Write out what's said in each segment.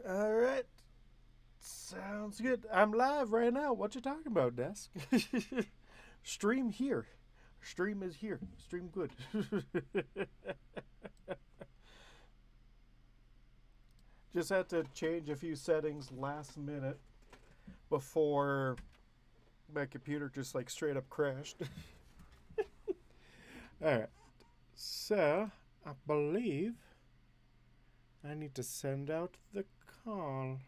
All right. Sounds good. I'm live right now. What you talking about, Desk? Stream here. Stream is here. Stream good. Just had to change a few settings last minute before my computer just like straight up crashed. All right. So, I believe I need to send out the call.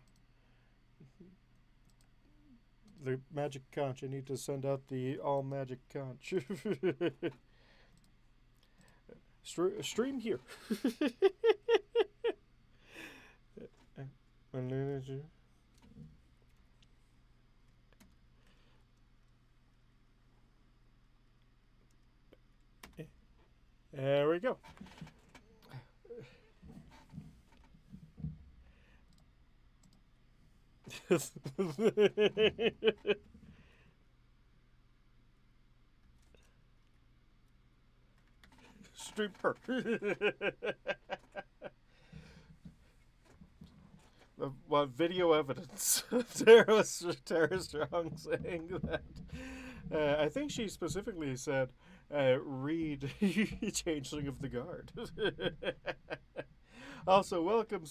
The magic conch. I need to send out the all magic conch. Stream here. There we go. Stream her. What video evidence of Tara Strong saying that? I think she specifically said, read Changeling of the Guard. Also, welcome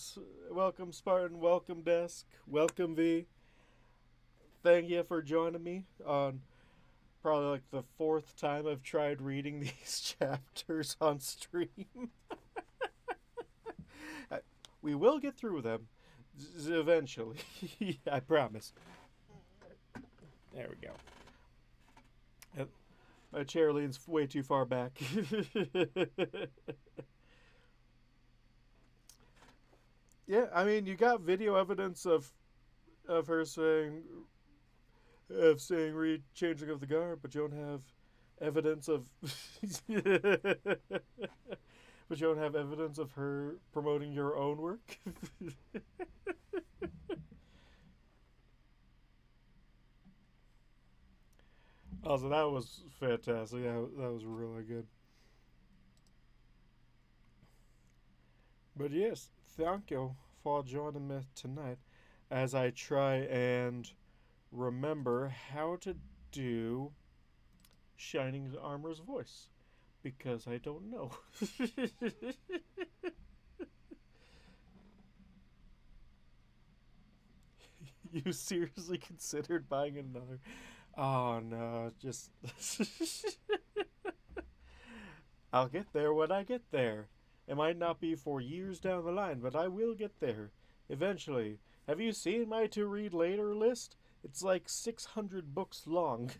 Spartan, welcome Desk, welcome V. Thank you for joining me on probably like the fourth time I've tried reading these chapters on stream. We will get through them eventually. I promise. There we go. My chair leans way too far back. Yeah, I mean, you got video evidence of her saying read Changing of the Guard, but you don't have evidence of but you don't have evidence of her promoting your own work. Also, that was fantastic. That was really good. But yes, thank you for joining me tonight as I try and remember how to do Shining Armor's voice. Because I don't know. You seriously considered buying another? Oh no, just. I'll get there when I get there. It might not be for years down the line, but I will get there. Eventually. Have you seen my to read later list? It's like 600 books long.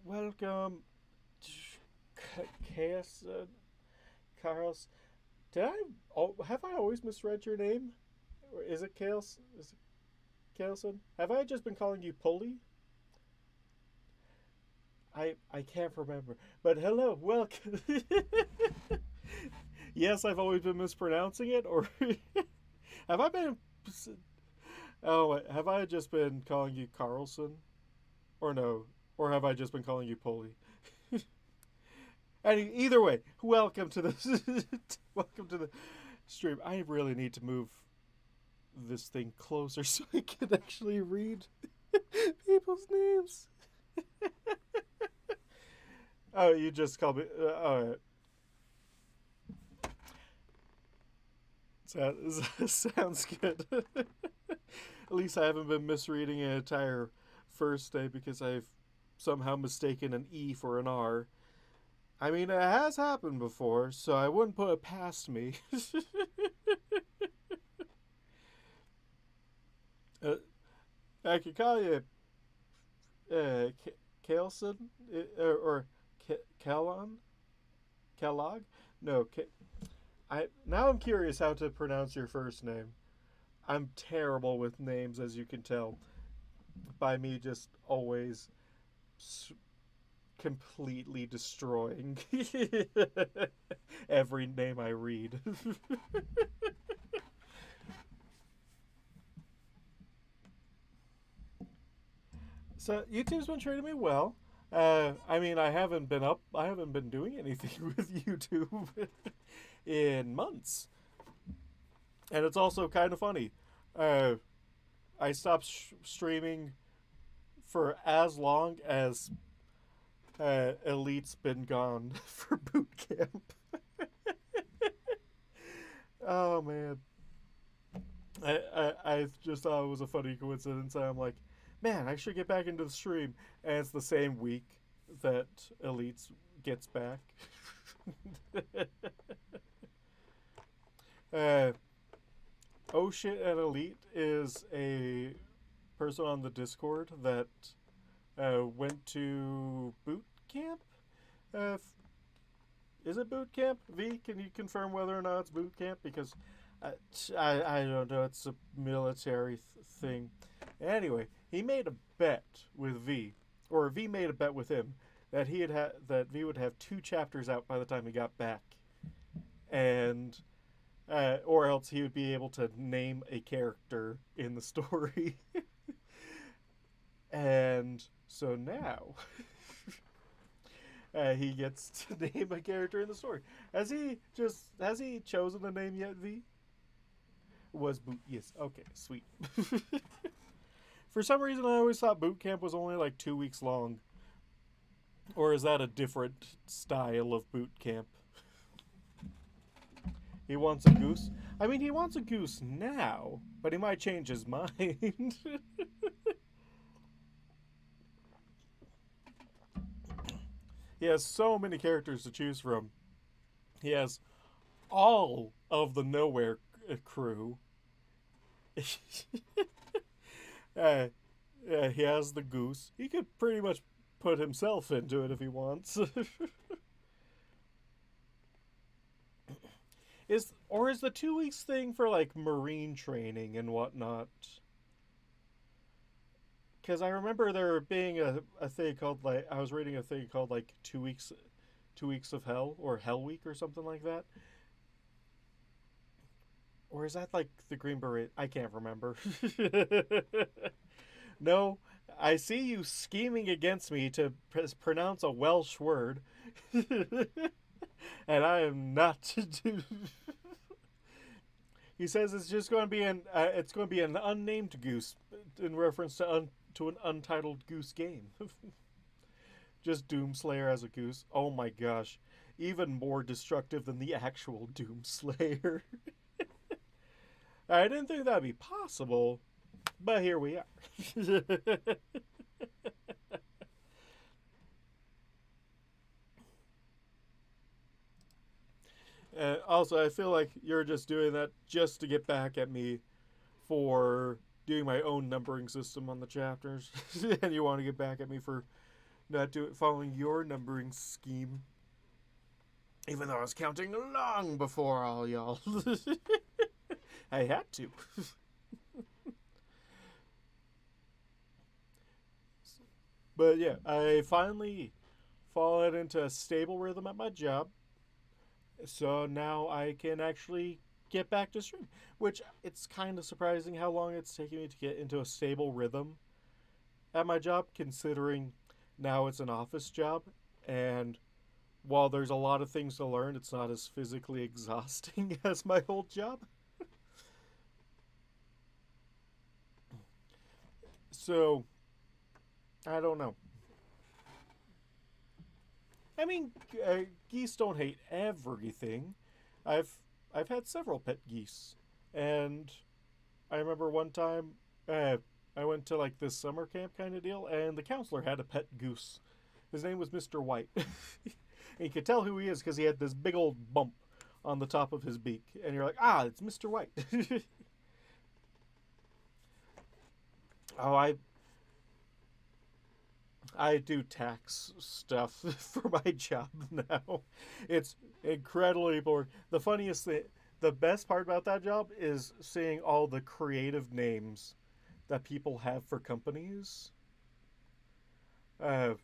Welcome, Chaos, Carlos. Did I? Oh, have I always misread your name? Or is it Chaos? Is it Chaoson? Have I just been calling you Pulley? I can't remember. But hello, welcome. Yes, I've always been mispronouncing it, or have I been? Oh, have I just been calling you Carlson, or no, or have I just been calling you Pulley? Either way, welcome to the welcome to the stream. I really need to move this thing closer so I can actually read people's names. Oh, you just called me. All right. Sounds good. At least I haven't been misreading an entire first day because I've somehow mistaken an E for an R. I mean, it has happened before, so I wouldn't put it past me. I could call you Kaleson or Kellon? Kellogg? No, now I'm curious how to pronounce your first name. I'm terrible with names, as you can tell, by me just always completely destroying every name I read. So YouTube's been treating me well. I mean, I haven't been doing anything with YouTube in months, and it's also kind of funny. Uh, I stopped streaming for as long as Elite's been gone for boot camp. Oh man, I just thought it was a funny coincidence. I'm like, man, I should get back into the stream, and it's the same week that Elite's gets back. uh, oh shit, and Elite is a person on the Discord that went to boot camp. Uh, is it boot camp? V, can you confirm whether or not it's boot camp? Because I don't know. It's a military thing. Anyway, he made a bet with V, or V made a bet with him that that V would have 2 chapters out by the time he got back, and or else he would be able to name a character in the story. And so now he gets to name a character in the story. Has he chosen a name yet, V? Was boot? Yes. Okay. Sweet. For some reason, I always thought boot camp was only like 2 weeks long. Or is that a different style of boot camp? He wants a goose. I mean, he wants a goose now, but he might change his mind. He has so many characters to choose from. He has all of the Nowhere crew. He has the goose. He could pretty much put himself into it if he wants. Is the 2 weeks thing for like Marine training and whatnot? Because I remember there being a thing called like I was reading a thing called like 2 weeks of hell or Hell Week or something like that. Or is that like the Green Beret? I can't remember. No, I see you scheming against me to pronounce a Welsh word, and I am not to do. He says it's just going to be an unnamed goose in reference to an untitled goose game. Just Doomslayer as a goose. Oh my gosh, even more destructive than the actual Doomslayer. I didn't think that'd be possible, but here we are. Also, I feel like you're just doing that just to get back at me for doing my own numbering system on the chapters, and you want to get back at me for not following your numbering scheme, even though I was counting long before all y'all. I had to. But yeah, I finally fallen into a stable rhythm at my job. So now I can actually get back to stream. Which, it's kind of surprising how long it's taking me to get into a stable rhythm at my job, considering now it's an office job. And while there's a lot of things to learn, it's not as physically exhausting as my old job. So, I don't know. I mean, geese don't hate everything. I've I've had several pet geese, and I remember one time I went to like this summer camp kind of deal, and the counselor had a pet goose. His name was Mr. White. And you could tell who he is because he had this big old bump on the top of his beak, and you're like, ah, it's Mr. White. Oh, I do tax stuff for my job now. It's incredibly boring. The best part about that job is seeing all the creative names that people have for companies. Uh,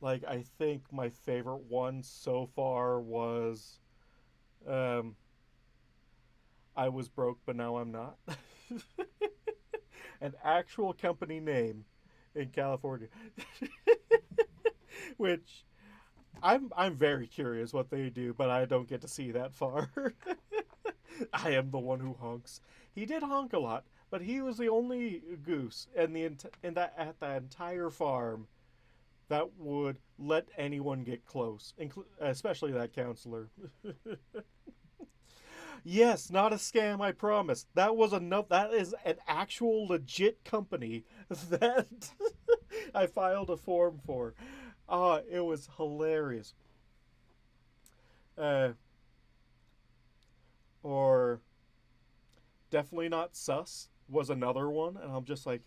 like I think my favorite one so far was, um, I was broke, but now I'm not. an actual company name in California. Which I'm very curious what they do, but I don't get to see that far. I am the one who honks. He did honk a lot, but he was the only goose at the entire farm that would let anyone get close, especially that counselor. Yes, not a scam, I promise. That was enough. That is an actual legit company that I filed a form for. It was hilarious. Uh, or definitely not sus was another one, and I'm just like,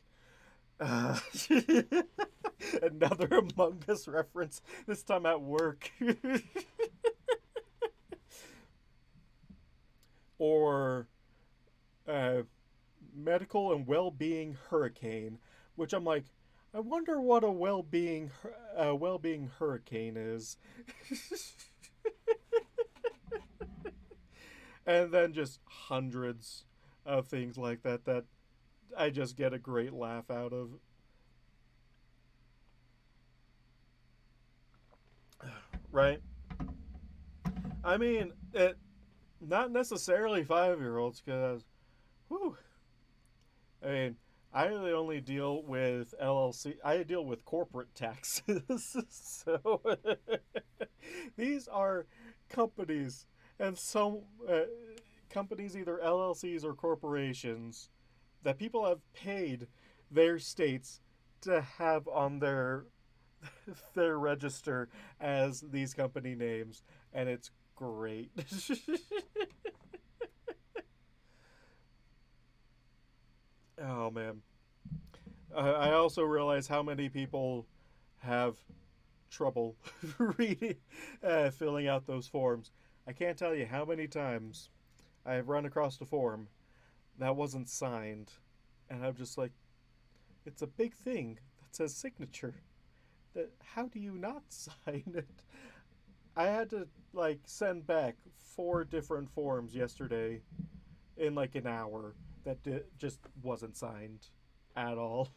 uh, another Among Us reference. This time at work. Or uh, medical and well-being hurricane, which I'm like, I wonder what a well-being hurricane is. And then just hundreds of things like that I just get a great laugh out of. Right? I mean, not necessarily 5-year-olds, because, whew, I mean, I really only deal with LLC. I deal with corporate taxes. So these are companies, and some companies, either LLCs or corporations, that people have paid their states to have on their register as these company names, and it's great. Oh man. I also realize how many people have trouble reading, filling out those forms. I can't tell you how many times I have run across a form that wasn't signed, and I'm just like, it's a big thing that says signature. That how do you not sign it? I had to like send back 4 different forms yesterday in like an hour that just wasn't signed at all.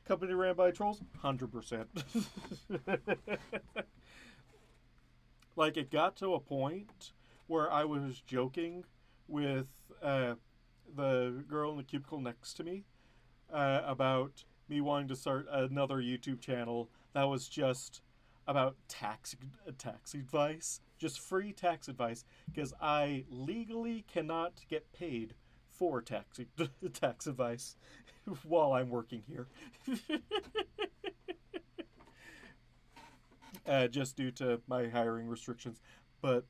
Company ran by trolls, 100%. Like it got to a point where I was joking with the girl in the cubicle next to me about me wanting to start another YouTube channel that was just about tax advice, just free tax advice, because I legally cannot get paid for tax advice while I'm working here. Just due to my hiring restrictions. But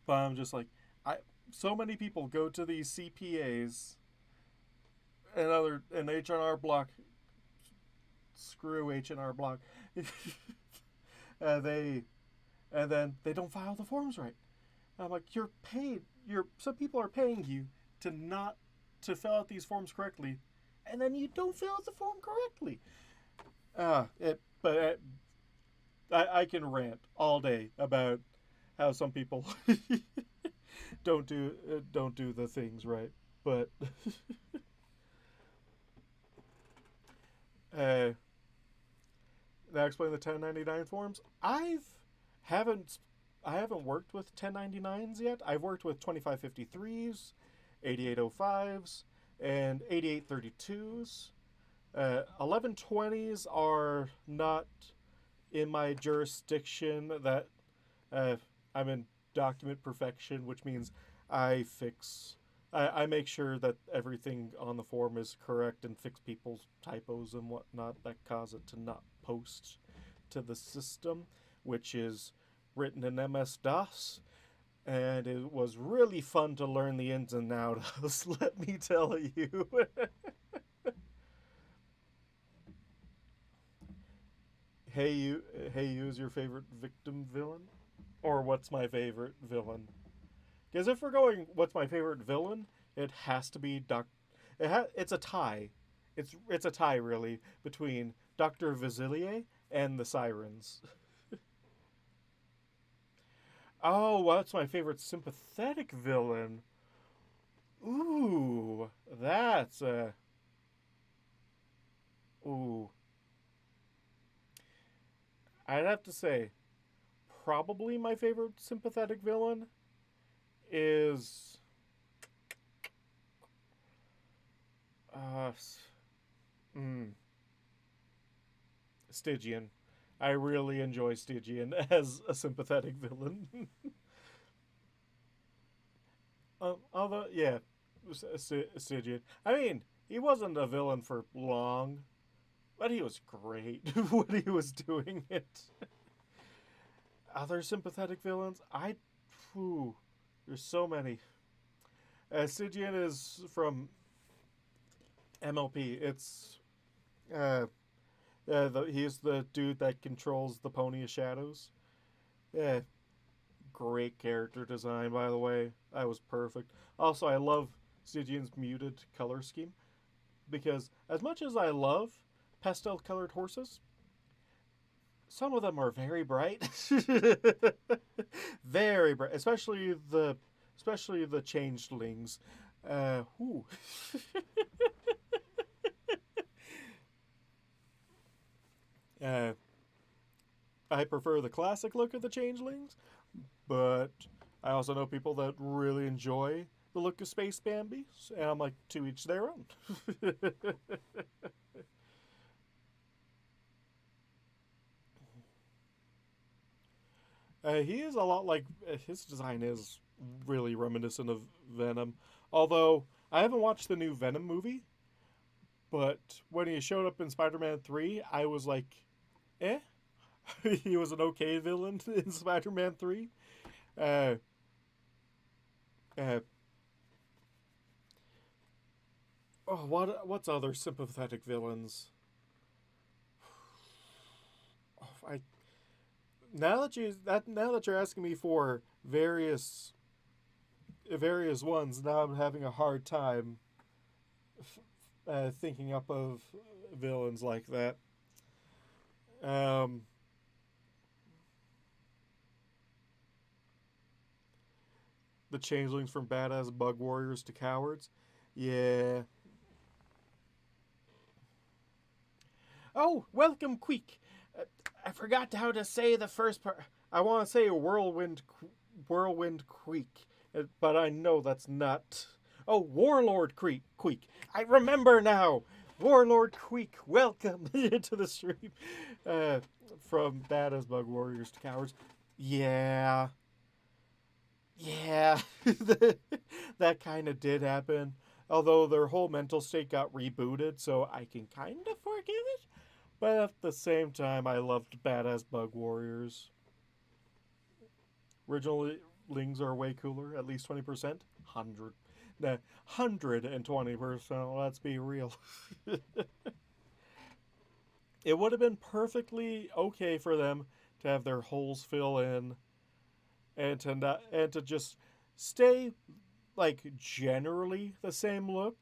I'm just like, so many people go to these CPAs and H&R Block. Screw H&R Block. They and then they don't file the forms right. I'm like, you're paid. Some people are paying you to fill out these forms correctly, and then you don't fill out the form correctly. But I can rant all day about how some people don't do the things right. But now explain the 1099 forms. Haven't I haven't worked with 1099s yet. I've worked with 2553s, 8805s, and 8832s. 1120s are not in my jurisdiction. That I'm in document perfection, which means I make sure that everything on the form is correct and fix people's typos and whatnot that cause it to not post to the system, which is written in MS-DOS. And it was really fun to learn the ins and outs, let me tell you. Hey you is your favorite victim villain? Or what's my favorite villain? Because if we're going, what's my favorite villain? It has to be it's a tie. It's a tie, really, between Dr. Vasilier and the Sirens. Oh, what's my favorite sympathetic villain? Ooh, that's ooh. I'd have to say, probably my favorite sympathetic villain is uh, mm, Stygian. I really enjoy Stygian as a sympathetic villain. Although, yeah, Stygian. I mean, he wasn't a villain for long, but he was great when he was doing it. Other sympathetic villains, whew, there's so many. Stygian is from MLP. It's uh, he's the dude that controls the Pony of Shadows. Yeah, great character design, by the way. That was perfect. Also, I love Stygian's muted color scheme because, as much as I love pastel colored horses, some of them are very bright, very bright, especially the changelings. Whew. uh, I prefer the classic look of the changelings, but I also know people that really enjoy the look of Space Bambi, and I'm like, to each their own. He is a lot like his design is really reminiscent of Venom. Although I haven't watched the new Venom movie, but when he showed up in Spider-Man 3, I was like, eh. He was an okay villain in Spider-Man 3. Uh, uh, oh, what's other sympathetic villains? Oh, I now that you're asking me for various ones, now I'm having a hard time thinking up of villains like that. Um, the changelings from badass bug warriors to cowards. Yeah. Oh, welcome, Queek. I forgot how to say the first part. I want to say whirlwind creek, but I know that's not. Oh, Warlord Creek. Queek. I remember now. Warlord Creek, welcome to the stream. Uh, from badass bug warriors to cowards. Yeah, yeah, that kind of did happen. Although their whole mental state got rebooted, so I can kind of forgive it. But at the same time, I loved Badass Bug Warriors. Original Lings are way cooler, at least 20%. 100. Nah, 120%, let's be real. It would have been perfectly okay for them to have their holes fill in and to just stay like generally the same look.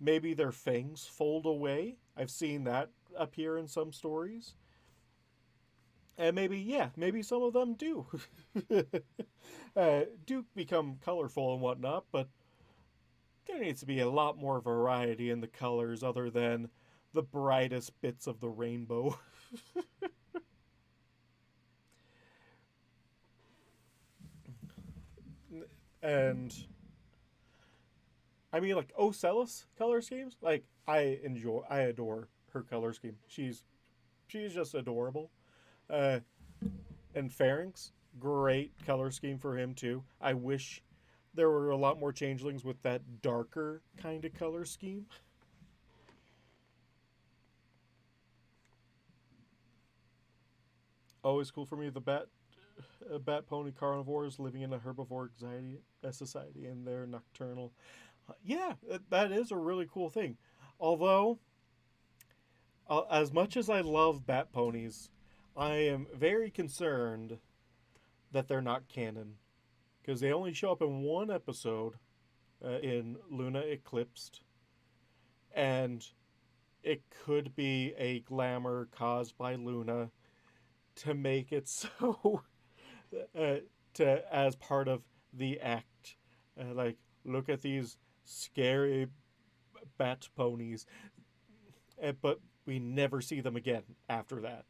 Maybe their fangs fold away. I've seen that appear in some stories. And maybe, yeah, maybe some of them do. Do become colorful and whatnot, but there needs to be a lot more variety in the colors other than the brightest bits of the rainbow. And I mean, like Ocella's color schemes, like I adore her color scheme. She's just adorable. Uh, and Pharynx, great color scheme for him too. I wish there were a lot more changelings with that darker kind of color scheme. Always cool for me. The bat pony carnivores living in a herbivore society, and they're nocturnal. Yeah, that is a really cool thing. Although, as much as I love bat ponies, I am very concerned that they're not canon because they only show up in one episode in Luna Eclipsed, and it could be a glamour caused by Luna to make it so uh, to as part of the act. Like, look at these scary bat ponies, but we never see them again after that.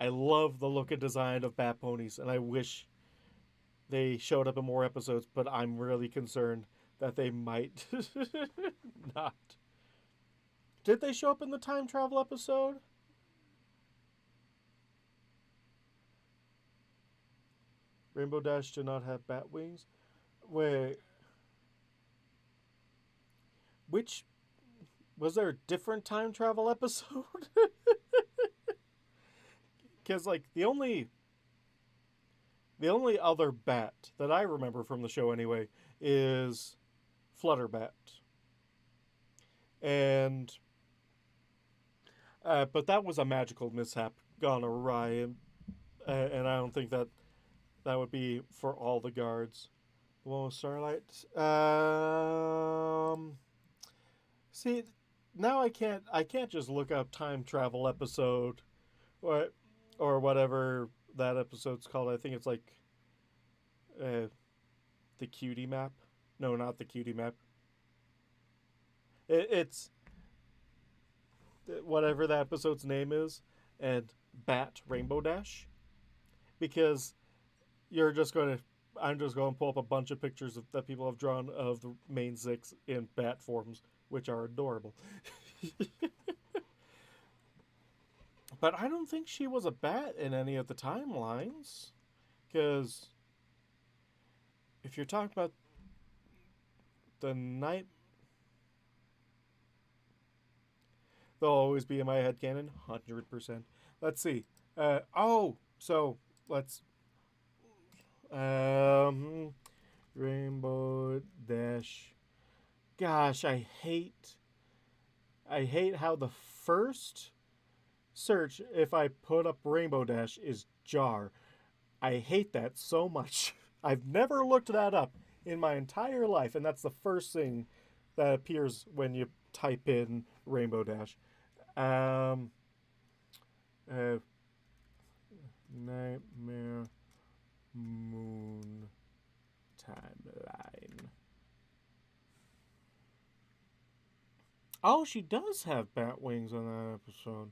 I love the look and design of bat ponies, and I wish they showed up in more episodes, but I'm really concerned that they might not. Did they show up in the time travel episode? Rainbow Dash did not have bat wings. Wait, which was there a different time travel episode? Because like the only other bat that I remember from the show anyway is Flutterbat, and but that was a magical mishap gone awry, and I don't think that would be for all the guards. The one with Starlight. See, now I can't just look up time travel episode or whatever that episode's called. I think it's like the cutie map. No, not the cutie map. It's whatever that episode's name is, and Bat Rainbow Dash, because you're just going to. I'm just going to pull up a bunch of pictures that people have drawn of the main six in bat forms, which are adorable. But I don't think she was a bat in any of the timelines, because if you're talking about the night, they'll always be in my head canon, 100%. Let's see. So let's Rainbow Dash. Gosh, I hate how the first search, if I put up Rainbow Dash, is jar. I hate that so much. I've never looked that up in my entire life, and that's the first thing that appears when you type in Rainbow Dash. Nightmare Moon timeline. Oh, she does have bat wings on that episode.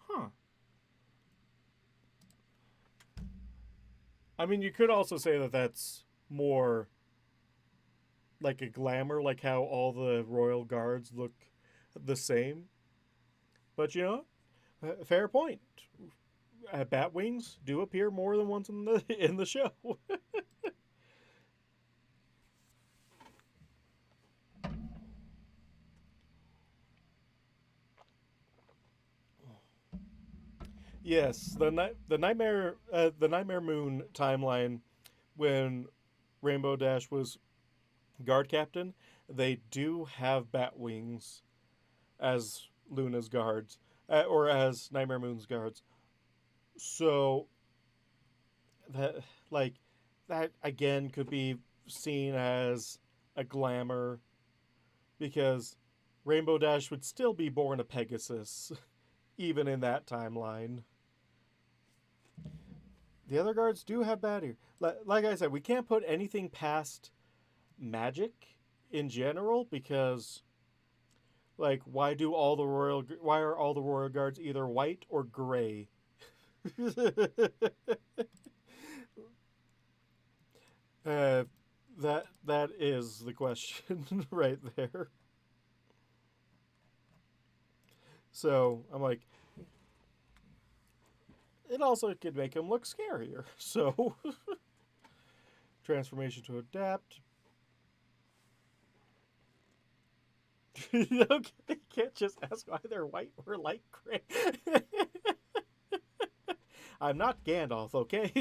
Huh. I mean, you could also say that that's more like a glamour, like how all the royal guards look the same. But you know, fair point. Bat wings do appear more than once in the show. Yes, the Nightmare Moon timeline, when Rainbow Dash was guard captain, they do have bat wings as Luna's guards, or as Nightmare Moon's guards. So that like that again could be seen as a glamour, because Rainbow Dash would still be born a Pegasus even in that timeline. The other guards do have bat ear. Like I said, we can't put anything past magic in general, because like why are all the royal guards either white or gray? That is the question right there. So I'm like, it also could make him look scarier. So transformation to adapt. You can't just ask why they're white or light gray. I'm not Gandalf, okay?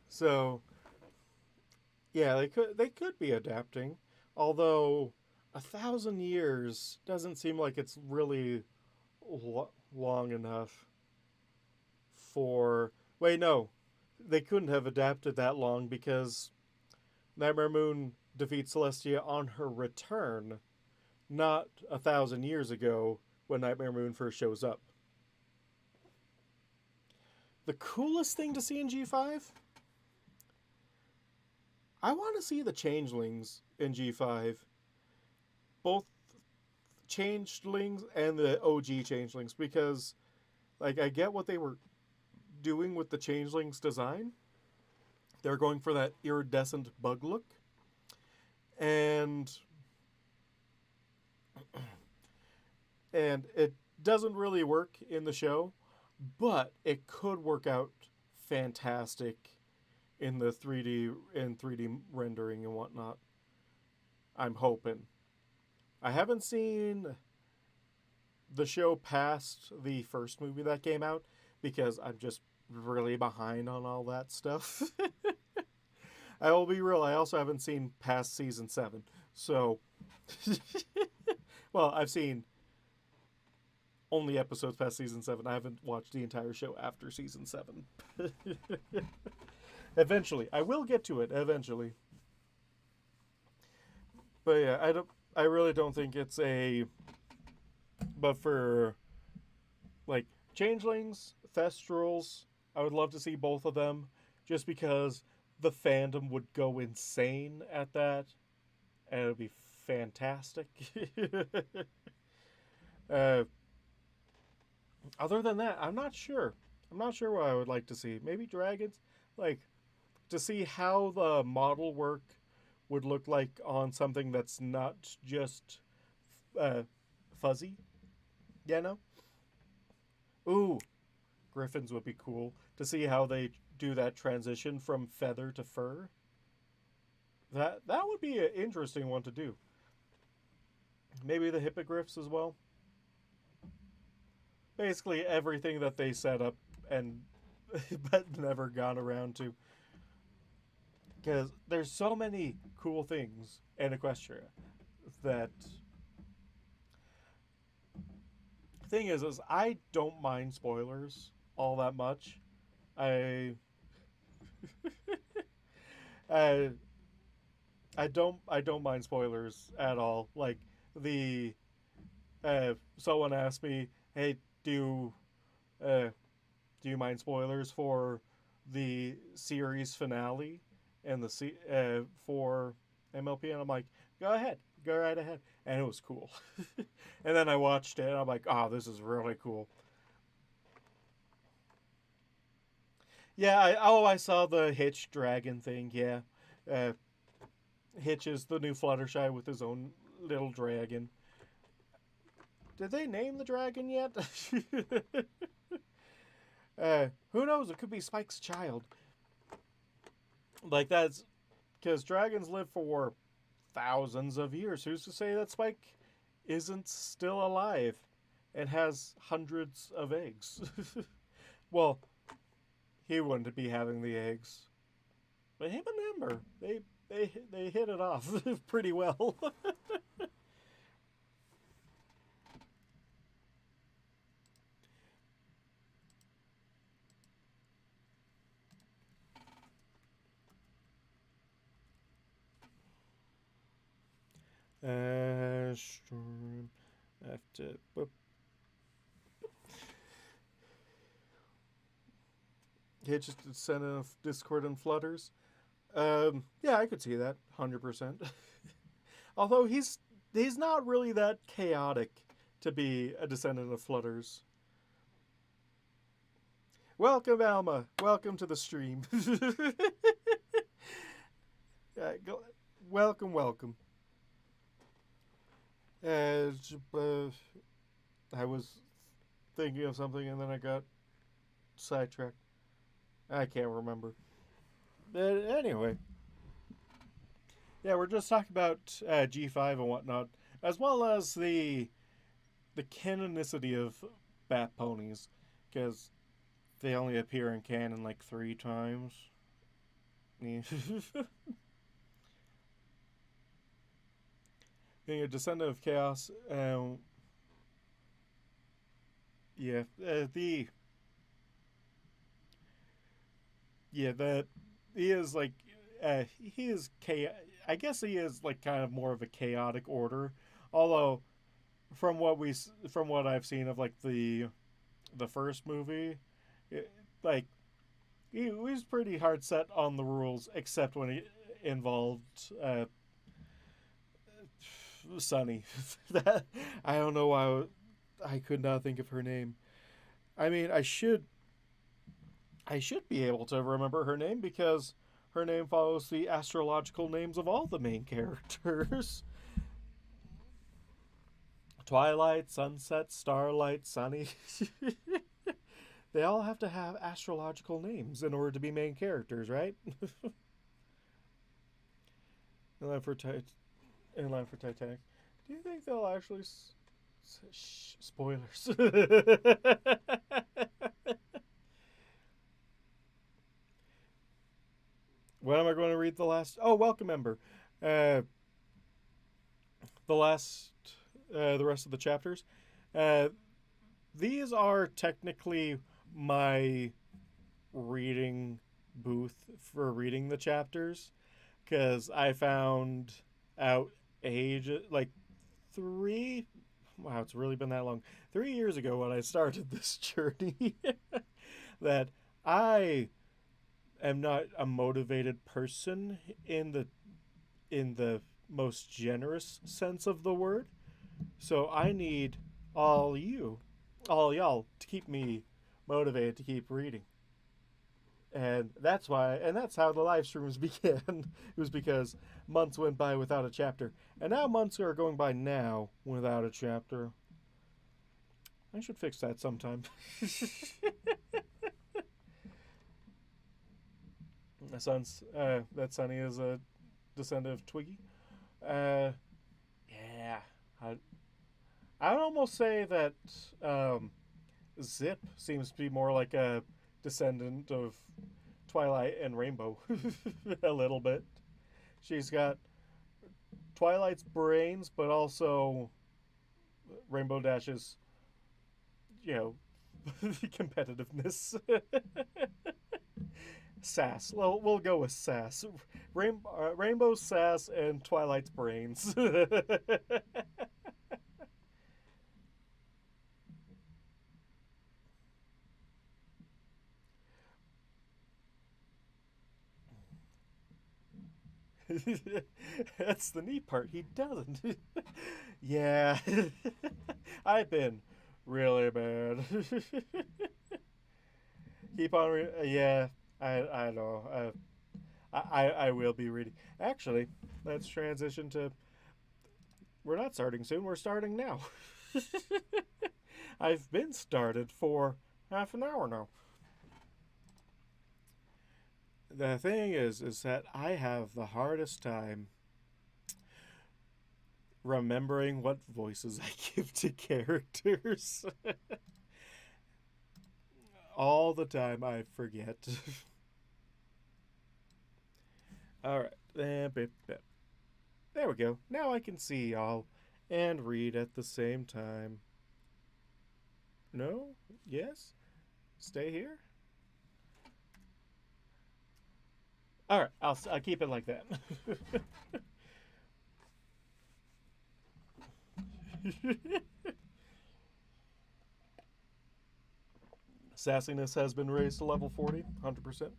So yeah, they could be adapting, although 1,000 years doesn't seem like it's really long enough for. Wait, no. They couldn't have adapted that long because Nightmare Moon defeats Celestia on her return, not 1,000 years ago when Nightmare Moon first shows up. The coolest thing to see in G5? I want to see the changelings in G5. Both changelings and the OG changelings, because like I get what they were doing with the changelings design. They're going for that iridescent bug look. And it doesn't really work in the show, but it could work out fantastic in the 3D rendering and whatnot. I'm hoping. I haven't seen the show past the first movie that came out because I'm just really behind on all that stuff. I will be real, I also haven't seen past season 7. So, well, I've seen only episodes past season 7. I haven't watched the entire show after season 7. Eventually. I will get to it eventually. But yeah, I really don't think it's a. But for like changelings, thestrals, I would love to see both of them just because the fandom would go insane at that and it would be fantastic. Other than that, I'm not sure. I'm not sure what I would like to see. Maybe dragons? Like, to see how the model work would look like on something that's not just fuzzy, you know? Ooh, griffins would be cool. To see how they do that transition from feather to fur. That would be an interesting one to do. Maybe the hippogriffs as well. Basically everything that they set up and but never got around to. Because there's so many cool things in Equestria that thing is I don't mind spoilers all that much. I I I don't mind spoilers at all. Like the someone asked me, "Hey, uh, do you mind spoilers for the series finale and for MLP?" And I'm like, go right ahead, and it was cool. And then I watched it, and I'm like, oh, this is really cool. Yeah, I saw the Hitch dragon thing. Yeah, uh, Hitch is the new Fluttershy with his own little dragon. Did they name the dragon yet? Who knows? It could be Spike's child. Like that's because dragons live for thousands of years. Who's to say that Spike isn't still alive and has hundreds of eggs? Well, he wouldn't be having the eggs, but him and Ember, they hit it off pretty well. Storm after. He just sent a Discord and flutters. Yeah, I could see that 100%. Although he's not really that chaotic to be a descendant of flutters. Welcome, Alma. Welcome to the stream. Welcome, welcome. I was thinking of something and then I got sidetracked. I can't remember. But anyway. Yeah, we're just talking about G5 and whatnot, as well as the canonicity of bat ponies, because they only appear in canon like 3 times. Being a descendant of chaos, Yeah, that he is like he is I guess he is like kind of more of a chaotic order. Although from what I've seen of like the first movie, it, like he was pretty hard set on the rules, except when he involved Sunny. That I don't know why I could not think of her name. I mean, I should be able to remember her name because her name follows the astrological names of all the main characters. Twilight, Sunset, Starlight, Sunny. They all have to have astrological names in order to be main characters, right? in line for in line for Titanic. Do you think they'll actually spoilers? When am I going to read the last? Oh, welcome, member. Uh, the last, the rest of the chapters. Uh, these are technically my reading booth for reading the chapters because I found out age like three. Wow, it's really been that long. 3 years ago when I started this journey, that I am not a motivated person in the most generous sense of the word. So I need all you, all y'all, to keep me motivated to keep reading. And that's how the live streams began. It was because months went by without a chapter. And now months are going by now without a chapter. I should fix that sometime. My son's, that Sonny is a descendant of Twiggy. Uh, yeah. I, I'd almost say that Zip seems to be more like a descendant of Twilight and Rainbow. A little bit. She's got Twilight's brains, but also Rainbow Dash's, you know, competitiveness. Sass. We'll go with sass. Rainbow's sass and Twilight's brains. That's the neat part. He doesn't. Yeah. I've been really bad. Keep on. Yeah. I know. I will be reading. Actually, let's transition to. We're not starting soon. We're starting now. I've been started for half an hour now. The thing is that I have the hardest time remembering what voices I give to characters. All the time I forget. Alright. There we go. Now I can see y'all and read at the same time. No? Yes? Stay here? Alright, I'll keep it like that. Sassiness has been raised to level 40, 100%.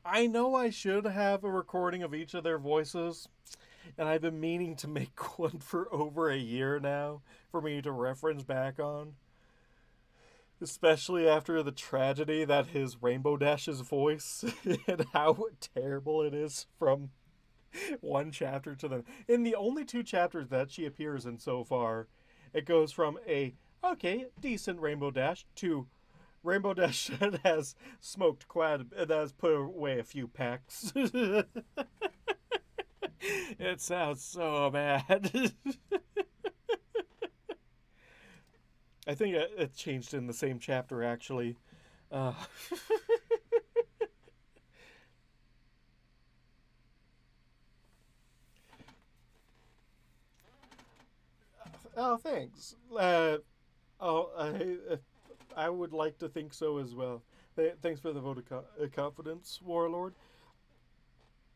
I know I should have a recording of each of their voices, and I've been meaning to make one for over a year now for me to reference back on. Especially after the tragedy that is Rainbow Dash's voice and how terrible it is from one chapter to the in the only two chapters that she appears in so far, it goes from a okay decent Rainbow Dash to Rainbow Dash that has smoked quite that has put away a few packs. It sounds so bad. I think it changed in the same chapter actually. Uh, Oh, thanks. Oh, I would like to think so as well. Thanks for the vote of confidence, Warlord.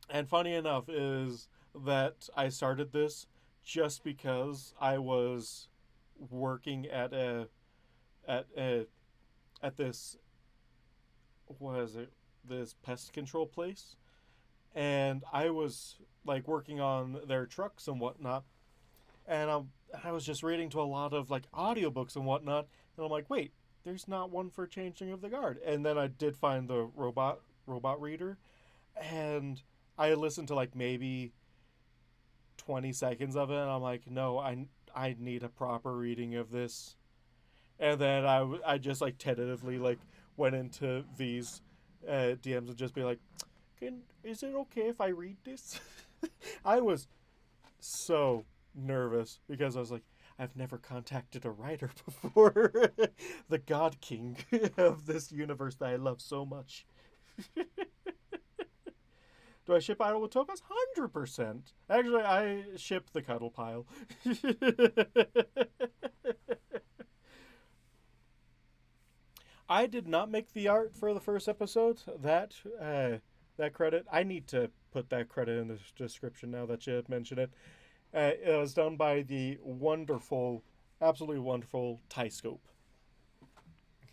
And funny enough is that I started this just because I was working at a at this what is it this pest control place, and I was like working on their trucks and whatnot, and I was just reading to a lot of like audiobooks and whatnot, and I'm like, wait, there's not one for changing of the guard, and then I did find the robot reader, and I listened to like maybe 20 seconds of it, and I'm like, no, I need a proper reading of this. And then I just like tentatively like went into V's DMs and just be like, is it okay if I read this? I was so nervous because I was like, I've never contacted a writer before. The God King of this universe that I love so much. Do I ship Idle with Topaz? 100%. Actually, I ship the Cuddle Pile. I did not make the art for the first episode. That credit, I need to put that credit in the description now that you mentioned it. It was done by the wonderful, absolutely wonderful Tyscope.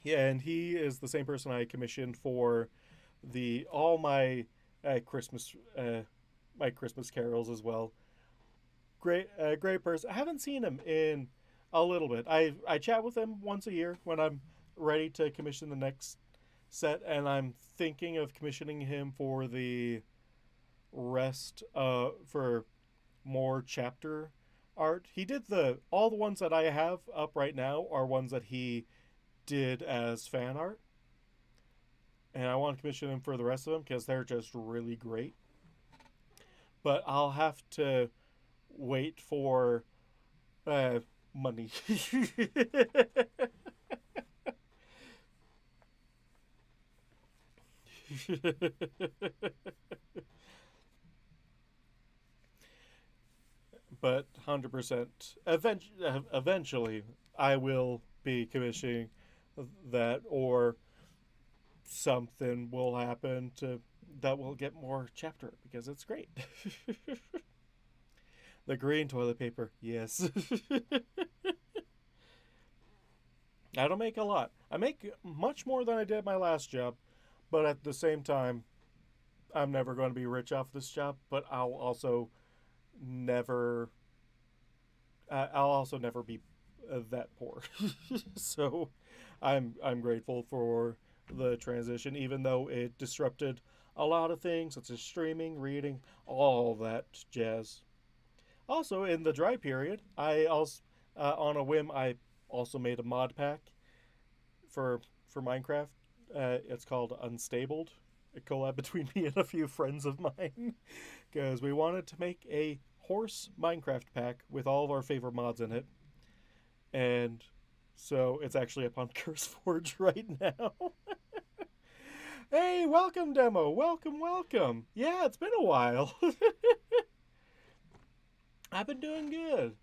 Yeah, and he is the same person I commissioned for all my Christmas my Christmas carols as well. Great person. I haven't seen him in a little bit. I chat with him once a year when I'm ready to commission the next set, and I'm thinking of commissioning him for the rest for more chapter art. He did all the ones that I have up right now are ones that he did as fan art, and I want to commission him for the rest of them because they're just really great. But I'll have to wait for money. But 100%, eventually I will be commissioning that, or something will happen to that will get more chapter because it's great. The green toilet paper, yes. I don't make a lot. I make much more than I did my last job, but at the same time, I'm never going to be rich off this job. But I'll also never be that poor. So I'm grateful for the transition, even though it disrupted a lot of things such as streaming, reading, all that jazz. Also, in the dry period, I also on a whim I also made a mod pack for Minecraft. It's called Unstabled, a collab between me and a few friends of mine, because we wanted to make a horse Minecraft pack with all of our favorite mods in it. And so it's actually up on CurseForge right now. Hey, welcome, Demo. Welcome. Yeah, it's been a while. I've been doing good.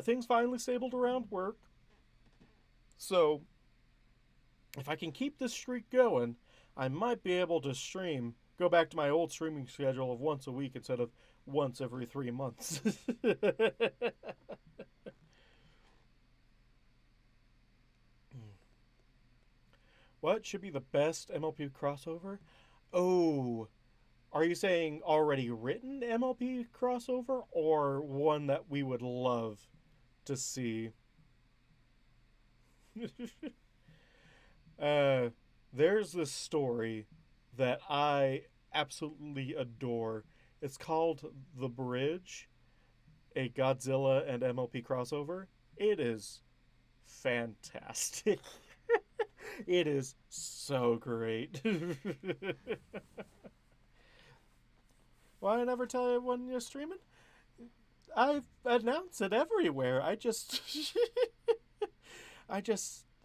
Things finally stabled around work. So, if I can keep this streak going, I might be able to go back to my old streaming schedule of once a week instead of once every 3 months. What should be the best MLP crossover? Oh, are you saying already written MLP crossover or one that we would love to see? There's this story that I absolutely adore. It's called The Bridge, a Godzilla and MLP crossover. It is fantastic. It is so great. Why I never tell you when you're streaming? I announce it everywhere. I just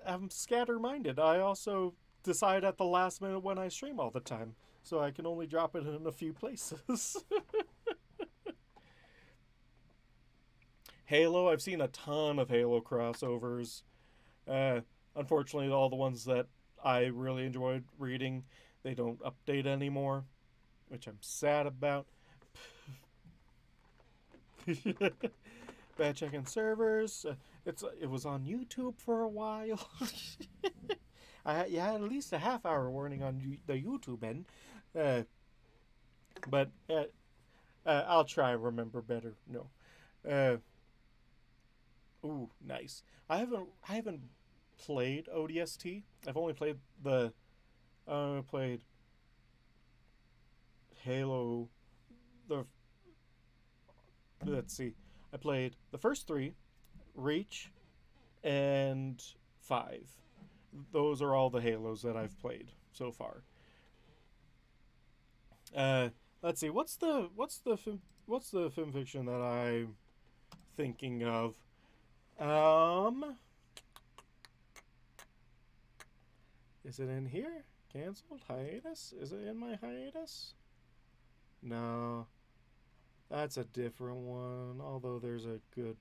am scatter-minded. I also decide at the last minute when I stream all the time, so I can only drop it in a few places. Halo, I've seen a ton of Halo crossovers. Uh, Unfortunately, all the ones that I really enjoyed reading, they don't update anymore, which I'm sad about. Bad checking servers. It was on YouTube for a while. You had at least a half-hour warning on the YouTube end, uh, but I'll try and remember better. No. Uh, Ooh, nice. I haven't played ODST. I've only played played Halo. The Let's see. I played the first three, Reach, and 5. Those are all the Halos that I've played so far. Uh, let's see. What's the film fiction that I'm thinking of? Um, is it in here? Cancelled hiatus? Is it in my hiatus? No, that's a different one. Although there's a good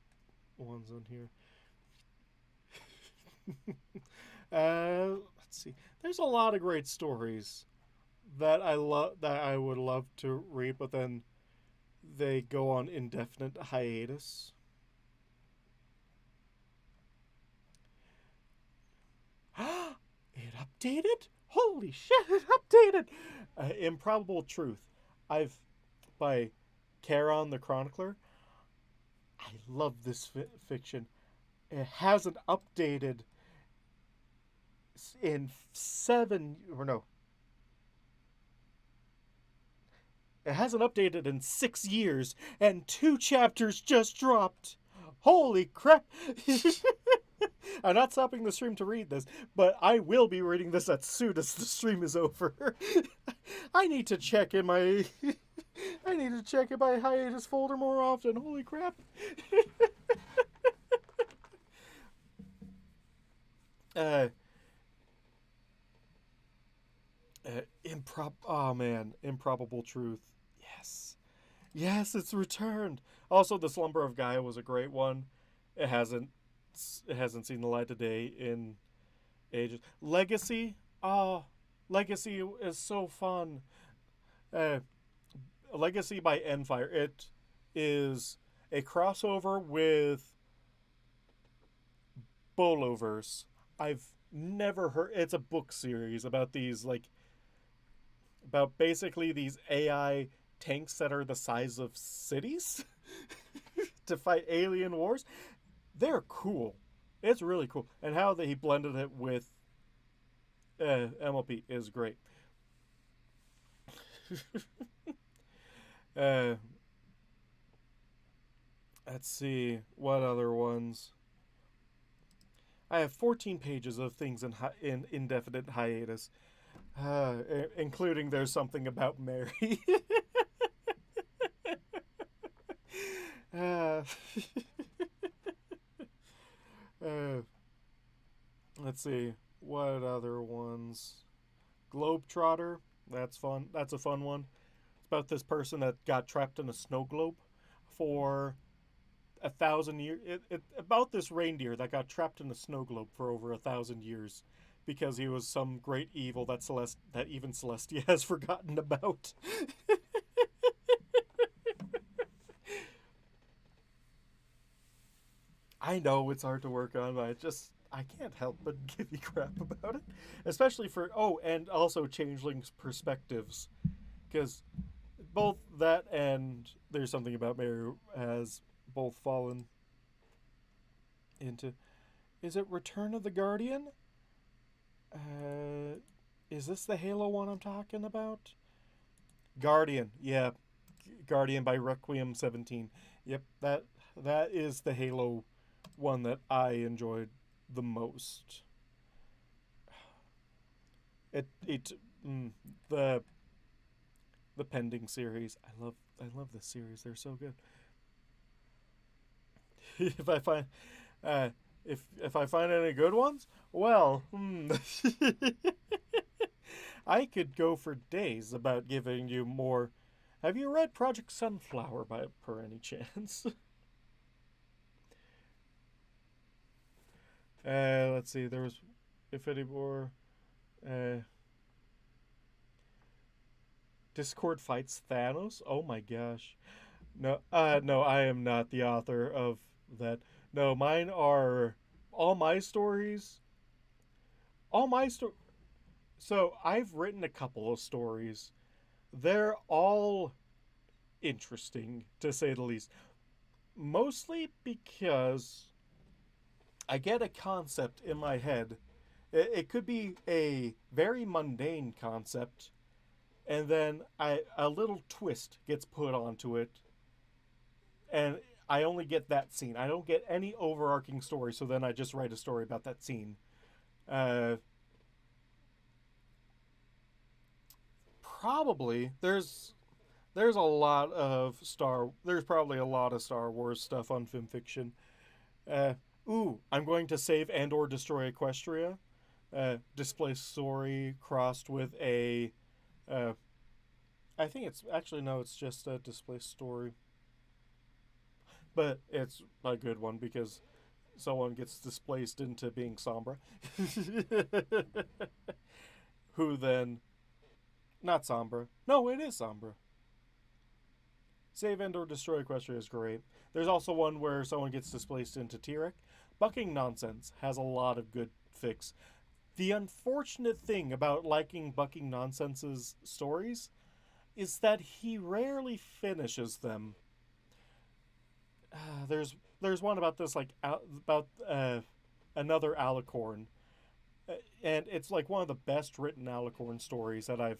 ones on here. Let's see. There's a lot of great stories that I would love to read, but then they go on indefinite hiatus. It updated? Holy shit! It updated. Improbable Truth. I've by Charon the Chronicler. I love this fiction. It hasn't updated in 7 or no. It hasn't updated in 6 years, and 2 chapters just dropped. Holy crap! I'm not stopping the stream to read this, but I will be reading this as soon as the stream is over. I need to check in my I need to check in my hiatus folder more often. Holy crap! Oh man, Improbable Truth. Yes, yes, it's returned. Also, The Slumber of Gaia was a great one. It hasn't it hasn't seen the light of day in ages. Legacy. Oh, Legacy is so fun. Uh, Legacy by Endfire. It is a crossover with Boloverse. I've never heard. It's a book series about about basically these AI tanks that are the size of cities to fight alien wars. They're cool. It's really cool, and how he blended it with MLP is great. uh, let's see what other ones. I have 14 pages of things in indefinite hiatus, including there's something about Mary. uh, uh, let's see what other ones. Globetrotter. That's fun. That's a fun one. It's about this person that got trapped in a snow globe for 1,000 years. About this reindeer that got trapped in a snow globe for over 1,000 years because he was some great evil that even Celestia has forgotten about. I know it's hard to work on, but I can't help but give you crap about it, especially for and also Changeling's perspectives, because both that and There's Something About Mary has both fallen into. Is it Return of the Guardian? Is this the Halo one I'm talking about? Guardian, yeah, Guardian by Requiem 17. Yep, that is the Halo one that I enjoyed the most. The Pending series. I love this series. They're so good. if I find if I find any good ones, well, I could go for days about giving you more. Have you read Project Sunflower per any chance? Let's see. There was Infinity War. Uh, Discord fights Thanos. Oh my gosh. No, no, I am not the author of that. No, mine are all my stories. All my sto- So I've written a couple of stories. They're all interesting to say the least. Mostly because I get a concept in my head. It could be a very mundane concept, and then a little twist gets put onto it, and I only get that scene. I don't get any overarching story, so then I just write a story about that scene. Uh, Probably there's a lot of there's probably a lot of Star Wars stuff on FimFiction. Uh, I'm going to save and or destroy Equestria. Display story crossed with a uh, I think it's actually no, it's just a display story, but it's a good one because someone gets displaced into being Sombra, who then not Sombra. No, it is Sombra. Save and or destroy Equestria is great. There's also one where someone gets displaced into Tyrek. Bucking Nonsense has a lot of good fix. The unfortunate thing about liking Bucking Nonsense's stories is that he rarely finishes them. There's one about this like about another alicorn, and it's like one of the best written alicorn stories that I've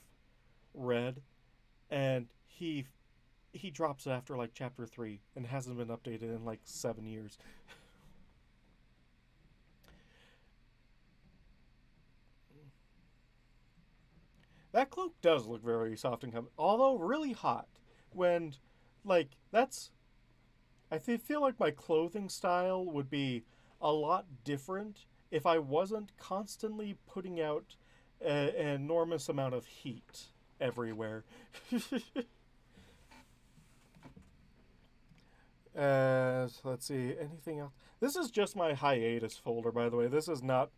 read, and he drops it after like chapter 3 and hasn't been updated in like 7 years. That cloak does look very soft and comfy, although really hot. When like that's feel like my clothing style would be a lot different if I wasn't constantly putting out an enormous amount of heat everywhere. So let's see. Anything else? This is just my hiatus folder, by the way. This is not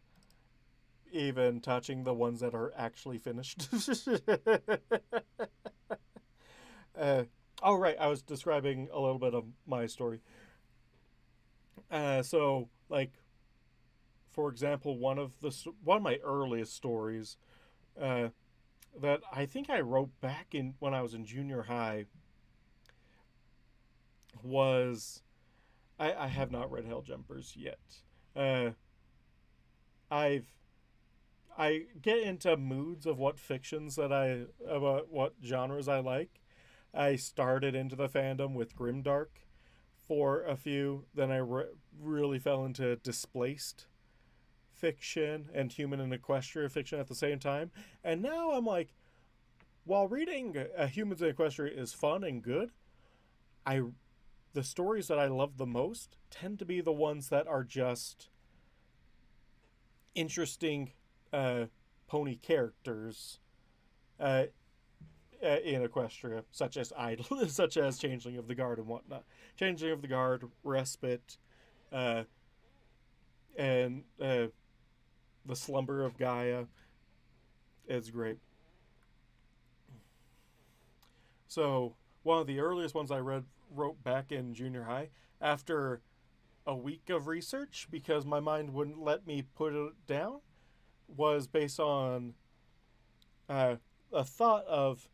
even touching the ones that are actually finished. uh, oh, right. I was describing a little bit of my story. Like, for example, one of my earliest stories uh, that I think I wrote back in when I was in junior high was I have not read Hell Jumpers yet. Uh, I've I get into moods of what fictions that I about what genres I like. I started into the fandom with Grimdark for a few, then really fell into displaced fiction and human and equestria fiction at the same time. And now I'm like, while reading Humans and Equestria is fun and good, I the stories that I love the most tend to be the ones that are just interesting uh, pony characters uh, in Equestria, such as Idol, such as Changeling of the Guard and whatnot. Changeling of the Guard, Respite, uh, and the Slumber of Gaia is great. So one of the earliest ones I wrote back in junior high after a week of research because my mind wouldn't let me put it down was based on uh, a thought of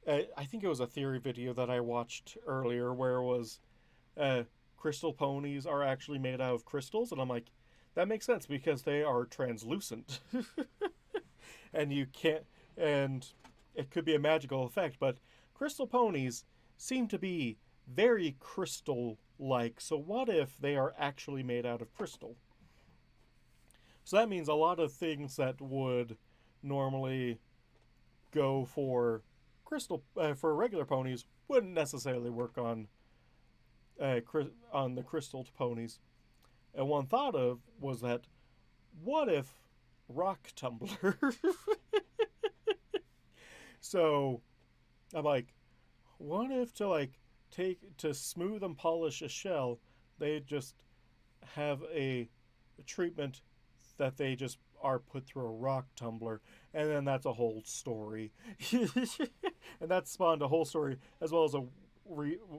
I think it was a theory video that I watched earlier where it was uh, crystal ponies are actually made out of crystals, and I'm like, that makes sense because they are translucent, and you can't, and it could be a magical effect, but crystal ponies seem to be very crystal like. So what if they are actually made out of crystal? So that means a lot of things that would normally go for for regular ponies wouldn't necessarily work on the crystal ponies. And one thought of was that what if rock tumbler? So I'm like, what if to like take to smooth and polish a shell, they just have a treatment that they just are put through a rock tumbler, and then that's a whole story. And that spawned a whole story, as well as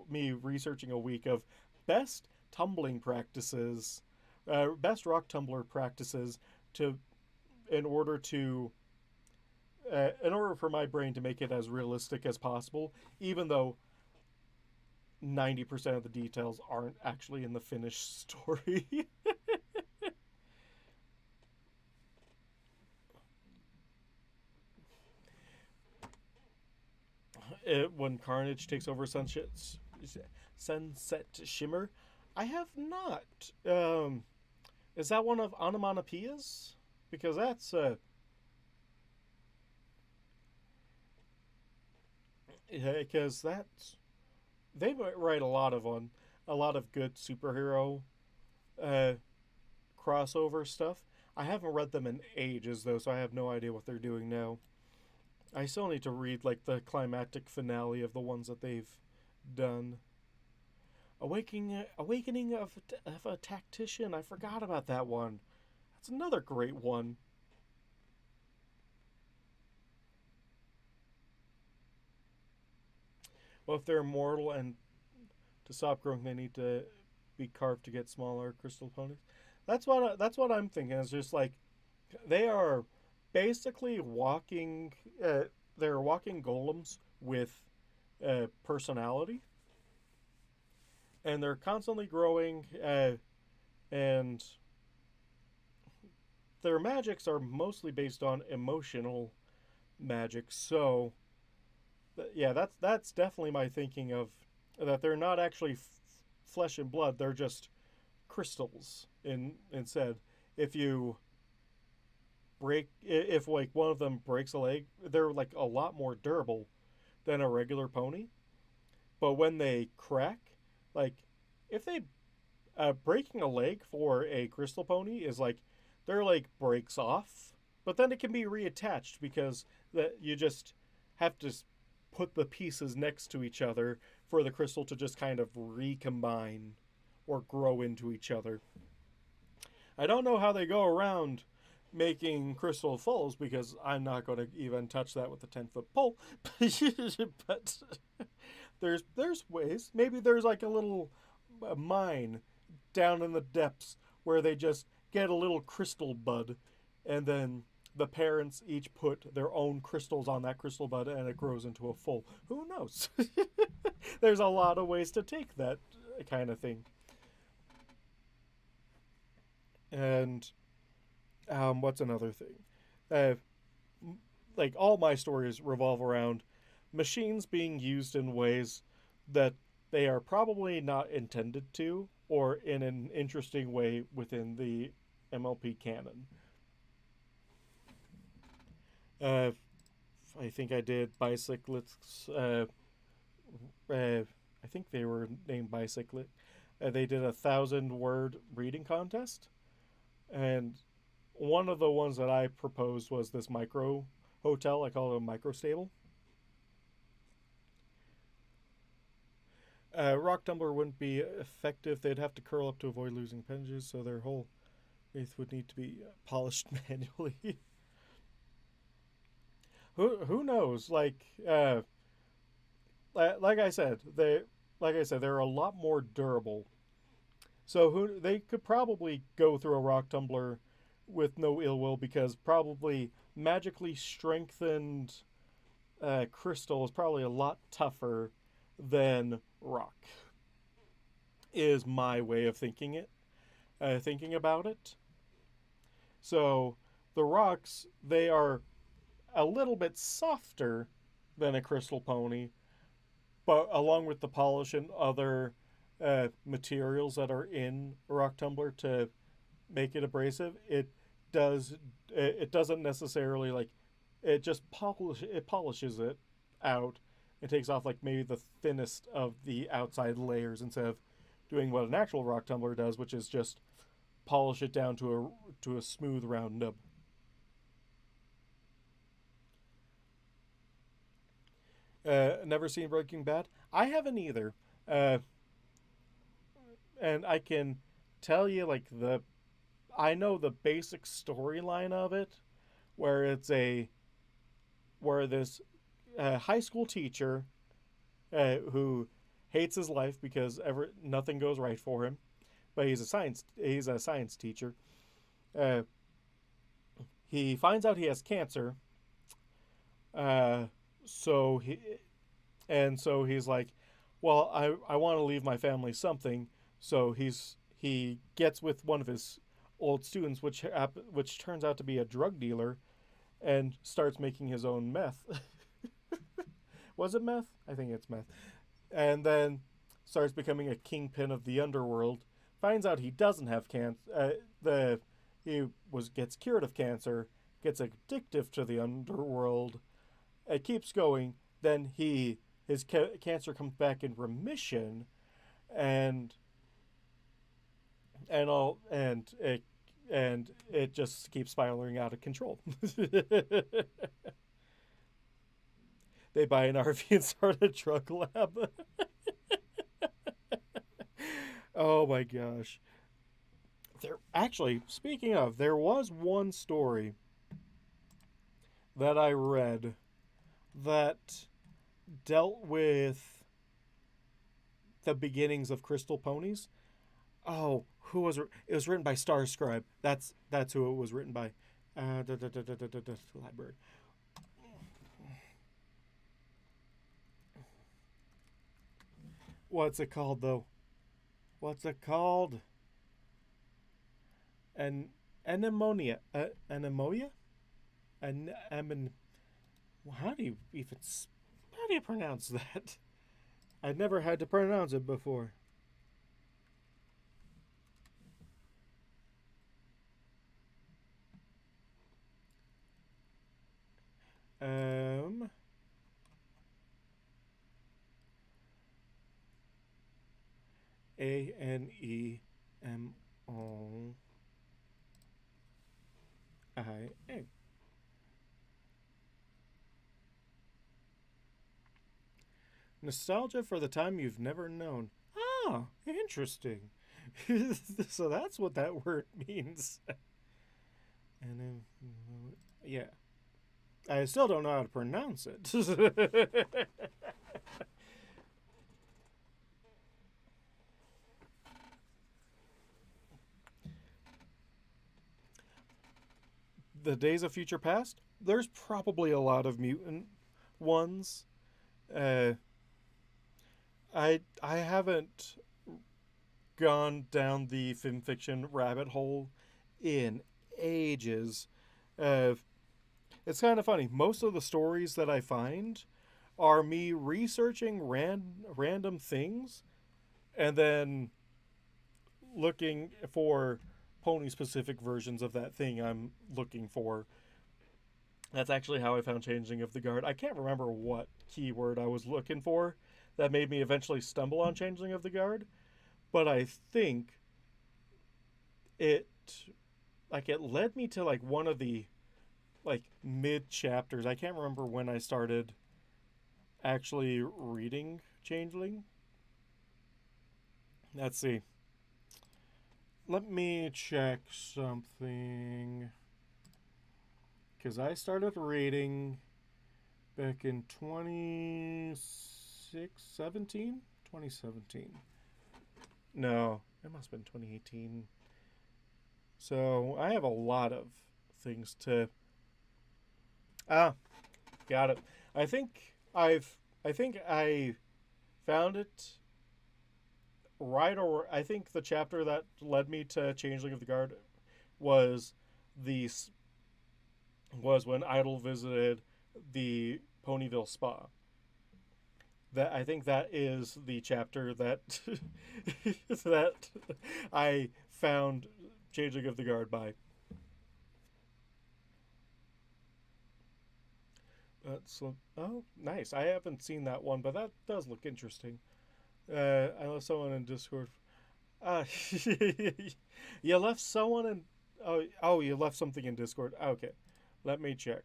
me researching a week of best tumbling practices, best rock tumbler practices to in order for my brain to make it as realistic as possible, even though 90% of the details aren't actually in the finished story. When Carnage takes over Sunset Shimmer, I have not. Is that one of Onomatopoeias? Because that's because that's they write a lot of good superhero uh, crossover stuff. I haven't read them in ages though, so I have no idea what they're doing now. I still need to read like the climactic finale of the ones that they've done. Awakening of a Tactician. I forgot about that one. That's another great one. Well, if they're immortal and to stop growing, they need to be carved to get smaller crystal ponies. That's what I'm thinking. It's just like they are basically walking. They're walking golems with personality, and they're constantly growing. And their magics are mostly based on emotional magic. So, yeah, that's definitely my thinking of that. They're not actually flesh and blood. They're just crystals. Instead, if you if like one of them breaks a leg, they're like a lot more durable than a regular pony. But when they crack, like if they breaking a leg for a crystal pony is like their leg breaks off, but then it can be reattached because that you just have to put the pieces next to each other for the crystal to just kind of recombine or grow into each other. I don't know how they go around making crystal fulls because I'm not going to even touch that with a 10-foot pole. But there's ways. Maybe there's like a little mine down in the depths where they just get a little crystal bud, and then the parents each put their own crystals on that crystal bud, and it grows into a full. Who knows? There's a lot of ways to take that kind of thing. And what's another thing? Uh, like all my stories revolve around machines being used in ways that they are probably not intended to, or in an interesting way within the MLP canon. Uh, I think I did bicyclists. I think they were named bicyclists. They did 1,000-word reading contest, and one of the ones that I proposed was this micro hotel. I call it a micro stable. Rock tumbler wouldn't be effective. They'd have to curl up to avoid losing appendages, so their whole wreath would need to be polished manually. Who knows? Like I said, they're a lot more durable. So they could probably go through a rock tumbler with no ill will, because probably magically strengthened crystal is probably a lot tougher than rock. Is my way of thinking about it. So the rocks, they are a little bit softer than a crystal pony, but along with the polish and other materials that are in a rock tumbler to make it abrasive, it doesn't necessarily like it polishes it out. It takes off like maybe the thinnest of the outside layers instead of doing what an actual rock tumbler does, which is just polish it down to a smooth round nub. Never seen Breaking Bad. I haven't either. And I can tell you like I know the basic storyline of it, where where this high school teacher who hates his life because nothing goes right for him, but he's a science teacher. Uh, he finds out he has cancer. Uh, so he so he's like, well, I want to leave my family something. So he gets with one of his old students, which turns out to be a drug dealer, and starts making his own meth. Was it meth? I think it's meth. And then starts becoming a kingpin of the underworld. Finds out he doesn't have cancer. Gets cured of cancer. Gets addictive to the underworld. It keeps going. Then his cancer comes back in remission, and it just keeps spiraling out of control. They buy an RV and start a drug lab. Oh my gosh. Speaking of, there was one story that I read that dealt with the beginnings of crystal ponies. Oh, who was it? It was written by Starscribe. That's who it was written by. Library. What's it called though? What's it called? Anemonia. Anemoia? How do you pronounce that? I've never had to pronounce it before. Anemoia. Nostalgia for the time you've never known. Ah, interesting. So that's what that word means. And then, yeah. I still don't know how to pronounce it. The Days of Future Past, there's probably a lot of mutant ones. Uh, I haven't gone down the fanfiction rabbit hole in ages. Uh, it's kind of funny. Most of the stories that I find are me researching random things and then looking for pony specific versions of that thing I'm looking for. That's actually how I found Changing of the Guard. I can't remember what keyword I was looking for that made me eventually stumble on Changing of the Guard, but I think it it led me to one of the mid chapters. I can't remember when I started actually reading Changeling. Let's see. Let me check something. Because I started reading back in 2017? 2017. No, it must have been 2018. So I have a lot of things to... Ah, got it. I think I found it right, or I think the chapter that led me to Changeling of the Guard was when Idol visited the Ponyville Spa. I think that is the chapter that that I found Changing of the Guard by. Oh, nice. I haven't seen that one, but that does look interesting. I left someone in Discord. Uh, you left someone in. Oh, you left something in Discord. Okay, let me check.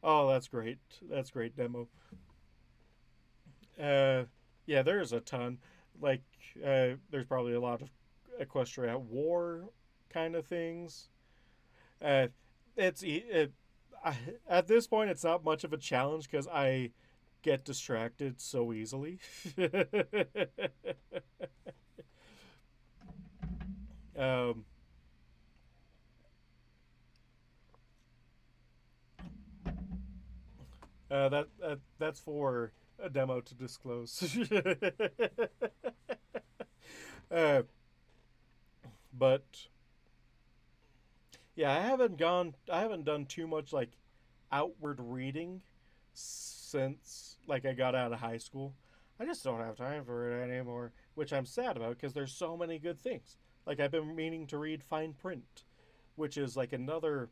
Oh, that's great. That's great demo. Uh, yeah, there's a ton. Like, there's probably a lot of Equestria War kind of things. Uh, it's I, at this point, it's not much of a challenge because I get distracted so easily. um, that's for a demo to disclose. uh, but yeah, I haven't done too much like outward reading since like I got out of high school. I just don't have time for it anymore, which I'm sad about because there's so many good things. Like I've been meaning to read Fine Print, which is like another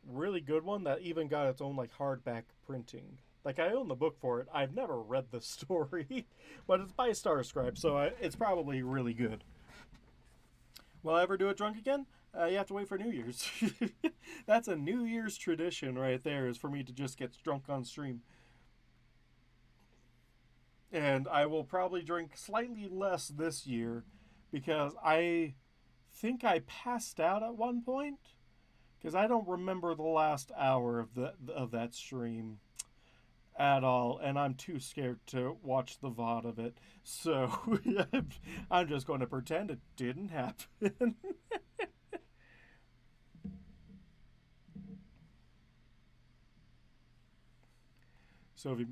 really good one that even got its own like hardback printing. Like I own the book for it. I've never read the story, but it's by Starscribe, so it's probably really good. Will I ever do it drunk again? You have to wait for New Year's. That's a New Year's tradition right there, is for me to just get drunk on stream. And I will probably drink slightly less this year because I think I passed out at one point because I don't remember the last hour of that stream at all, and I'm too scared to watch the VOD of it. So I'm just going to pretend it didn't happen. So if you,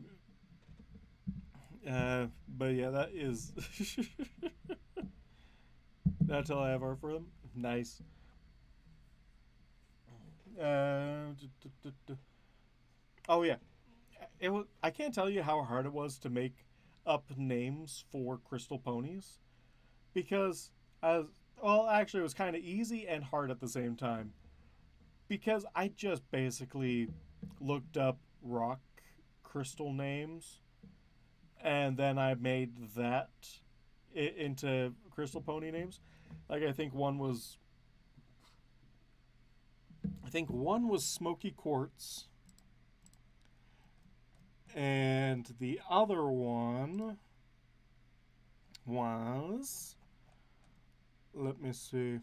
but yeah, that is that's all I have for them. Nice. Uh, oh yeah, it was. I can't tell you how hard it was to make up names for crystal ponies because as well, actually, it was kind of easy and hard at the same time because I just basically looked up rock crystal names and then I made that into crystal pony names. Like I think one was Smoky Quartz, and the other one was, let me see.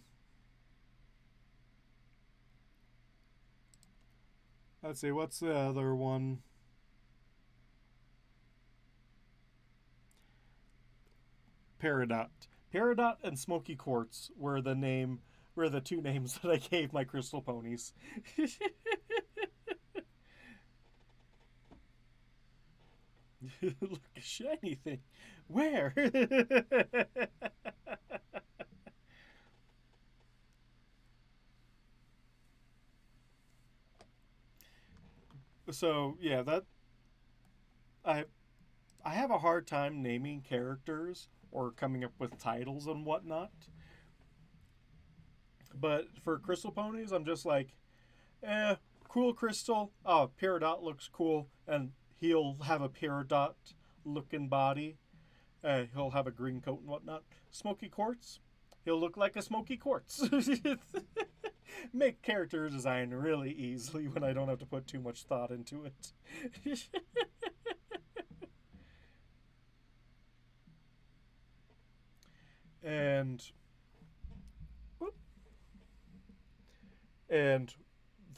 Let's see, what's the other one? Peridot. Peridot and Smoky Quartz were the two names that I gave my crystal ponies. Look, a shiny thing. Where? So yeah, that I I have a hard time naming characters or coming up with titles and whatnot. But for crystal ponies, I'm just like, cool crystal. Oh, Peridot looks cool, and he'll have a Peridot looking body. He'll have a green coat and whatnot. Smoky Quartz, he'll look like a Smoky Quartz. Make character design really easily when I don't have to put too much thought into it. and and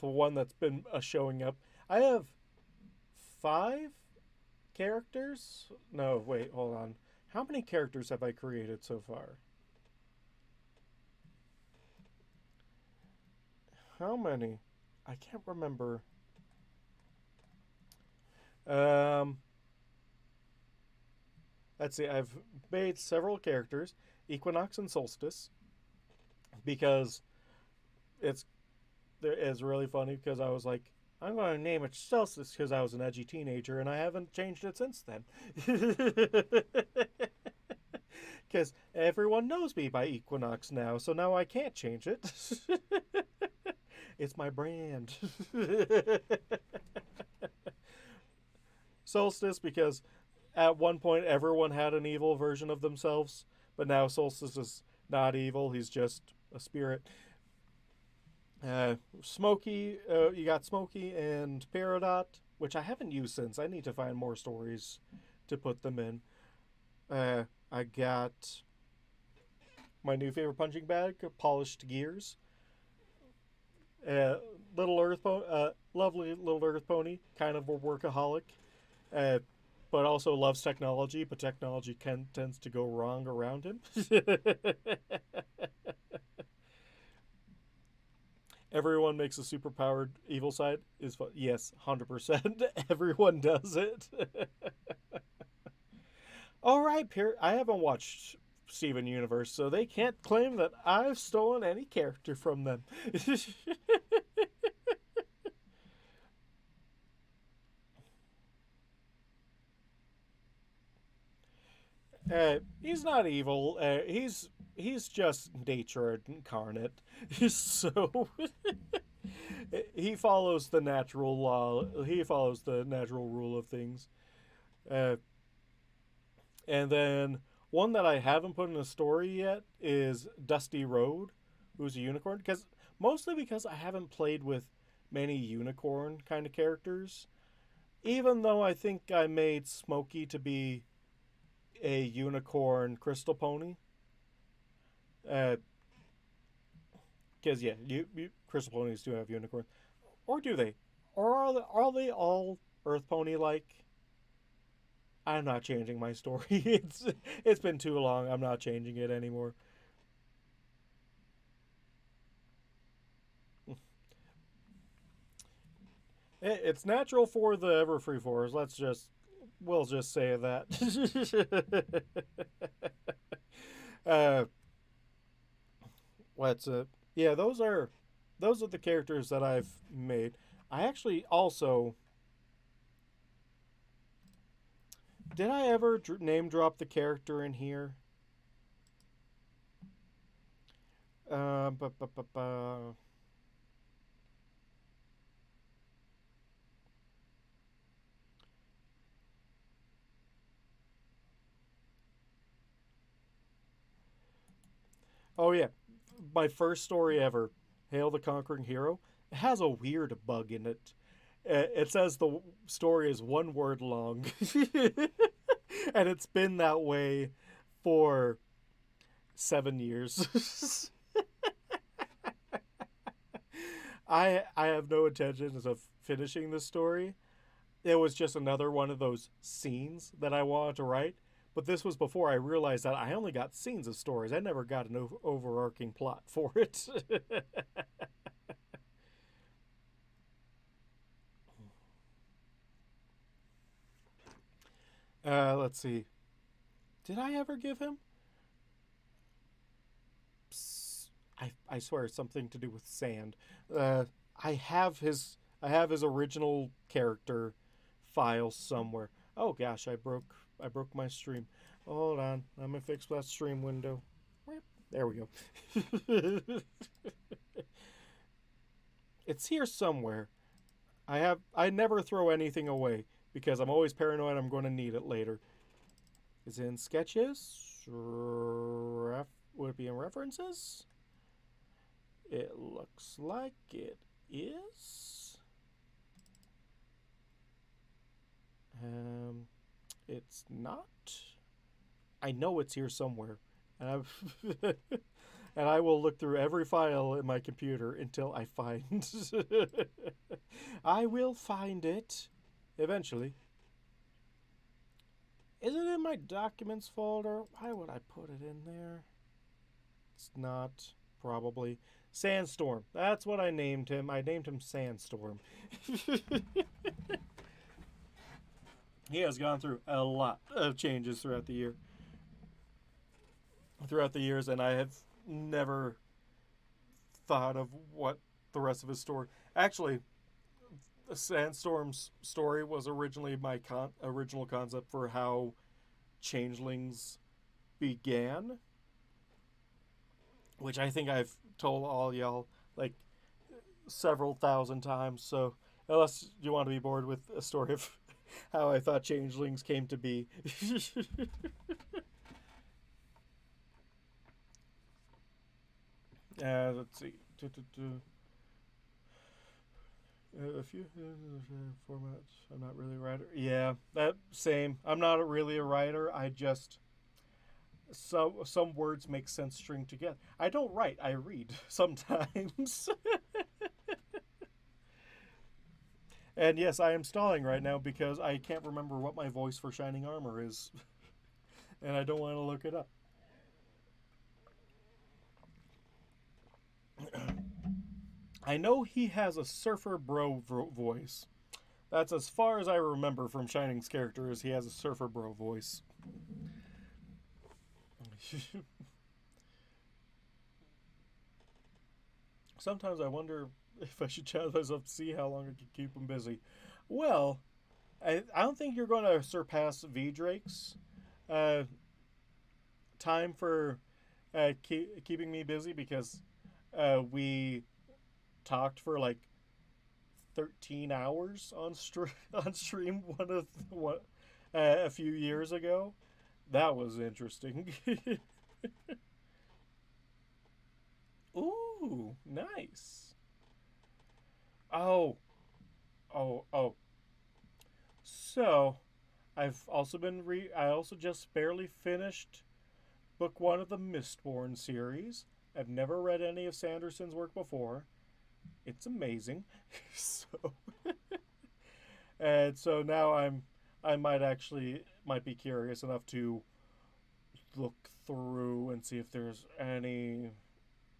the one that's been showing up, I have 5 characters. No, wait, hold on. How many characters have I created so far? How many? I can't remember. Um, let's see. I've made several characters, Equinox and Solstice, because it's really funny because I was like, I'm going to name it Solstice because I was an edgy teenager and I haven't changed it since then. Because everyone knows me by Equinox now, so now I can't change it. It's my brand. Solstice because at one point everyone had an evil version of themselves, but now Solstice is not evil, he's just a spirit. Smokey, you got Smokey and Peridot, which I haven't used since. I need to find more stories to put them in. I got my new favorite punching bag, Polished Gears. Uh, lovely little Earth Pony, kind of a workaholic, uh, but also loves technology. But technology tends to go wrong around him. Everyone makes a superpowered evil side is fun. Yes, 100%. Everyone does it. All right, I haven't watched Steven Universe, so they can't claim that I've stolen any character from them. He's not evil. He's just nature incarnate. So he follows the natural law. He follows the natural rule of things. Uh, and then one that I haven't put in a story yet is Dusty Road, who's a unicorn. Mostly because I haven't played with many unicorn kind of characters. Even though I think I made Smokey to be a unicorn crystal pony. Because yeah, crystal ponies do have unicorns, or do they? Or are they all Earth pony like? I'm not changing my story. It's been too long. I'm not changing it anymore. It's natural for the Everfree Fours. We'll just say that. uh, what's it? Yeah, those are the characters that I've made. I actually also did I ever name drop the character in here? Uh, bu- bu- bu- bu- oh yeah, my first story ever, Hail the Conquering Hero. It has a weird bug in it. It says the story is one word long, and it's been that way for 7 years. I have no intentions of finishing this story. It was just another one of those scenes that I wanted to write. But this was before I realized that I only got scenes of stories. I never got an overarching plot for it. Let's see. Did I ever give him? I swear it's something to do with sand. Uh, I have his I have his original character file somewhere. Oh gosh, I broke my stream. Hold on, I'm gonna fix that stream window. There we go. It's here somewhere. I never throw anything away because I'm always paranoid I'm going to need it later. Is it in sketches? Would it be in references? It looks like it is. It's not. I know it's here somewhere, and I've and I will look through every file in my computer until I find. I will find it eventually. Is it in my documents folder? Why would I put it in there? It's not. Probably. Sandstorm. That's what I named him. I named him Sandstorm. He has gone through a lot of changes throughout the year. Throughout the years, and I have never thought of what the rest of his story. Actually, Sandstorm's story was originally my original concept for how changelings began, which I think I've told all y'all like several thousand times. So unless you want to be bored with a story of how I thought changelings came to be. Let's see. A few formats. I'm not really a writer. Yeah, that same. I'm not really a writer. I just some words make sense string together. I don't write. I read sometimes. And yes, I am stalling right now because I can't remember what my voice for Shining Armor is, and I don't want to look it up. I know he has a surfer bro voice. That's as far as I remember from Shining's character is he has a surfer bro voice. Sometimes I wonder if I should challenge myself to see how long I can keep him busy. Well, I don't think you're going to surpass V Drake's uh, time for keeping me busy because we talked for like 13 hours on on stream a few years ago. That was interesting. Ooh, nice. Oh, oh. So, I also just barely finished book one of the Mistborn series. I've never read any of Sanderson's work before. It's amazing. so, and so now I might be curious enough to look through and see if there's any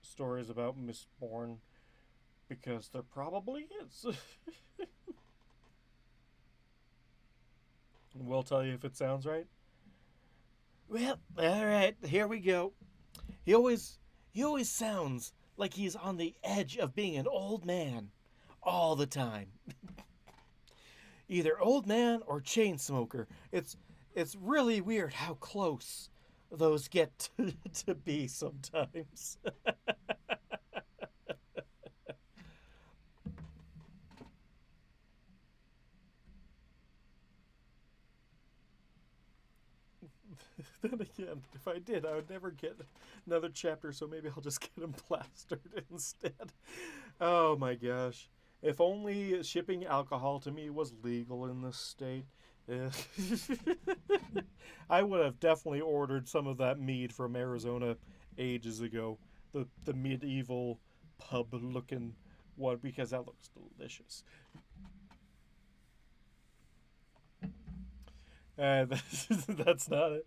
stories about Mistborn because there probably is. We'll tell you if it sounds right. Well, all right, here we go. He always he always sounds like he's on the edge of being an old man all the time. Either old man or chain smoker. It's really weird how close those get to be sometimes. Then again, if I did, I would never get another chapter, so maybe I'll just get him plastered instead. Oh my gosh. If only shipping alcohol to me was legal in this state. I would have definitely ordered some of that mead from Arizona ages ago. The medieval pub looking one because that looks delicious. That's not it.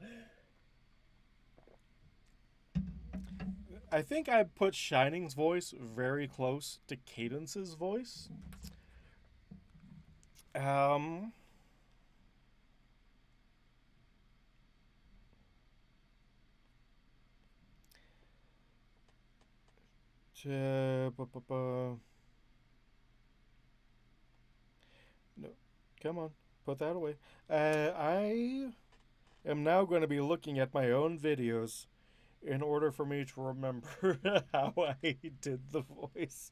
I think I put Shining's voice very close to Cadence's voice. Um, no, come on, put that away. I am now going to be looking at my own videos in order for me to remember how I did the voice.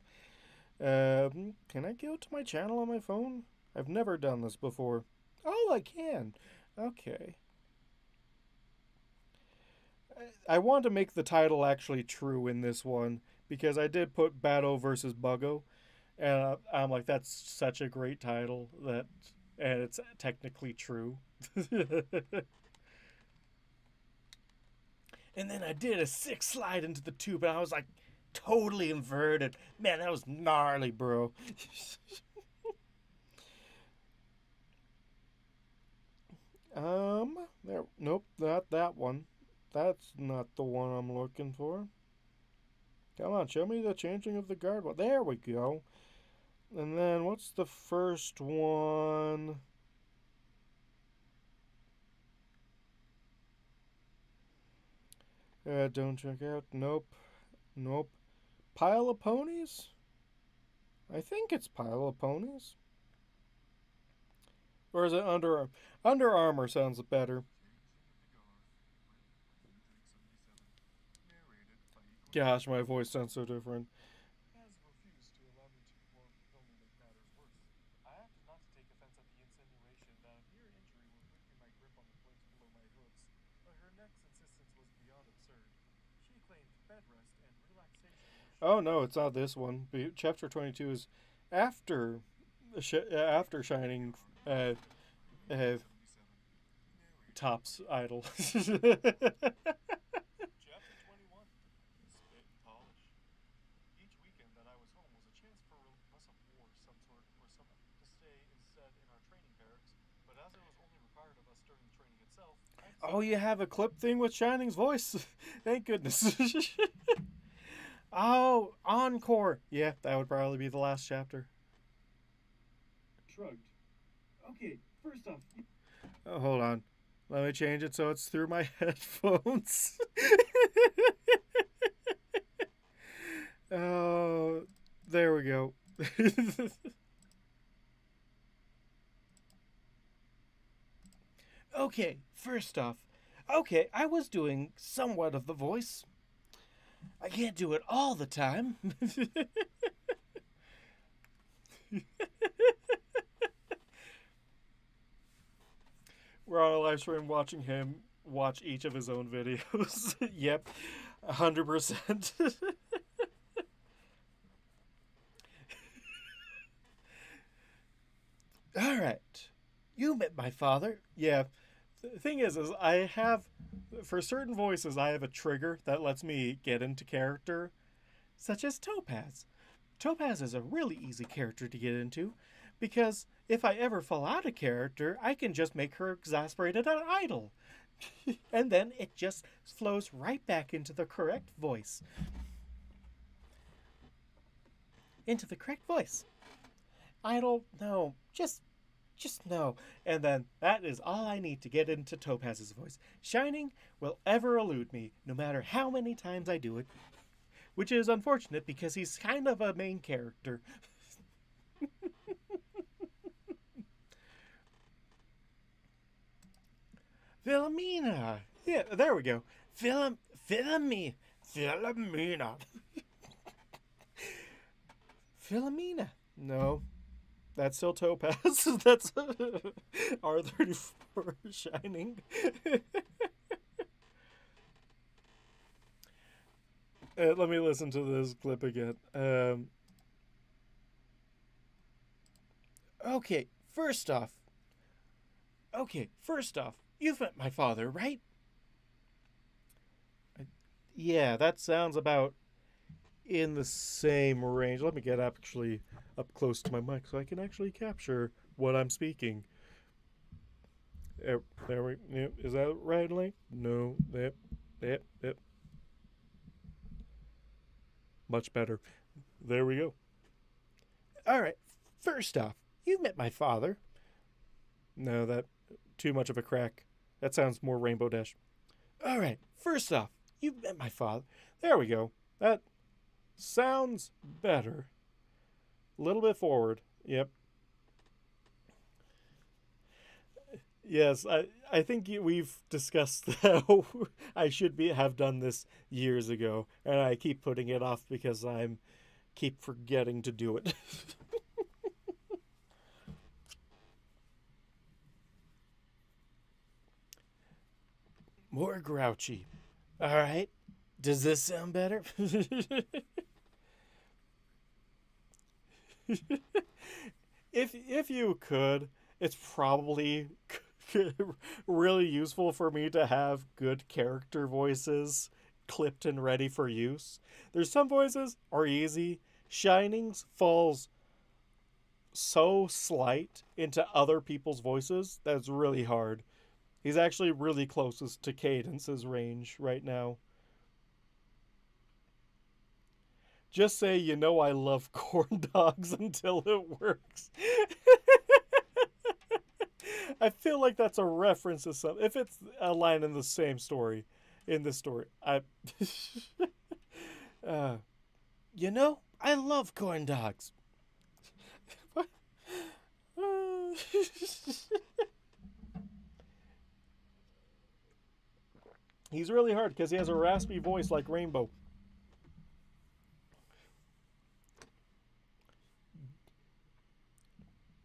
Can I go to my channel on my phone? I've never done this before. Oh, I can. Okay. I want to make the title actually true in this one because I did put Batto versus Buggo, and I'm like, that's such a great title that, and it's technically true. And then I did a six slide into the tube, and I was like, totally inverted. Man, that was gnarly, bro. There. Nope, not that one. That's not the one I'm looking for. Come on, show me the changing of the guard. Well, there we go. And then what's the first one? Don't check out. Nope. Nope. Pile of ponies? I think it's pile of ponies. Or is it Under Under Armour sounds better. Gosh, my voice sounds so different. Oh no, it's not this one. Chapter 22 is after after Shining uh, tops Idol. Oh, you have a clip thing with Shining's voice. Thank goodness. Oh, encore. Yeah, that would probably be the last chapter. Shrugged. Okay, first off. Oh, hold on. Let me change it so it's through my headphones. Oh, there we go. Okay, first off. Okay, I was doing somewhat of the voice. I can't do it all the time. We're on a live stream watching him watch each of his own videos. Yep, 100%. All right. You met my father. Yeah. The thing is I have, for certain voices, I have a trigger that lets me get into character, such as Topaz. Topaz is a really easy character to get into because if I ever fall out of character, I can just make her exasperated and idle. And then it just flows right back into the correct voice. Into the correct voice. Idle, no, just no. And then that is all I need to get into Topaz's voice. Shining will ever elude me, no matter how many times I do it. Which is unfortunate because he's kind of a main character. Philomena. Yeah, there we go. Philomena. Philomena. No, that's still Topaz. That's R34 Shining. Let me listen to this clip again. Okay, first off, you've met my father, right? Yeah, that sounds about in the same range. Let me get actually up close to my mic so I can actually capture what I'm speaking. There we. Yep, is that right, Link? No. Yep. Much better. There we go. All right. First off, you met my father. No, that too much of a crack. That sounds more Rainbow Dash. All right. First off, you met my father. There we go. That sounds better. A little bit forward. Yep. Yes, I think we've discussed how I should have done this years ago, and I keep putting it off because I'm keep forgetting to do it. More grouchy. All right. Does this sound better? If you could, it's probably really useful for me to have good character voices clipped and ready for use. There's some voices are easy. Shining's falls so slight into other people's voices that it's really hard. He's actually really closest to Cadence's range right now. Just say, you know, I love corn dogs until it works. I feel like that's a reference to something. If it's a line in the same story, in this story, uh, you know, I love corn dogs. What? He's really hard because he has a raspy voice like Rainbow.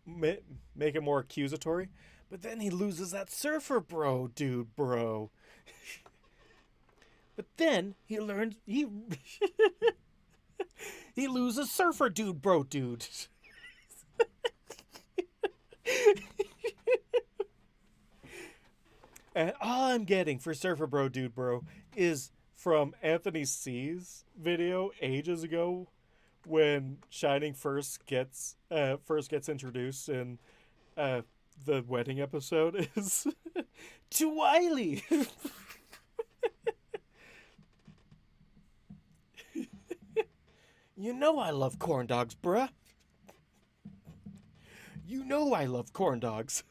Make it more accusatory, but then he loses that surfer bro, dude, bro. But then he learns he he loses surfer dude, bro, dude. And all I'm getting for Surfer Bro Dude Bro is from Anthony C's video ages ago when Shining first gets introduced in uh, the wedding episode is to Wiley. You know I love corn dogs, bruh. You know I love corn dogs.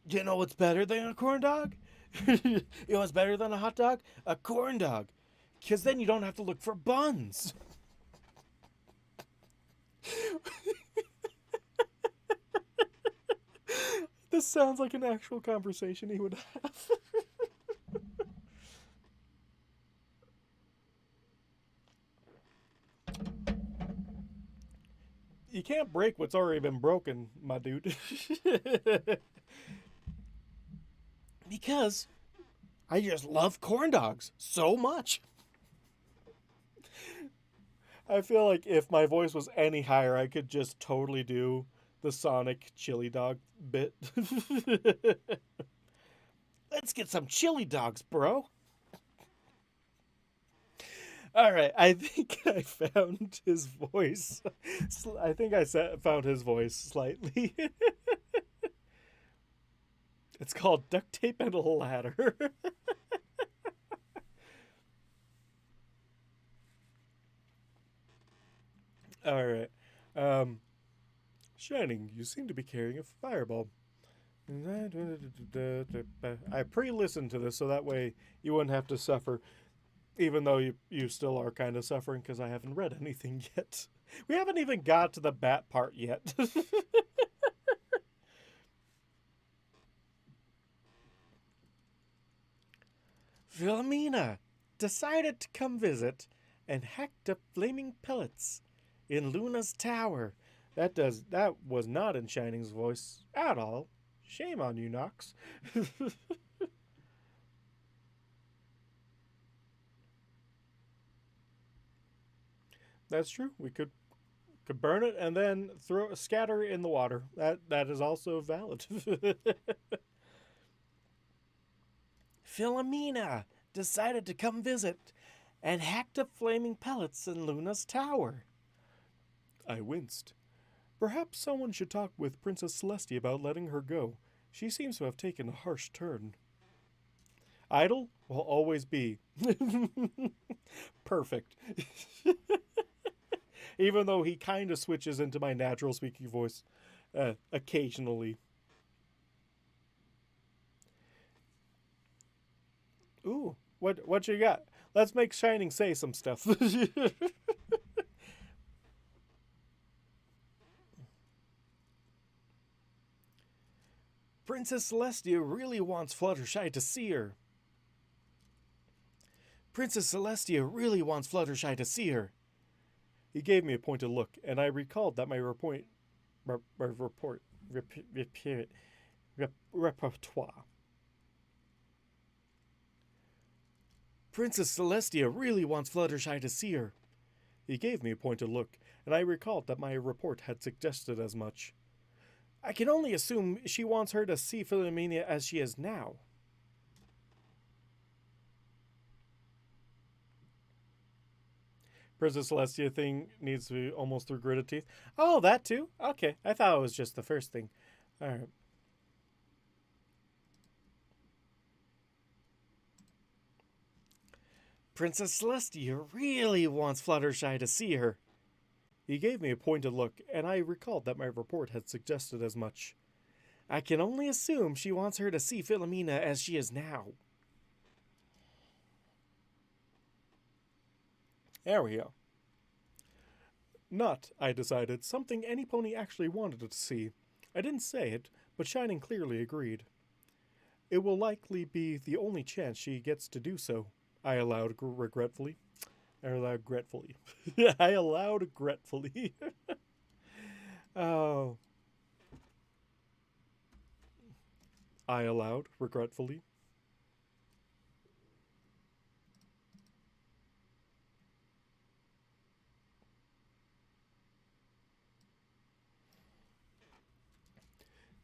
You know what's better than a corn dog? You know what's better than a hot dog? A corn dog. Because then you don't have to look for buns. This sounds like an actual conversation he would have. You can't break what's already been broken, my dude. Because I just love corn dogs so much. I feel like if my voice was any higher, I could just totally do the Sonic chili dog bit. Let's get some chili dogs, bro. All right, I think I found his voice. I think I found his voice slightly. It's called Duct Tape and a Ladder. All right. Shining, you seem to be carrying a fireball. I pre-listened to this so that way you wouldn't have to suffer, even though you still are kind of suffering because I haven't read anything yet. We haven't even got to the bat part yet. Philomena decided to come visit and hacked up flaming pellets in Luna's tower. That was not in Shining's voice at all. Shame on you, Nox. That's true. We could burn it and then scatter in the water. That is also valid. Philomena decided to come visit and hacked up flaming pellets in Luna's tower. I winced. Perhaps someone should talk with Princess Celestia about letting her go. She seems to have taken a harsh turn. Idle will always be. Perfect. Even though he kind of switches into my natural speaking voice occasionally. Ooh, what you got? Let's make Shining say some stuff. Princess Celestia really wants Fluttershy to see her. Princess Celestia really wants Fluttershy to see her. He gave me a pointed look, and I recalled that my repertoire. Princess Celestia really wants Fluttershy to see her. He gave me a pointed look, and I recalled that my report had suggested as much. I can only assume she wants her to see Philomena as she is now. Princess Celestia thing needs to be almost through gritted teeth. Oh, that too? Okay, I thought it was just the first thing. Alright. Princess Celestia really wants Fluttershy to see her. He gave me a pointed look, and I recalled that my report had suggested as much. I can only assume she wants her to see Philomena as she is now. There we go. Not, I decided, something any pony actually wanted to see. I didn't say it, but Shining clearly agreed. It will likely be the only chance she gets to do so, I allowed regretfully. I allowed regretfully. I allowed regretfully. Oh. I allowed regretfully.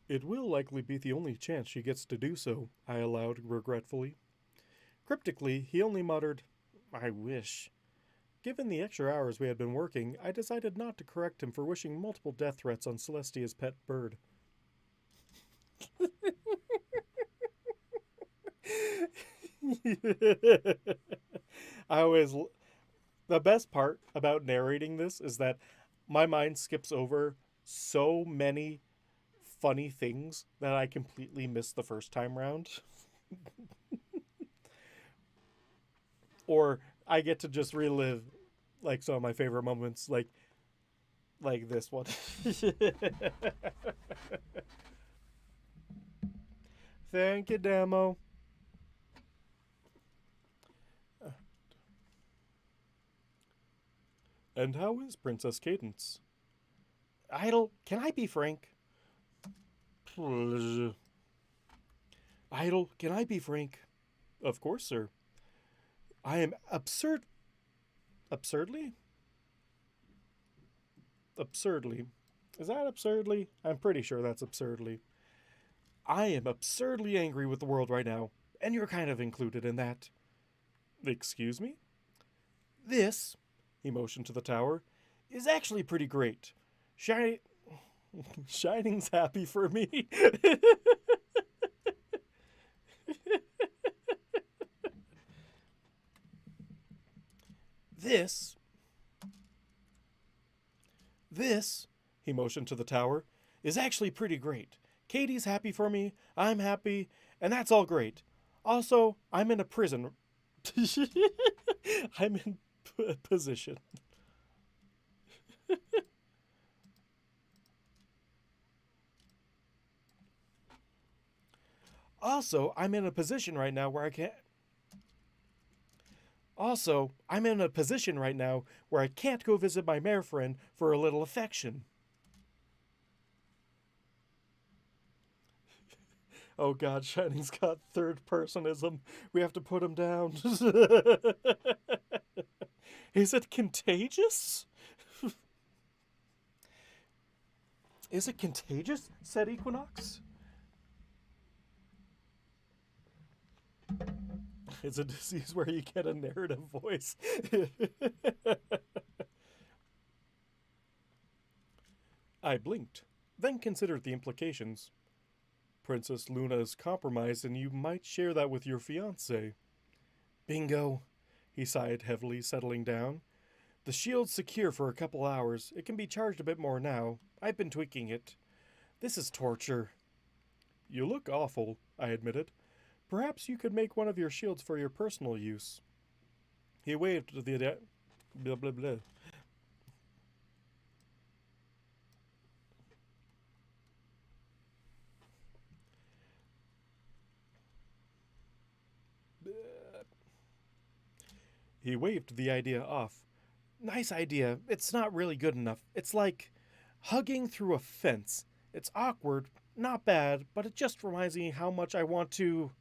It will likely be the only chance she gets to do so, I allowed regretfully. Cryptically, he only muttered, I wish. Given the extra hours we had been working, I decided not to correct him for wishing multiple death threats on Celestia's pet bird. I always. The best part about narrating this is that my mind skips over so many funny things that I completely missed the first time round. Or I get to just relive like some of my favorite moments, like this one. Thank you, Demo. And how is Princess Cadence? Idle, can I be frank? Idle, can I be frank? Of course, sir. I am absurdly? Absurdly. Is that absurdly? I'm pretty sure that's absurdly. I am absurdly angry with the world right now, and you're kind of included in that. Excuse me? This, he motioned to the tower, is actually pretty great. Shining's happy for me. This, he motioned to the tower, is actually pretty great. Katie's happy for me, I'm happy, and that's all great. Also, I'm in a prison. I'm in position. Also, I'm in a position right now where I can't. Also, I'm in a position right now where I can't go visit my mare friend for a little affection. Oh god, Shining's got third personism. We have to put him down. Is it contagious? Is it contagious? Said Equinox. It's a disease where you get a narrative voice. I blinked, then considered the implications. Princess Luna is compromised, and you might share that with your fiancé. Bingo, he sighed heavily, settling down. The shield's secure for a couple hours. It can be charged a bit more now. I've been tweaking it. This is torture. You look awful, I admitted. Perhaps you could make one of your shields for your personal use. He waved to the blah blah blah. He waved the idea off. Nice idea. It's not really good enough. It's like hugging through a fence. It's awkward, not bad, but it just reminds me how much I want to.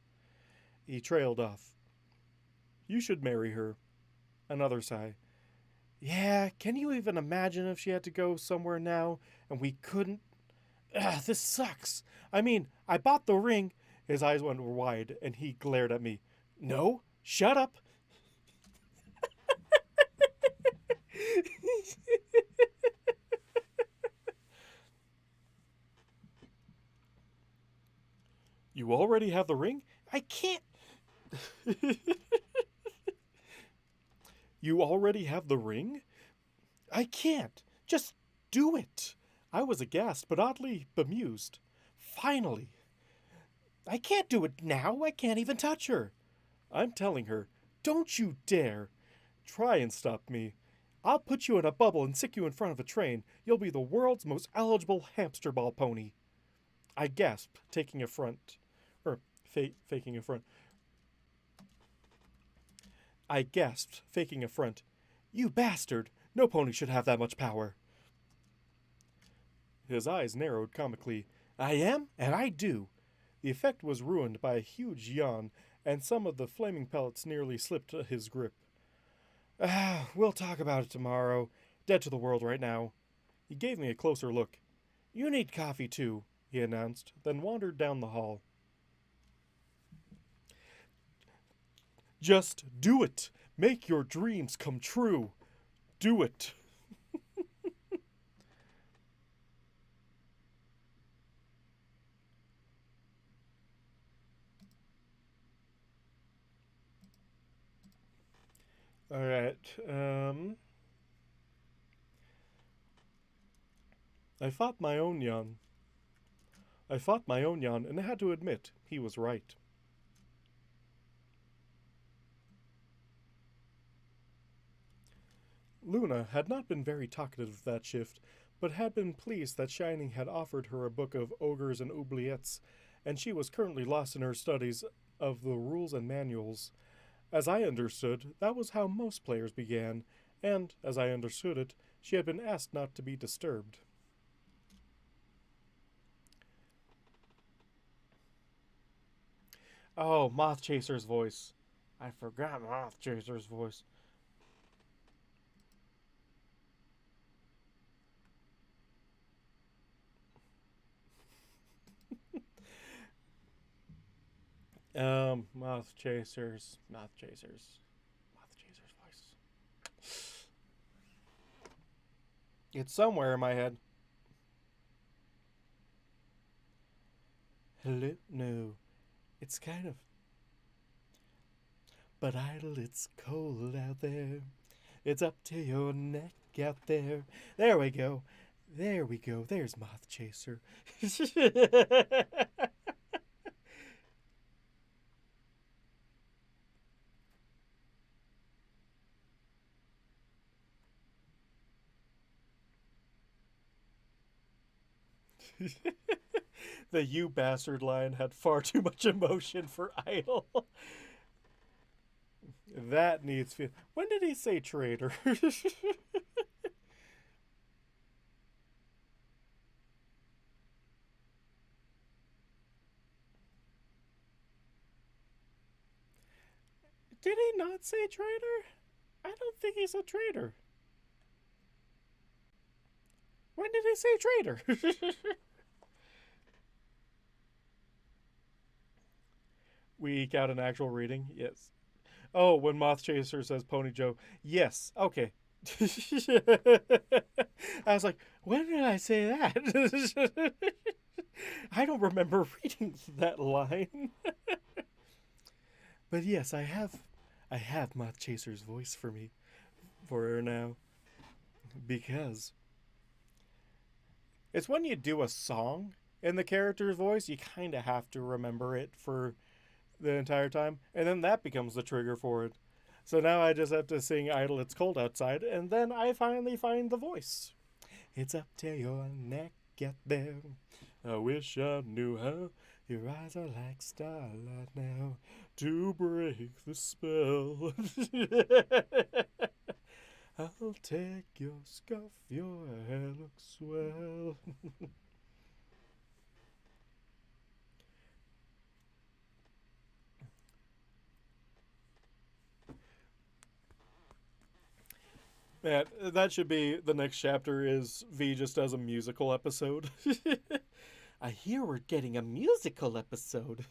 He trailed off. You should marry her. Another sigh. Yeah, can you even imagine if she had to go somewhere now and we couldn't? Ugh, this sucks. I mean, I bought the ring. His eyes went wide and he glared at me. No, shut up. You already have the ring? I can't. You already have the ring? I can't. Just do it. I was aghast, but oddly bemused. Finally. I can't do it now. I can't even touch her. I'm telling her, don't you dare. Try and stop me. I'll put you in a bubble and stick you in front of a train. You'll be the world's most eligible hamster ball pony. I gasped, taking a front. Faking a front. I gasped, faking a front. You bastard! No pony should have that much power. His eyes narrowed comically. I am, and I do. The effect was ruined by a huge yawn, and some of the flaming pellets nearly slipped his grip. We'll talk about it tomorrow. Dead to the world right now. He gave me a closer look. You need coffee too, he announced, then wandered down the hall. Just do it! Make your dreams come true! Do it! Alright, I fought my own yawn. I fought my own yawn and had to admit he was right. Luna had not been very talkative that shift, but had been pleased that Shining had offered her a book of ogres and oubliettes, and she was currently lost in her studies of the rules and manuals. As I understood, that was how most players began, and, as I understood it, she had been asked not to be disturbed. Oh, Moth Chaser's voice. I forgot Moth Chaser's voice. Moth Chaser's voice. It's somewhere in my head. Hello? No. It's kind of. But idle, it's cold out there. It's up to your neck out there. There we go. There we go. There's Moth Chaser. The "you bastard" line had far too much emotion for idle. That needs. When did he say traitor? Did he not say traitor? I don't think he said traitor. When did he say traitor? We eke out an actual reading? Yes. Oh, when Moth Chaser says Pony Joe. Yes. Okay. I was like, when did I say that? I don't remember reading that line. But yes, I have Moth Chaser's voice for her now. Because it's when you do a song in the character's voice, you kind of have to remember it for the entire time, and then that becomes the trigger for it. So now I just have to sing Idle It's Cold Outside, and then I finally find the voice. It's up to your neck, get there. I wish I knew how. Your eyes are like starlight now to break the spell. I'll take your scarf, your hair looks swell. Man, that should be the next chapter is V just does a musical episode. I hear we're getting a musical episode.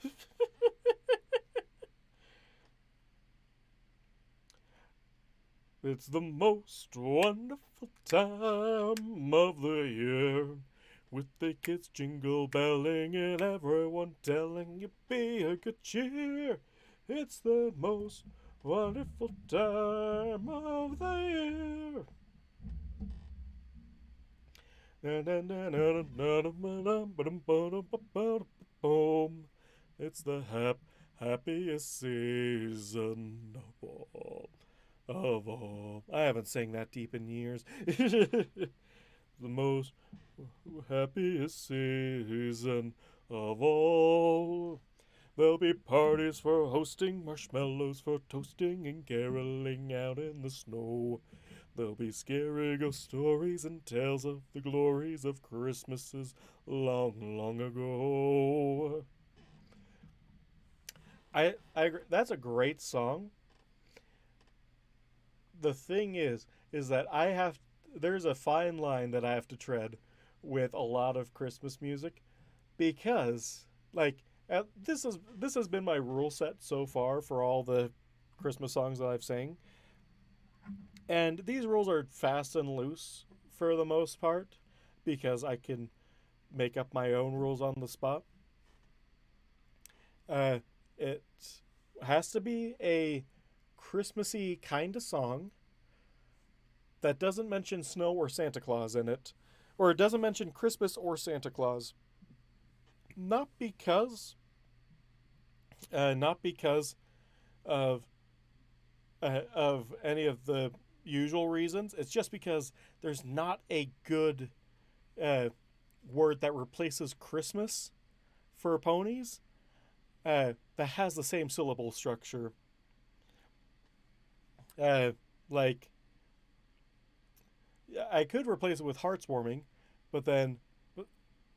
It's the most wonderful time of the year, with the kids jingle belling and everyone telling you be a good cheer. It's the most wonderful time of the year. It's the happiest season of all. I haven't sang that deep in years. The most happiest season of all. There'll be parties for hosting, marshmallows for toasting, and caroling out in the snow. There'll be scary ghost stories and tales of the glories of Christmases long, long ago. I agree. That's a great song. The thing is that there's a fine line that I have to tread with a lot of Christmas music because like this has been my rule set so far for all the Christmas songs that I've sang, and these rules are fast and loose for the most part because I can make up my own rules on the spot. Uh, it has to be a Christmassy kind of song that doesn't mention snow or Santa Claus in it, or it doesn't mention Christmas or Santa Claus. Not because, not because of any of the usual reasons. It's just because there's not a good uh, word that replaces Christmas for ponies that has the same syllable structure. Uh, like I could replace it with hearts warming, but then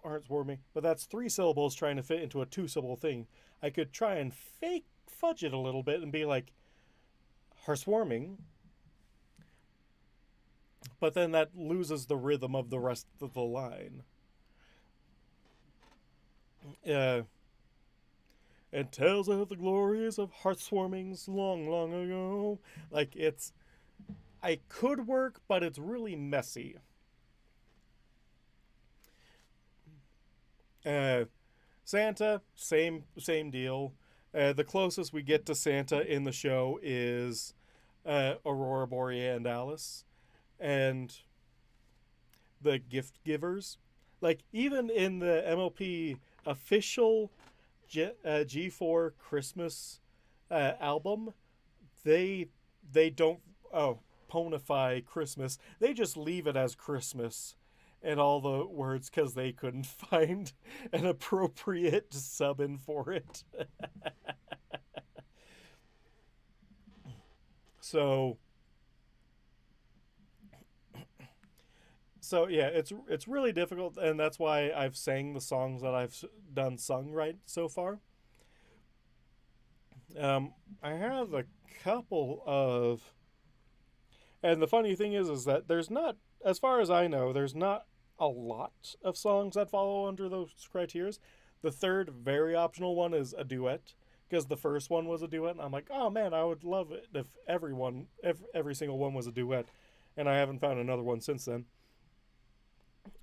hearts warming, but that's three syllables trying to fit into a two-syllable thing. I could try and fake fudge it a little bit and be like hearts warming, but then that loses the rhythm of the rest of the line. Uh, and tells of the glories of heartswarmings long, long ago. Like it's, I could work, but it's really messy. Uh, Santa, same deal. The closest we get to Santa in the show is Aurora Borealis and the gift givers. Like even in the MLP official G4 Christmas album, they don't ponify Christmas. They just leave it as Christmas and all the words because they couldn't find an appropriate sub in for it. so so yeah, it's really difficult, and that's why I've sang the songs that I've done sung right so far. I have a couple of, and the funny thing is that there's not, as far as I know, there's not a lot of songs that follow under those criteria. The third very optional one is a duet because the first one was a duet, and I'm like, oh man, I would love it if every single one was a duet, and I haven't found another one since then.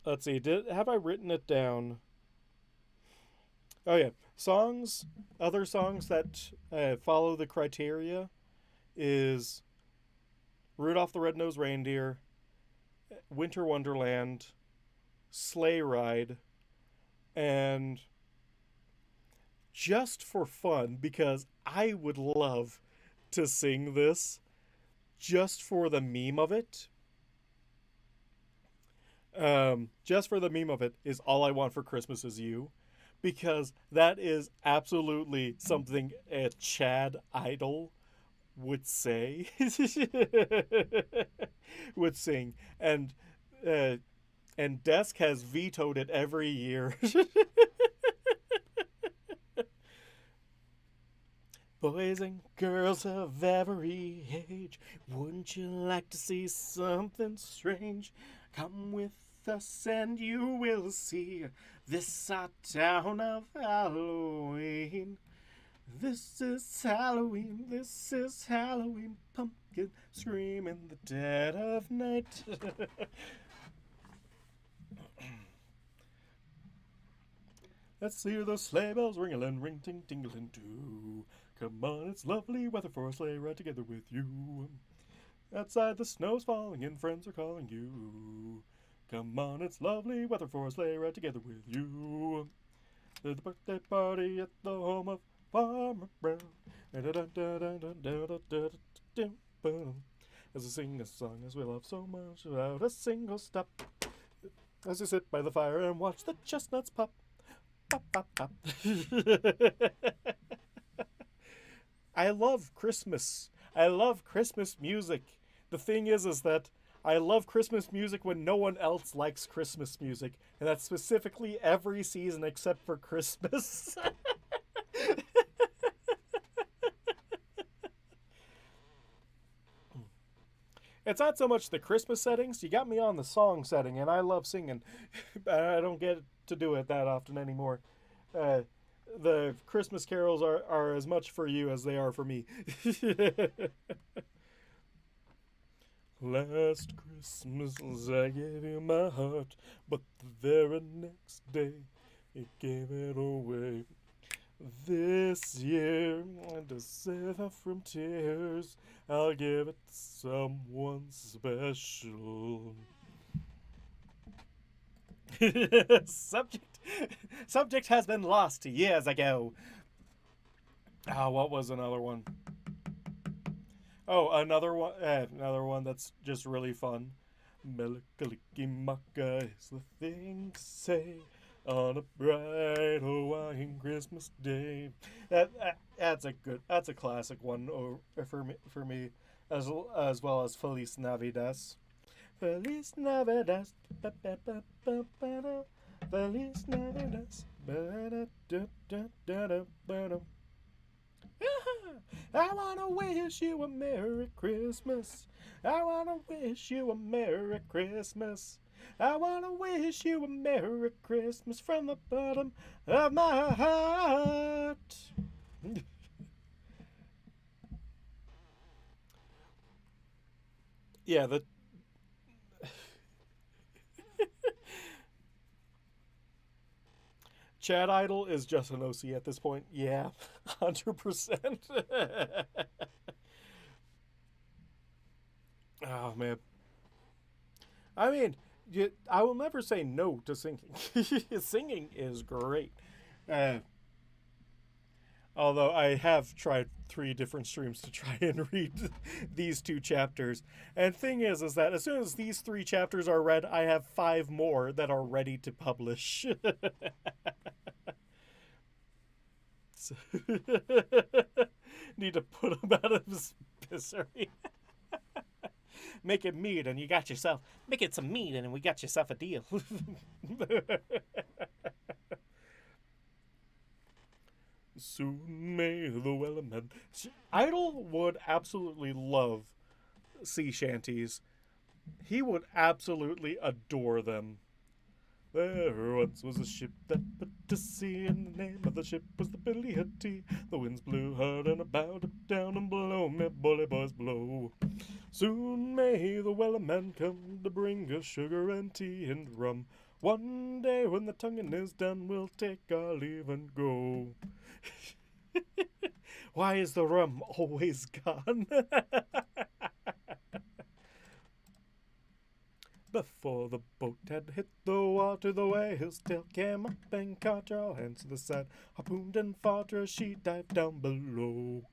Let's see, have I written it down? Oh yeah, songs. Other songs that follow the criteria is Rudolph the Red-Nosed Reindeer, Winter Wonderland, Sleigh Ride, and just for fun, because I would love to sing this just for the meme of it. Just for the meme of it is All I Want for Christmas Is You, because that is absolutely something a Chad idol would say, would sing, and Desk has vetoed it every year. Boys and girls of every age, wouldn't you like to see something strange? Come with us and you will see this our town of Halloween. This is Halloween, this is Halloween, pumpkin scream in the dead of night. Let's hear those sleigh bells ring-a-ling, ring-ting-tingling too. Come on, it's lovely weather for a sleigh ride together with you. Outside the snow's falling and friends are calling you. Come on, it's lovely weather for a sleigh ride together with you. There's a birthday party at the home of Farmer Brown. As we sing a song as we love so much without a single stop. As we sit by the fire and watch the chestnuts pop. Pop, pop, pop. I love Christmas. I love Christmas music. The thing is that I love Christmas music when no one else likes Christmas music, and that's specifically every season except for Christmas. It's not so much the Christmas settings. You got me on the song setting, and I love singing. I don't get to do it that often anymore. The Christmas carols are as much for you as they are for me. Last Christmas I gave you my heart, but the very next day you gave it away. This year, to save her from tears, I'll give it to someone special. Subject has been lost years ago. What was another one? Oh, another one that's just really fun. Melikalikimaka is the thing to say on a bright Hawaiian Christmas day. That's a classic one for me as well as Feliz Navidad. Feliz Navidad, Feliz Navidad. I wanna wish you a Merry Christmas. I wanna wish you a Merry Christmas. I wanna wish you a Merry Christmas from the bottom of my heart. Yeah, the Chad Idol is just an OC at this point. Yeah, 100%. Oh, man. I mean, I will never say no to singing. Singing is great. Although I have tried 3 different streams to try and read these 2 chapters. And thing is that as soon as these 3 chapters are read, I have 5 more that are ready to publish. So need to put him out of his misery. Make it mead and you got yourself. Make it some mead and we got yourself a deal. Soon may the wellerman. Idol would absolutely love sea shanties. He would absolutely adore them. There once was a ship that put to sea, and the name of the ship was the Billy o' Tea. The winds blew hard and about, up, down, and below, me bully boys blow. Soon may the wellerman come to bring us sugar and tea and rum. One day when the tonguing is done, we'll take our leave and go. Why is the rum always gone? Before the boat had hit the water, the whale still came up and caught her, all hands to the side, harpooned and fought her as she dived down below.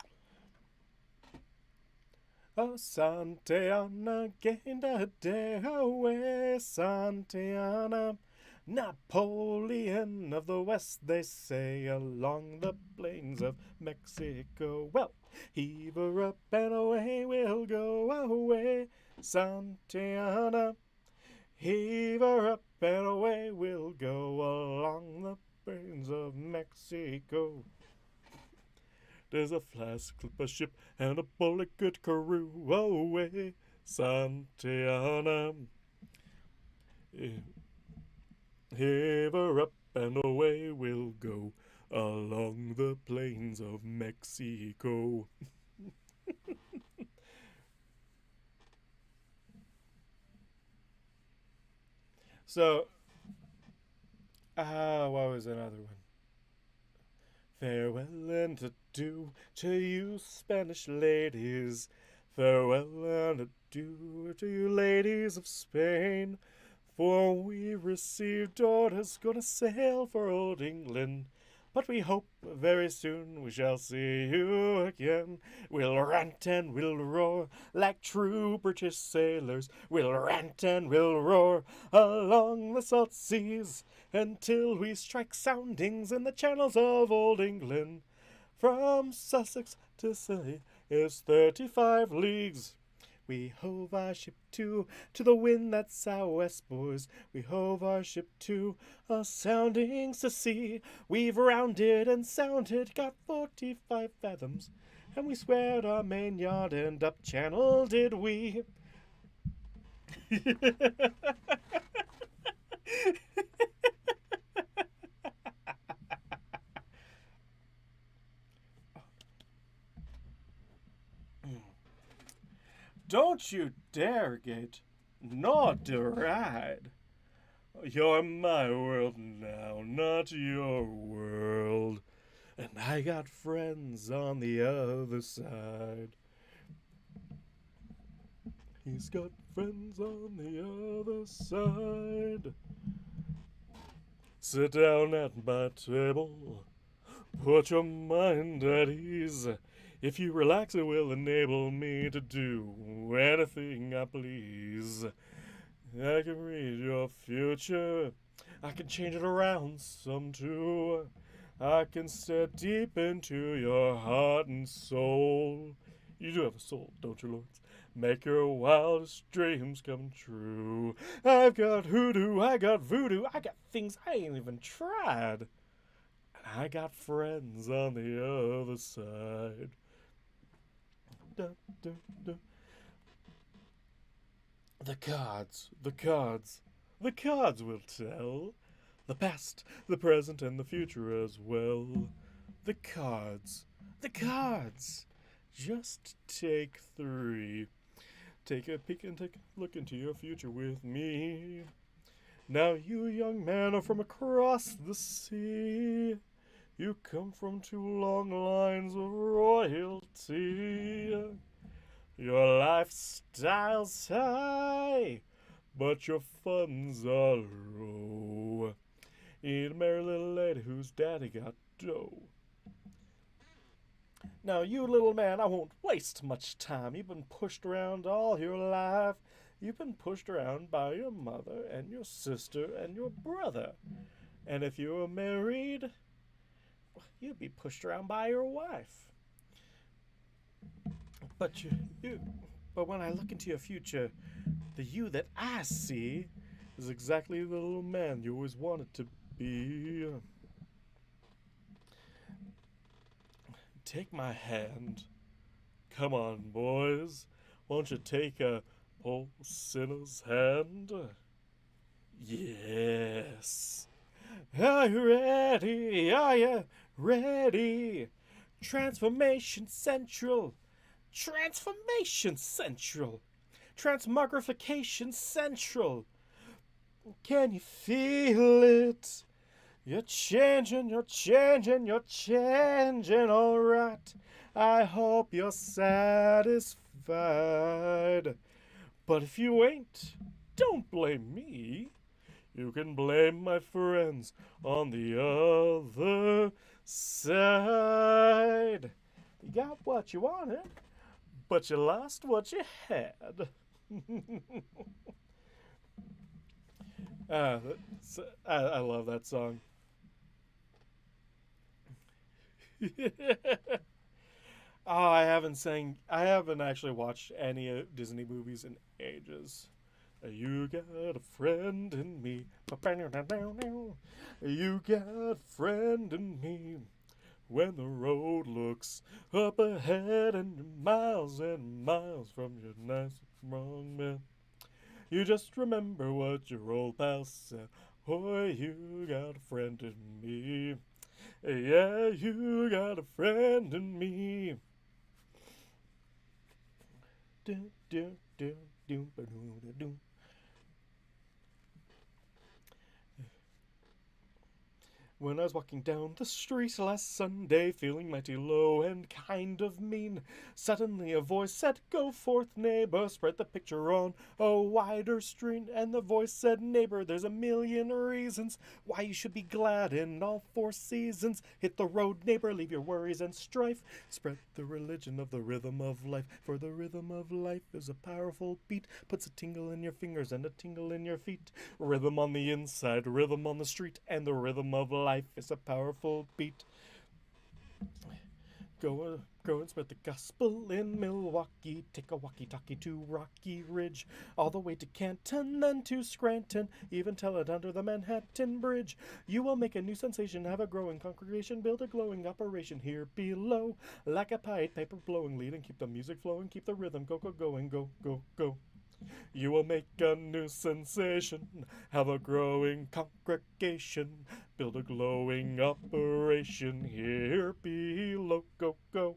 Oh, Santa Ana gained a day away, Santa Ana, Napoleon of the West, they say, along the plains of Mexico. Well, heave her up and away we'll go, away, Santa Ana. Heave her up and away we'll go along the plains of Mexico. There's a flask, clipper ship, and a bullet good crew. Away, Santa Ana. Heave her up and away we'll go along the plains of Mexico. So, what was another one? Farewell and adieu to you Spanish ladies. Farewell and adieu to you ladies of Spain. For we received orders gonna sail for old England. But we hope very soon we shall see you again. We'll rant and we'll roar like true British sailors. We'll rant and we'll roar along the salt seas until we strike soundings in the channels of old England. From Sussex to Scilly is 35 leagues. We hove our ship to the wind that's sou'west, boys. We hove our ship to soundings to sea. We've rounded and sounded, got 45 fathoms, and we squared our main yard and up channel did we. Don't you dare, Gate, nor deride. You're my world now, not your world. And I got friends on the other side. He's got friends on the other side. Sit down at my table. Put your mind at ease. If you relax, it will enable me to do anything I please. I can read your future. I can change it around some too. I can stare deep into your heart and soul. You do have a soul, don't you, Lords? Make your wildest dreams come true. I've got hoodoo, I got voodoo, I got things I ain't even tried. And I got friends on the other side. Dun, dun, dun. The cards will tell. The past, the present, and the future as well. The cards. Just take 3. Take a peek and take a look into your future with me. Now you young men are from across the sea. You come from 2 long lines of royalty. Your lifestyle's high, but your funds are low. You need a merry little lady whose daddy got dough. Now, you little man, I won't waste much time. You've been pushed around all your life. You've been pushed around by your mother and your sister and your brother. And if you were married, you'd be pushed around by your wife. But but when I look into your future, the you that I see is exactly the little man you always wanted to be. Take my hand. Come on, boys. Won't you take a old sinner's hand? Yes. Are you ready? Are you ready? Transformation Central. Transformation Central. Transmogrification Central. Can you feel it? You're changing, alright. I hope you're satisfied. But if you ain't, don't blame me. You can blame my friends on the other side. You got what you wanted, but you lost what you had. I love that song. Oh, I haven't actually watched any Disney movies in ages. You got a friend in me. You got a friend in me. When the road looks up ahead and you're miles and miles from your nice wrong man, you just remember what your old pal said. Boy, you got a friend in me. Yeah, you got a friend in me. Do, do, do, do, do, do, do. When I was walking down the street last Sunday, feeling mighty low and kind of mean, suddenly a voice said, "Go forth, neighbor, spread the picture on a wider street." And the voice said, "Neighbor, there's a million reasons why you should be glad in all 4 seasons. Hit the road, neighbor, leave your worries and strife. Spread the religion of the rhythm of life, for the rhythm of life is a powerful beat. Puts a tingle in your fingers and a tingle in your feet. Rhythm on the inside, rhythm on the street, and the rhythm of life is a powerful beat. Go and spread the gospel in Milwaukee. Take a walkie-talkie to Rocky Ridge, all the way to Canton, then to Scranton, even tell it under the Manhattan Bridge. You will make a new sensation, have a growing congregation, build a glowing operation here below. Like a pied piper blowing, lead and keep the music flowing, keep the rhythm going, go, go, go. You will make a new sensation, have a growing congregation, build a glowing operation here below, go, go.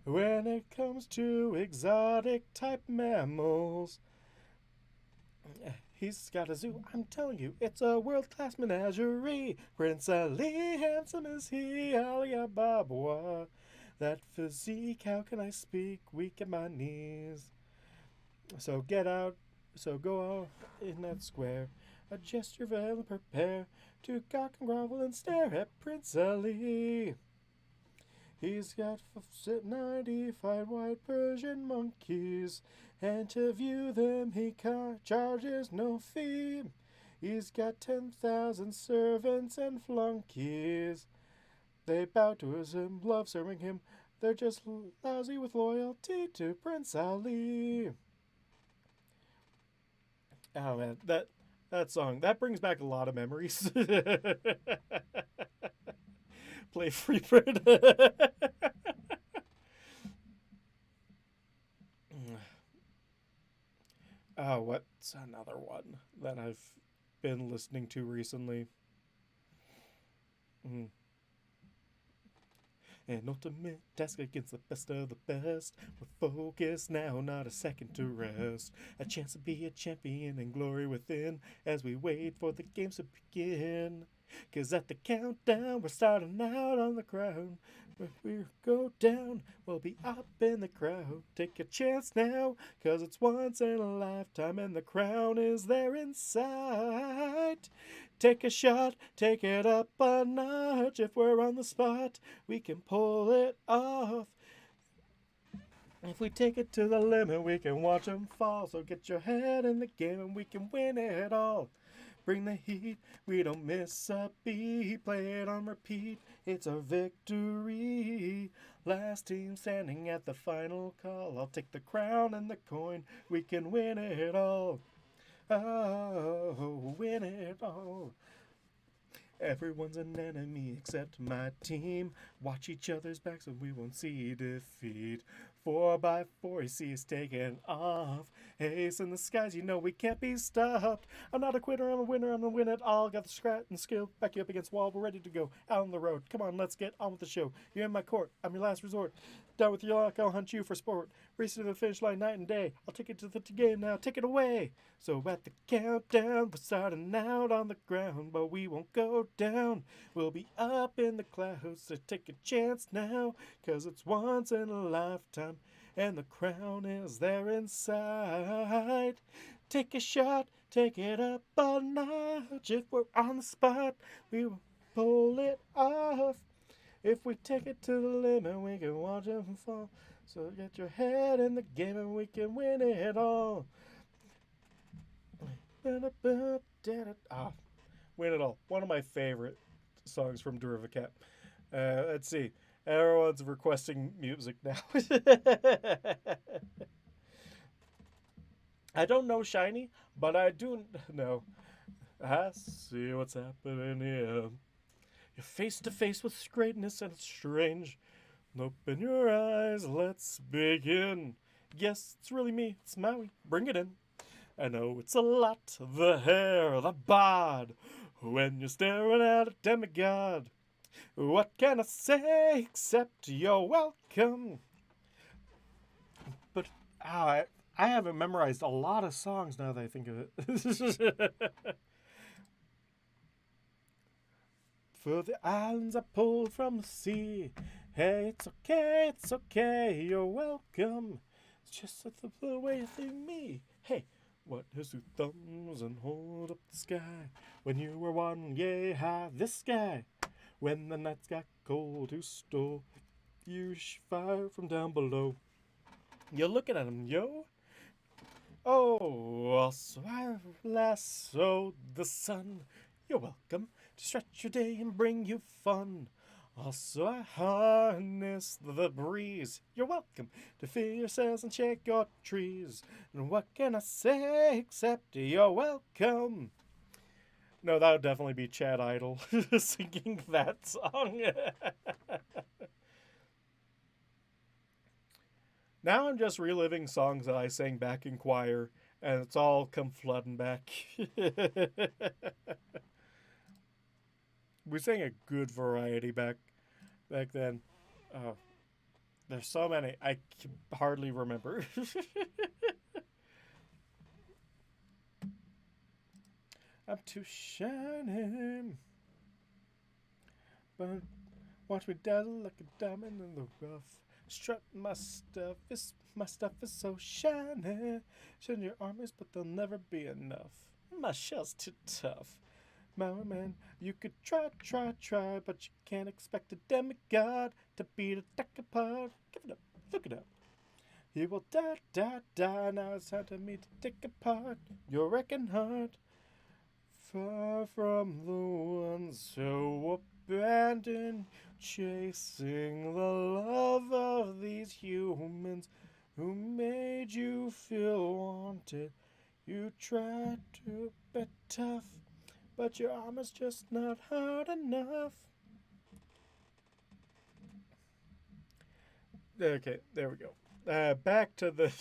When it comes to exotic type mammals, he's got a zoo. I'm telling you, it's a world-class menagerie. Prince Ali, handsome as he, Alibaba. That physique, how can I speak? Weak at my knees. So get out, so go out in that square. Adjust your veil and prepare to cock and grovel and stare at Prince Ali. He's got 95 white Persian monkeys, and to view them he charges no fee. He's got 10,000 servants and flunkies. They bow to him, love serving him. They're just lousy with loyalty to Prince Ali. Oh man, that song that brings back a lot of memories. Play Freebird. Oh, what's another one that I've been listening to recently? Mm. An ultimate task against the best of the best. We're focused now, not a second to rest. A chance to be a champion and glory within as we wait for the games to begin. 'Cause at the countdown, we're starting out on the ground. When we go down, we'll be up in the crowd. Take a chance now, 'cause it's once in a lifetime and the crown is there in sight. Take a shot, take it up a notch. If we're on the spot, we can pull it off. If we take it to the limit, we can watch them fall. So get your head in the game and we can win it all. Bring the heat, we don't miss a beat. Play it on repeat, it's our victory. Last team standing at the final call. I'll take the crown and the coin, we can win it all. Oh, win it all. Everyone's an enemy except my team. Watch each other's backs and we won't see defeat. 4x4, you see us taking off. Ace in the skies, you know we can't be stopped. I'm not a quitter, I'm a winner, I'm gonna win it all. Got the scrat and skill, back you up against the wall, we're ready to go. Out on the road, come on, let's get on with the show. You're in my court, I'm your last resort. Done with your luck, I'll hunt you for sport. Racing to the finish line night and day. I'll take it to the game now, take it away. So at the countdown, we're starting out on the ground, but we won't go down. We'll be up in the clouds, so take a chance now, 'cause it's once in a lifetime, and the crown is there inside. Take a shot, take it up a notch. If we're on the spot, we will pull it off. If we take it to the limit, we can watch them fall. So get your head in the game and we can win it all. Ah, win it all. One of my favorite songs from Derivacat. Let's see. Everyone's requesting music now. I don't know Shiny, but I do know. I see what's happening here. You're face to face with greatness and it's strange. Open your eyes, let's begin. Yes, it's really me, it's Maui. Bring it in. I know it's a lot, the hair, the bod. When you're staring at a demigod, what can I say except you're welcome? But I haven't memorized a lot of songs now that I think of it. For the islands I pulled from the sea. Hey, it's okay, you're welcome. It's just the way you think me. Hey, what has two thumbs and hold up the sky? When you were one yay high, this sky. When the nights got cold, who stole you fire from down below? You're looking at him, yo. Oh, also I lasso the sun. You're welcome to stretch your day and bring you fun. Also, I harness the breeze. You're welcome to fill your sails and shake your trees. And what can I say except you're welcome? No, that would definitely be Chad Idol singing that song. Now I'm just reliving songs that I sang back in choir, and it's all come flooding back. We sang a good variety back then. There's so many. I can hardly remember. I'm too shiny. But watch me dazzle like a diamond in the rough. Strut my stuff is so shiny. Shine your armies, but they'll never be enough. My shell's too tough. My man, you could try, but you can't expect a demigod to beat a deck apart. Give it up, look it up. He will die. Now it's time to meet the take apart your wrecking heart. Far from the ones so abandoned, chasing the love of these humans who made you feel wanted. You tried to be tough, but your armor's just not hard enough. Okay, there we go. Back to the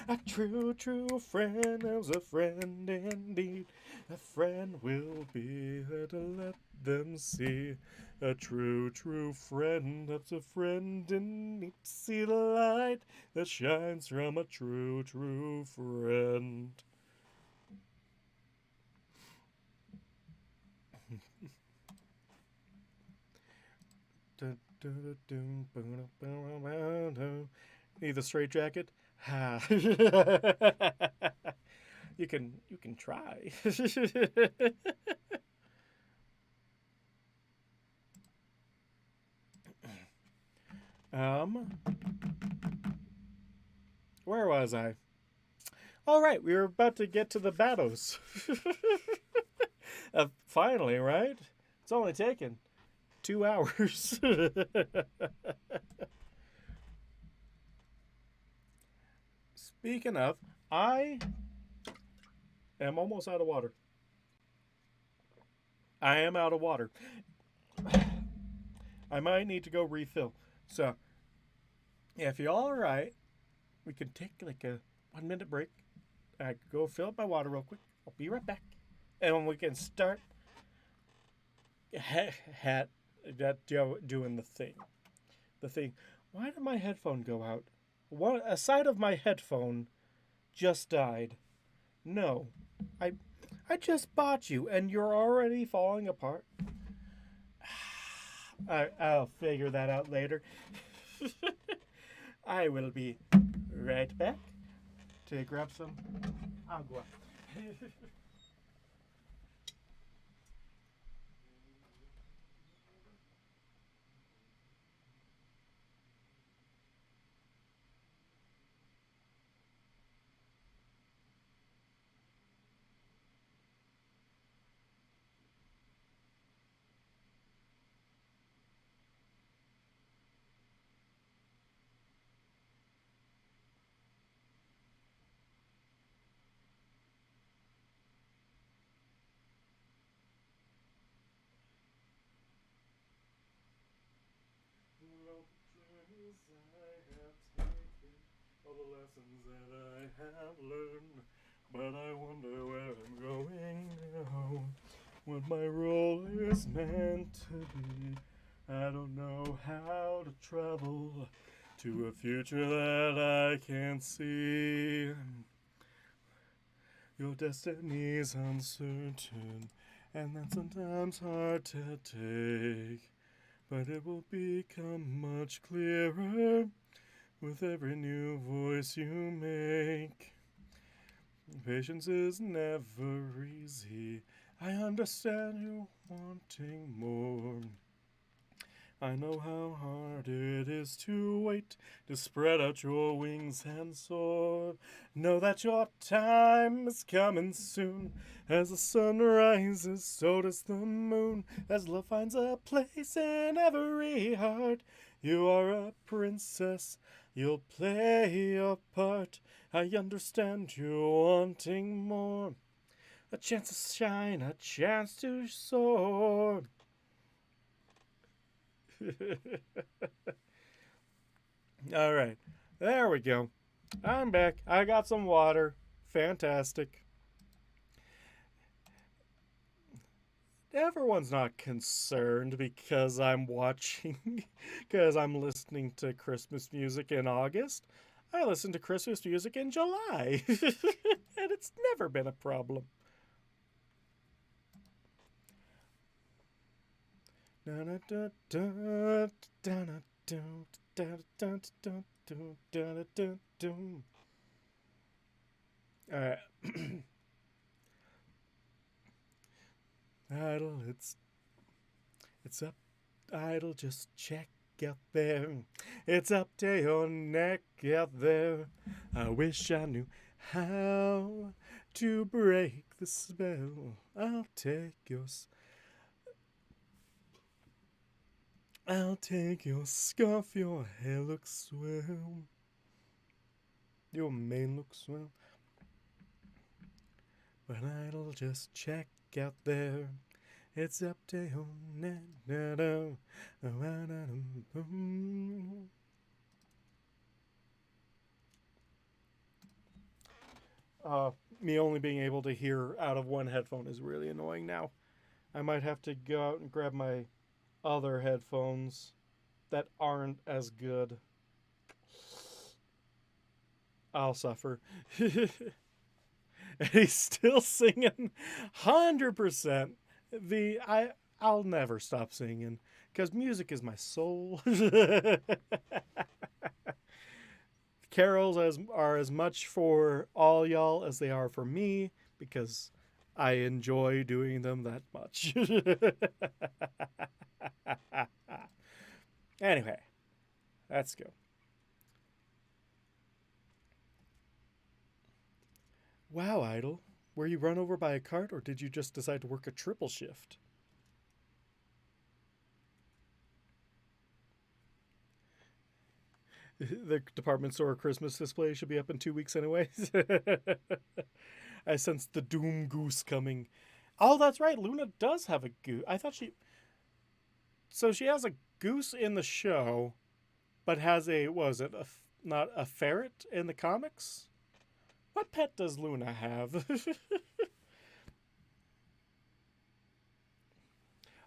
a true friend is a friend indeed. A friend will be there to let them see. A true friend that's a friend in need to see the light that shines from a true friend. Need the straight jacket? Ha. You can try. Where was I? All right, we were about to get to the BATTOS. Finally, right? It's only taken 2 hours. Speaking of, I am almost out of water. I am out of water. I might need to go refill. So, if you're all right, we can take like a 1-minute break. I could go fill up my water real quick. I'll be right back. And we can start doing the thing. The thing. Why did my headphone go out? A side of my headphone just died. No. I just bought you and you're already falling apart. I'll figure that out later. I will be right back to grab some agua. All the lessons that I have learned, but I wonder where I'm going now. What my role is meant to be. I don't know how to travel to a future that I can't see. Your destiny's uncertain, and that's sometimes hard to take. But it will become much clearer with every new voice you make. Patience is never easy. I understand you wanting more. I know how hard it is to wait, to spread out your wings and soar. Know that your time is coming soon. As the sun rises, so does the moon. As love finds a place in every heart. You are a princess, you'll play your part. I understand you wanting more. A chance to shine, a chance to soar. All right, there we go. I'm back. I got some water. Fantastic. everyone's not concerned because I'm watching, because I'm listening to Christmas music in August. I listen to Christmas music in July, and it's never been a problem. Alright. Idle, it's up. Idle, just check out there. It's up to your neck out there. I wish I knew how to break the spell. I'll take your scarf. Your hair looks swell. Your mane looks swell. But Idle, just check out there. It's up to your neck. Me only being able to hear out of one headphone is really annoying now. I might have to go out and grab my other headphones that aren't as good. I'll suffer. And he's still singing 100%. I'll never stop singing because music is my soul. Carols are as much for all y'all as they are for me because I enjoy doing them that much. Anyway, let's go. Wow, Idle. Were you run over by a cart or did you just decide to work a triple shift? The department store Christmas display should be up in 2 weeks anyway. I sense the doom goose coming. Oh, that's right. Luna does have a goose. I thought she. So she has a goose in the show, but has a. What was it? Not a ferret in the comics? What pet does Luna have?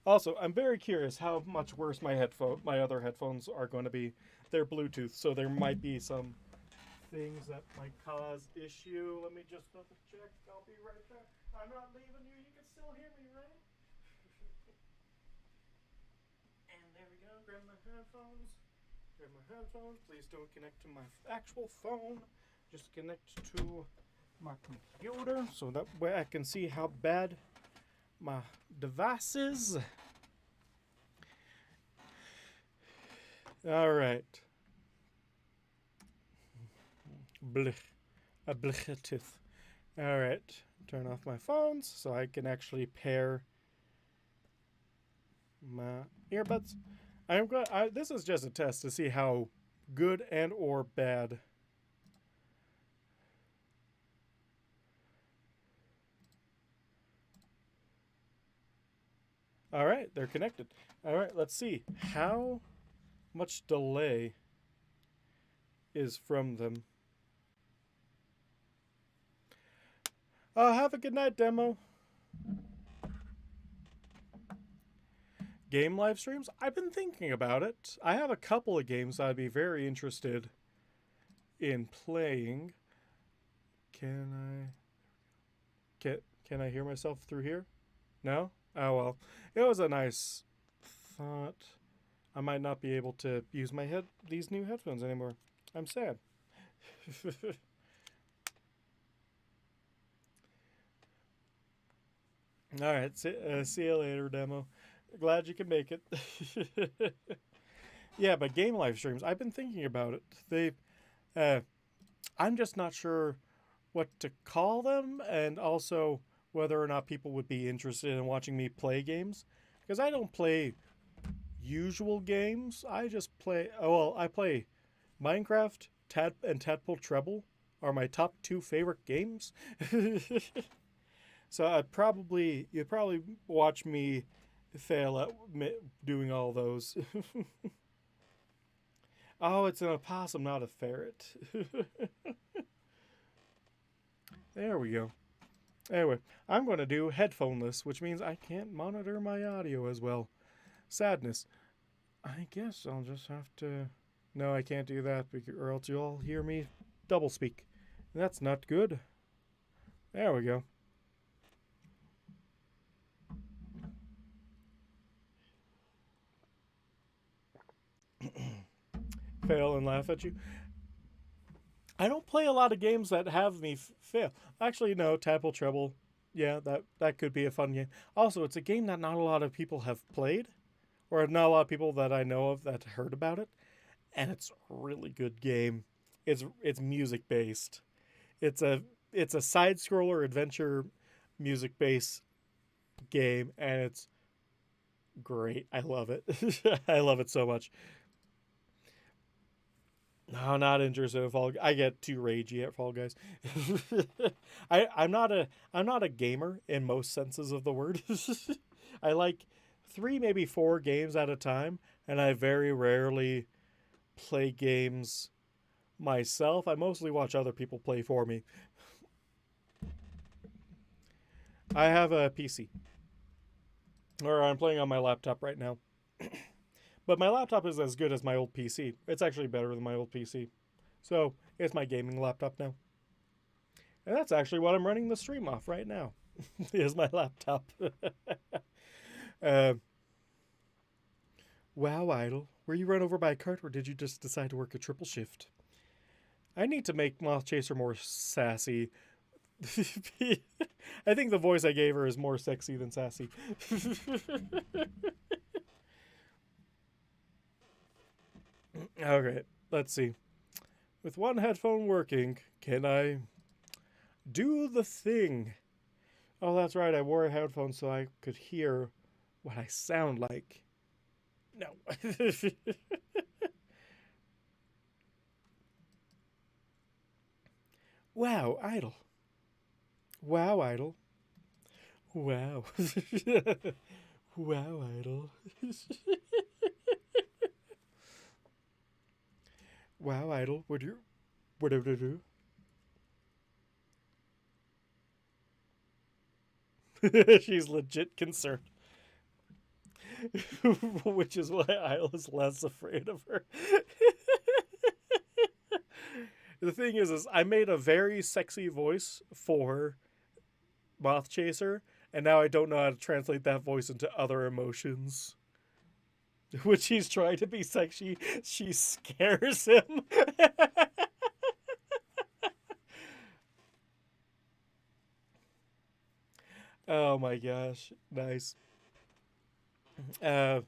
Also, I'm very curious how much worse my other headphones are going to be. They're Bluetooth, so there might be some things that might cause issue. Let me just double check. I'll be right back. I'm not leaving you. You can still hear me, right? And there we go. Grab my headphones. Please don't connect to my actual phone. Just connect to my computer so that way I can see how bad my device is. All right. Blech. A blechtith. All right. Turn off my phones so I can actually pair my earbuds. I'm glad. This is just a test to see how good and or bad. All right, they're connected. All right, let's see how much delay is from them. Have a good night, demo. Game live streams? I've been thinking about it. I have a couple of games I'd be very interested in playing. Can I hear myself through here? No? Oh well. It was a nice thought. I might not be able to use these new headphones anymore. I'm sad. All right, see you later, demo. Glad you can make it. Yeah, but game live streams, I've been thinking about it. I'm just not sure what to call them, and also whether or not people would be interested in watching me play games, because I don't play usual games. I just play. Oh well, I play Minecraft, and Tadpole Treble are my top 2 favorite games. So you'd probably watch me fail at doing all those. Oh, it's an opossum, not a ferret. There we go. Anyway, I'm going to do headphoneless, which means I can't monitor my audio as well. Sadness. I guess I'll just have to... No, I can't do that, or else you'll hear me double speak. That's not good. There we go. Fail and laugh at you. I don't play a lot of games that have me fail. Actually, no, Tadpole Treble. Yeah, that could be a fun game. Also, it's a game that not a lot of people have played, or not a lot of people that I know of that heard about it, and it's a really good game. It's music based. It's a side scroller adventure music based game, and it's great. I love it. I love it so much. No, not interested in Fall. I get too ragey at Fall Guys. I'm not a gamer in most senses of the word. I like 3, maybe 4 games at a time, and I very rarely play games myself. I mostly watch other people play for me. I have a PC, or I'm playing on my laptop right now. But my laptop is as good as my old PC. It's actually better than my old PC. So, it's my gaming laptop now. And that's actually what I'm running the stream off right now. Is my laptop. Wow, Idle. Were you run over by a cart, or did you just decide to work a triple shift? I need to make Moth Chaser more sassy. I think the voice I gave her is more sexy than sassy. Okay, let's see. With one headphone working, can I do the thing? Oh, that's right. I wore a headphone so I could hear what I sound like. No. Wow, Idle. Wow, Idle. Wow. Wow, Idle. Wow, Idle. What do you do? She's legit concerned. Which is why Isle is less afraid of her. The thing is I made a very sexy voice for Moth Chaser, and now I don't know how to translate that voice into other emotions. When she's trying to be sexy, she scares him. Oh my gosh. Nice. Let's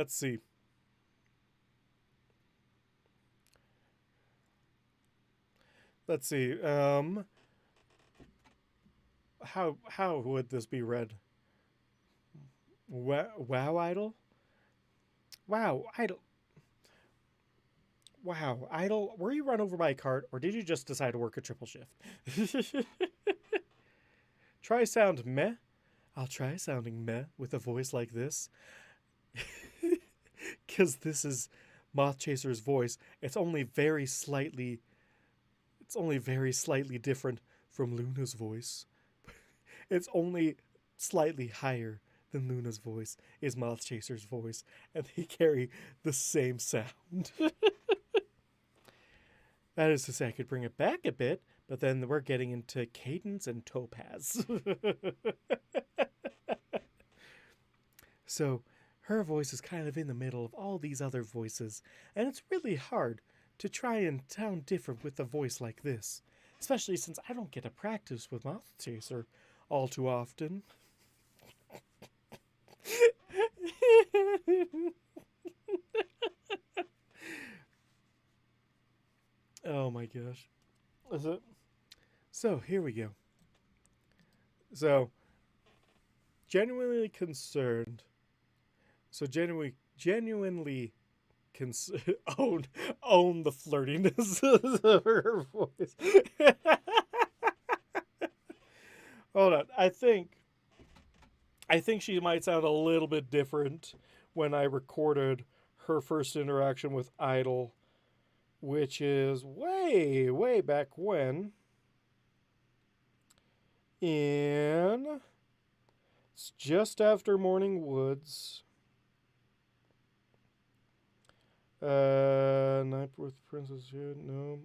see. Let's see. How would this be read? Wow, Idle? Wow, Idle. Wow, Idle, were you run over by a cart, or did you just decide to work a triple shift? Try sound meh. I'll try sounding meh with a voice like this. Because this is Moth Chaser's voice. It's only very slightly different from Luna's voice. It's only slightly higher than Luna's voice is Moth Chaser's voice, and they carry the same sound. That is to say, I could bring it back a bit, but then we're getting into cadence and topaz. So, her voice is kind of in the middle of all these other voices, and it's really hard to try and sound different with a voice like this, especially since I don't get to practice with Moth Chaser all too often. Oh my gosh. Is it? So, here we go. So, genuinely concerned. So, genuinely own the flirtiness of her voice. Hold on. I think she might sound a little bit different when I recorded her first interaction with Idle, which is way back when. in... It's just after Morning Woods. Night with Princess Hood. No.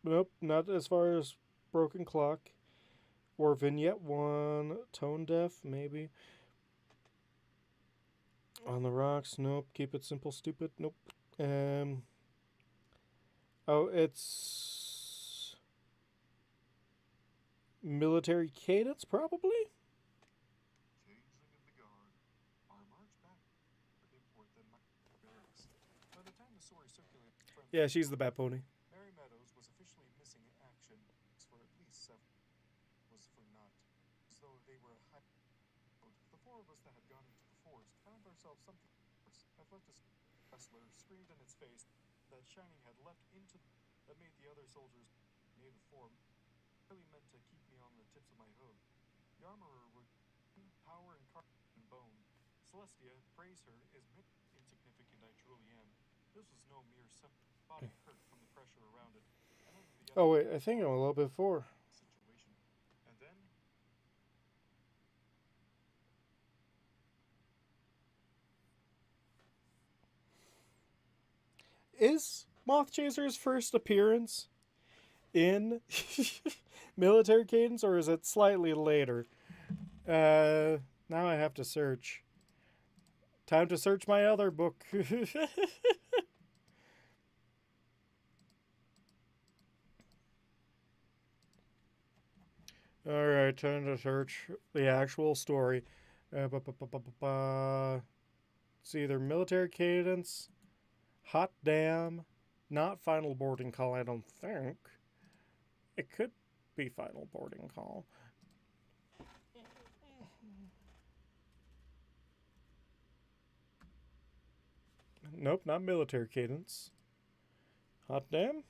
Nope, not as far as Broken Clock. Or Vignette 1. Tone Deaf, maybe. On the Rocks, nope. Keep It Simple, Stupid, nope. Oh, it's... Military Cadence, probably? Yeah, she's the Bat Pony. Mary Meadows was officially missing in action for at least 7 was for naught. As though they were the four of us that had gone into the forest found ourselves something worse. I've left a wrestler screamed in its face that Shining had left into that made the other soldiers native form really meant to keep me on the tips of my hoof. The armorer would power and bone. Celestia, praise her, is insignificant I truly am. This was no mere body hurt from the pressure around it. Oh wait, I think I'm a little bit before. Situation. And then Is Moth Chaser's first appearance in Military Cadence, or is it slightly later? Now I have to search. Time to search my other book. Alright, time to search the actual story. It's either Military Cadence, Hot Damn, not Final Boarding Call, I don't think. It could be Final Boarding Call. Nope, not Military Cadence. Hot Damn?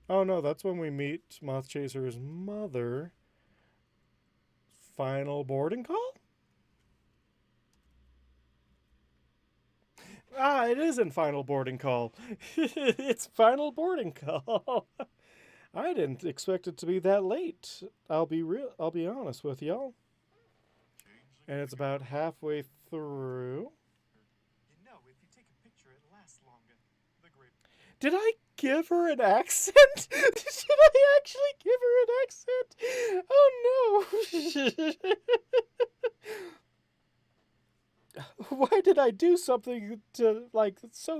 Oh no, that's when we meet Moth Chaser's mother. Final Boarding Call? Ah, it isn't Final Boarding Call. It's Final Boarding Call. I didn't expect it to be that late. I'll be honest with y'all. And it's about halfway through. you know, if you take a picture, it lasts longer. The great Did I give her an accent? Did I actually give her an accent? Oh no. Why did I do something so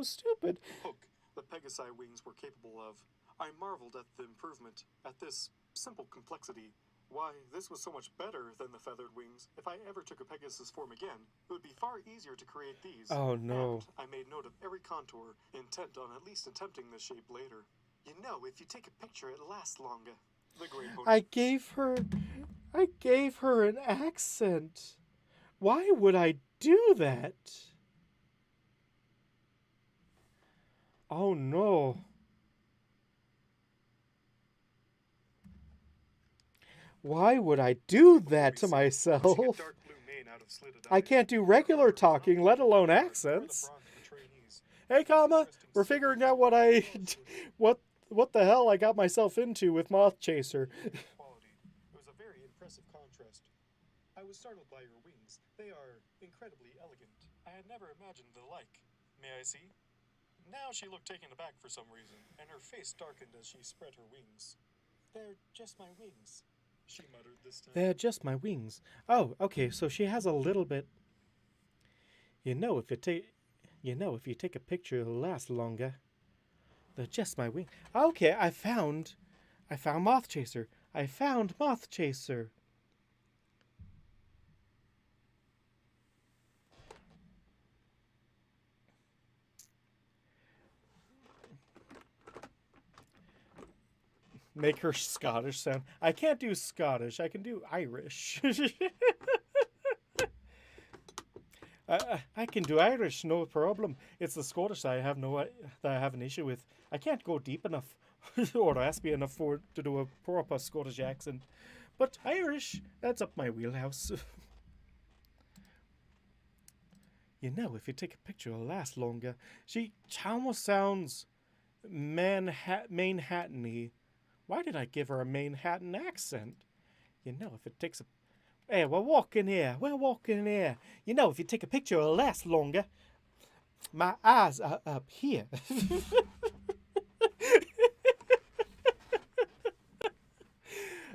stupid? hook the Pegasi wings were capable of. I marveled at the improvement, at this simple complexity. Why, this was so much better than the feathered wings. If I ever took a Pegasus form again, it would be far easier to create these. Oh no. And I made note of every contour, intent on at least attempting this shape later. You know, if you take a picture, it lasts longer. The great pony. I gave her an accent. Why would I do that? Oh no. Why would I do that to myself? I can't do regular talking, let alone accents. Hey, comma, we're figuring out what the hell I got myself into with Moth Chaser. It was a very impressive contrast. I was startled by your wings. They are incredibly elegant. I had never imagined the like. May I see? Now she looked taken aback for some reason, and her face darkened as she spread her wings. They're just my wings, she muttered this time. They're just my wings. Oh, okay, so she has a little bit... You know, if you take a picture, it'll last longer. They're just my wings. Okay, I found Moth Chaser. I found Moth Chaser. Make her Scottish sound. I can't do Scottish. I can do Irish. I can do Irish, no problem. It's the Scottish that I have an issue with. I can't go deep enough or raspy enough to do a proper Scottish accent. But Irish, that's up my wheelhouse. You know, if you take a picture, it'll last longer. She almost sounds Manhattan-y. Why did I give her a Manhattan accent? You know, if it takes a... Hey, we're walking here. We're walking here. You know, if you take a picture, it'll last longer. My eyes are up here.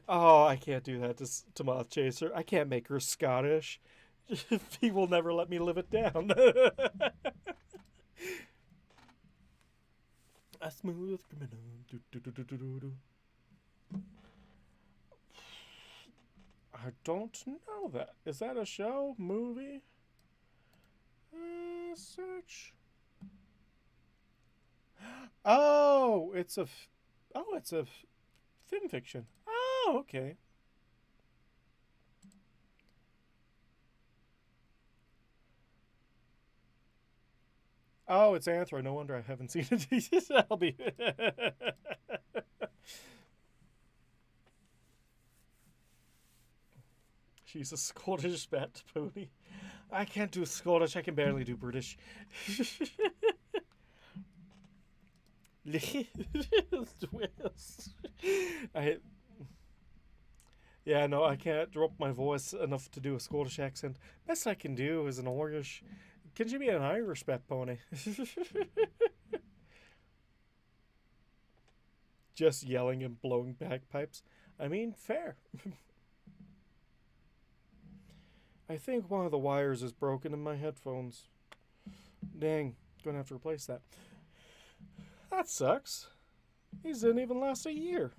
Oh, I can't do that to Moth Chaser. I can't make her Scottish. He will never let me live it down. A smooth criminal. Do, do, do, do, do, do, do. I don't know that. Is that a show? Movie? Search. Oh, it's a film fiction. Oh, okay. Oh, it's Anthro. No wonder I haven't seen it. I'll be. She's a Scottish bat pony. I can't do Scottish. I can barely do British. Yeah, no, I can't drop my voice enough to do a Scottish accent. Best I can do is an Irish. Can you be an Irish bat pony? Just yelling and blowing bagpipes. I mean, fair. I think one of the wires is broken in my headphones. Dang, gonna have to replace that. That sucks. These didn't even last a year.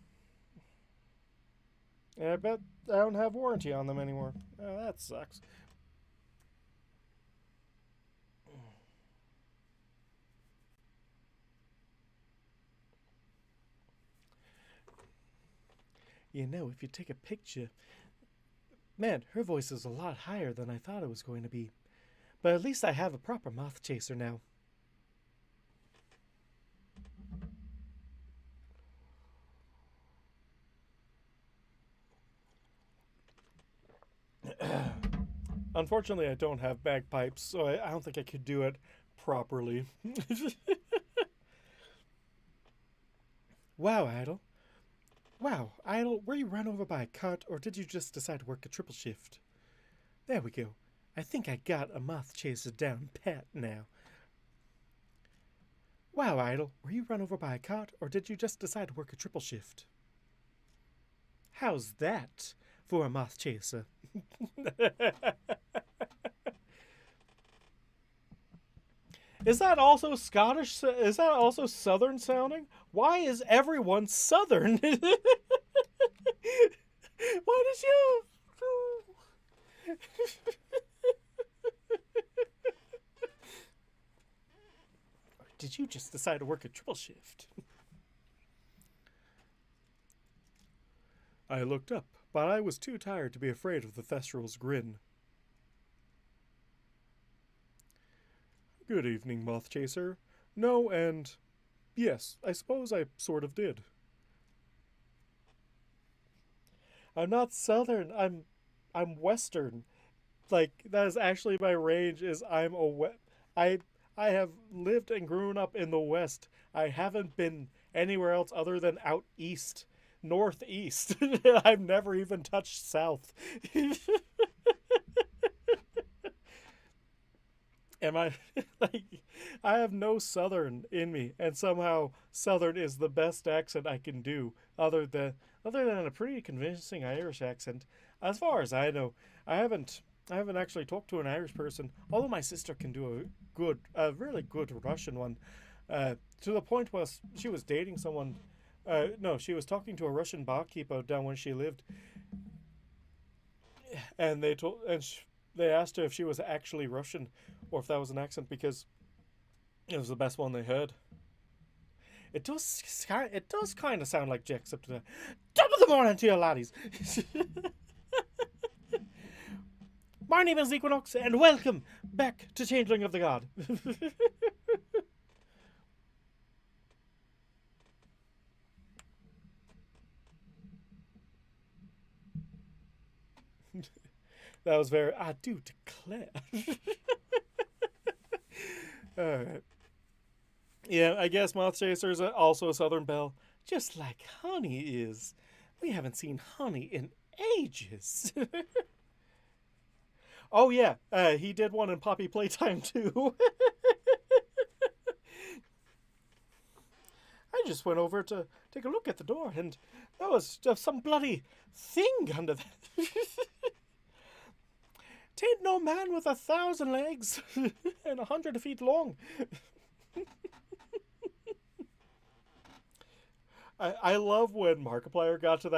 And I bet I don't have warranty on them anymore. Oh, that sucks. You know, if you take a picture... Man, her voice is a lot higher than I thought it was going to be. But at least I have a proper moth chaser now. Unfortunately, I don't have bagpipes, so I don't think I could do it properly. Wow, Idle. Wow, Idle, were you run over by a cart, or did you just decide to work a triple shift? There we go. I think I got a moth chaser down pat now. Wow, Idle, were you run over by a cart, or did you just decide to work a triple shift? How's that for a moth chaser? Is that also Scottish? Is that also Southern sounding? Why is everyone Southern? Why did you... Or did you just decide to work a triple shift? I looked up, but I was too tired to be afraid of the Thestral's grin. Good evening, Moth Chaser. No, and... yes, I suppose I sort of did. I'm not Southern, I'm Western. Like, that is actually my range, is I'm a... I have lived and grown up in the West. I haven't been anywhere else other than out east. Northeast. I've never even touched south. Am I like I have no southern in me, and somehow southern is the best accent I can do other than a pretty convincing Irish accent. As far as I know, I haven't actually talked to an Irish person, although my sister can do a really good Russian one. To the point where she was dating someone. No, she was talking to a Russian barkeeper down where she lived, and they asked her if she was actually Russian or if that was an accent, because it was the best one they heard. It does kind of sound like Jacksepticeye. Top of the morning to you, laddies. My name is Equinox, and welcome back to Changeling of the God. That was very. I do declare. All right. Yeah, I guess Moth Chaser's also a Southern Belle, just like Honey is. We haven't seen Honey in ages. Oh yeah, he did one in Poppy Playtime too. I just went over to take a look at the door, and there was just some bloody thing under there. Tain't no man with 1,000 legs and 100 feet long. I love when Markiplier got to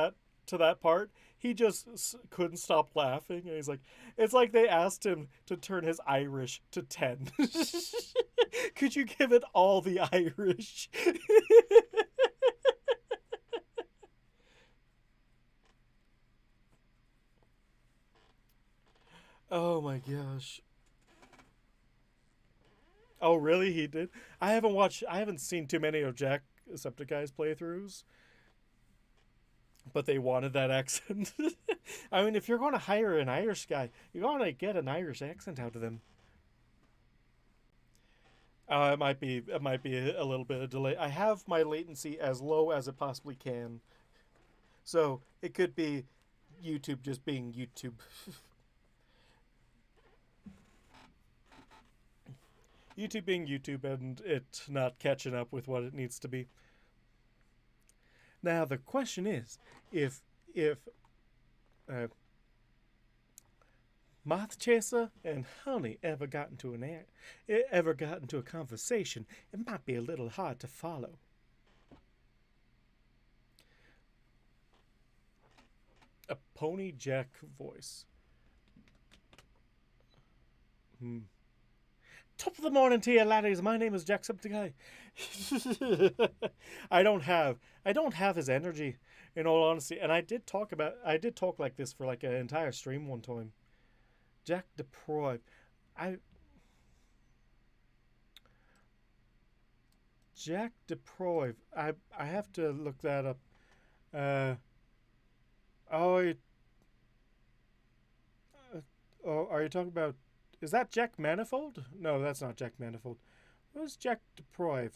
that part. He just couldn't stop laughing, and he's like, it's like they asked him to turn his Irish to 10. Could you give it all the Irish? Oh my gosh. Oh really? He did? I haven't seen too many of Jacksepticeye's playthroughs. But they wanted that accent. I mean, if you're going to hire an Irish guy, you're going to get an Irish accent out of them. It might be a little bit of delay. I have my latency as low as it possibly can, so it could be YouTube just being YouTube. YouTube being YouTube and it not catching up with what it needs to be. Now the question is, if Moth Chaser and Honey ever got into a conversation, it might be a little hard to follow. A Pony Jack voice. Top of the morning to you, laddies. My name is Jacksepticeye. I don't have his energy, in all honesty. And I did talk like this for like an entire stream one time. Jack Deproy. Jack Deproy. I have to look that up. Are you talking about? Is that Jack Manifold? No, that's not Jack Manifold. Who's Jack Deproy?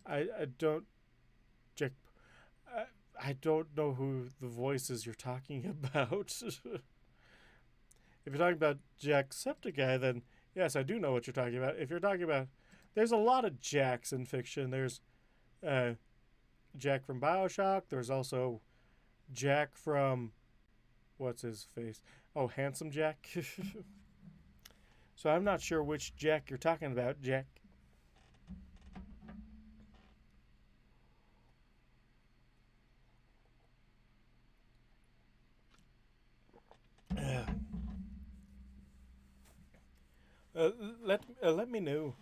I don't. Jack. I don't know who the voices you're talking about. If you're talking about Jacksepticeye, then yes, I do know what you're talking about. If you're talking about, there's a lot of Jacks in fiction. There's Jack from BioShock. There's also Jack from, what's his face? Oh, Handsome Jack. So I'm not sure which Jack you're talking about, Jack. Let me know.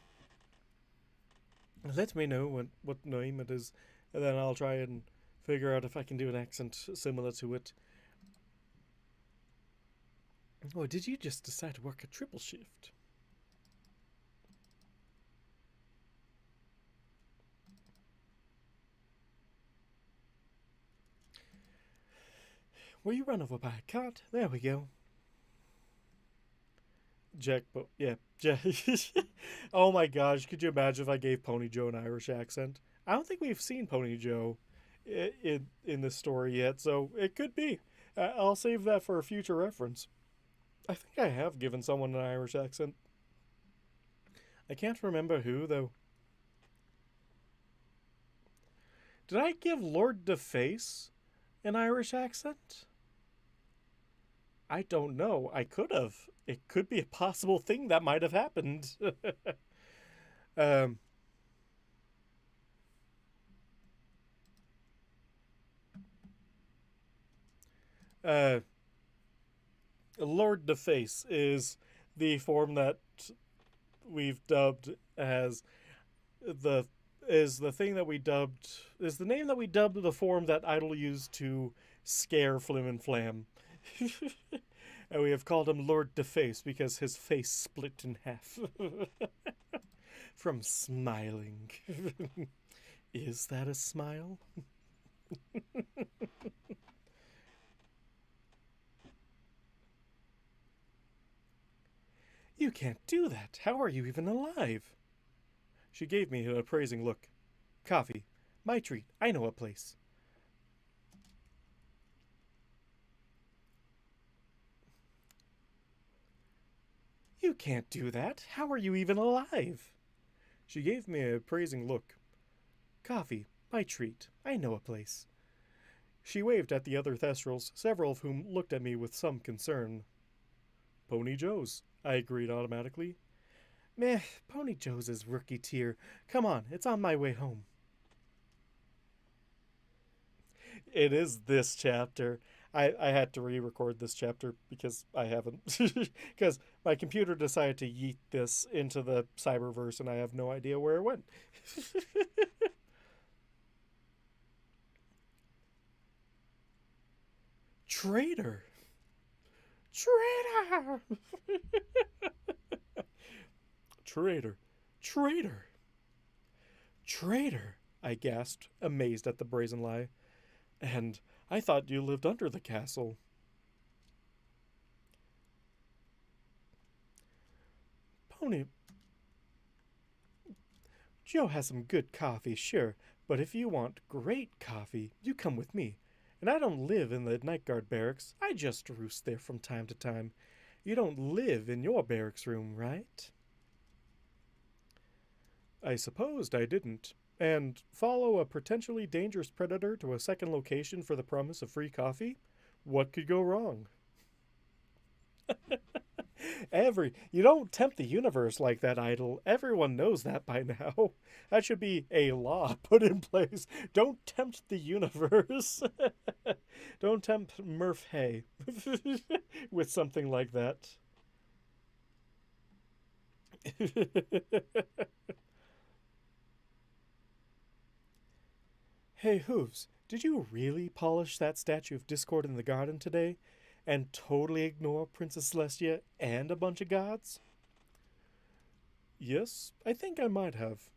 Let me know what name it is, and then I'll try and figure out if I can do an accent similar to it. Oh, did you just decide to work a triple shift? Were you run over by a cart? There we go. Yeah, Jack. Oh my gosh, could you imagine if I gave Pony Joe an Irish accent? I don't think we've seen Pony Joe in this story yet, so it could be. I'll save that for a future reference. I think I have given someone an Irish accent. I can't remember who, though. Did I give Lord Deface an Irish accent? I don't know. I could have. It could be a possible thing that might have happened. Lord Deface is the form that we've dubbed as the name that we dubbed the form that Idol used to scare Flim and Flam. And we have called him Lord Deface because his face split in half from smiling. Is that a smile? You can't do that. How are you even alive? She gave me an appraising look. Coffee. My treat. I know a place. You can't do that. How are you even alive? She gave me an appraising look. Coffee. My treat. I know a place. She waved at the other Thestrals, several of whom looked at me with some concern. Pony Joe's, I agreed automatically. Meh, Pony Joe's is rookie tier. Come on, it's on my way home. It is this chapter. I had to re-record this chapter because I haven't. Because my computer decided to yeet this into the cyberverse and I have no idea where it went. Traitor! Traitor! Traitor! Traitor! Traitor! I gasped, amazed at the brazen lie. And I thought you lived under the castle. Pony... Joe has some good coffee, sure, but if you want great coffee, you come with me. And I don't live in the night guard barracks. I just roost there from time to time. You don't live in your barracks room, right? I supposed I didn't. And follow a potentially dangerous predator to a second location for the promise of free coffee? What could go wrong? You don't tempt the universe like that, Idol. Everyone knows that by now. That should be a law put in place. Don't tempt the universe. Don't tempt Murph Hay with something like that. Hey, Hooves, did you really polish that statue of Discord in the garden today? And totally ignore Princess Celestia and a bunch of gods? Yes, I think I might have.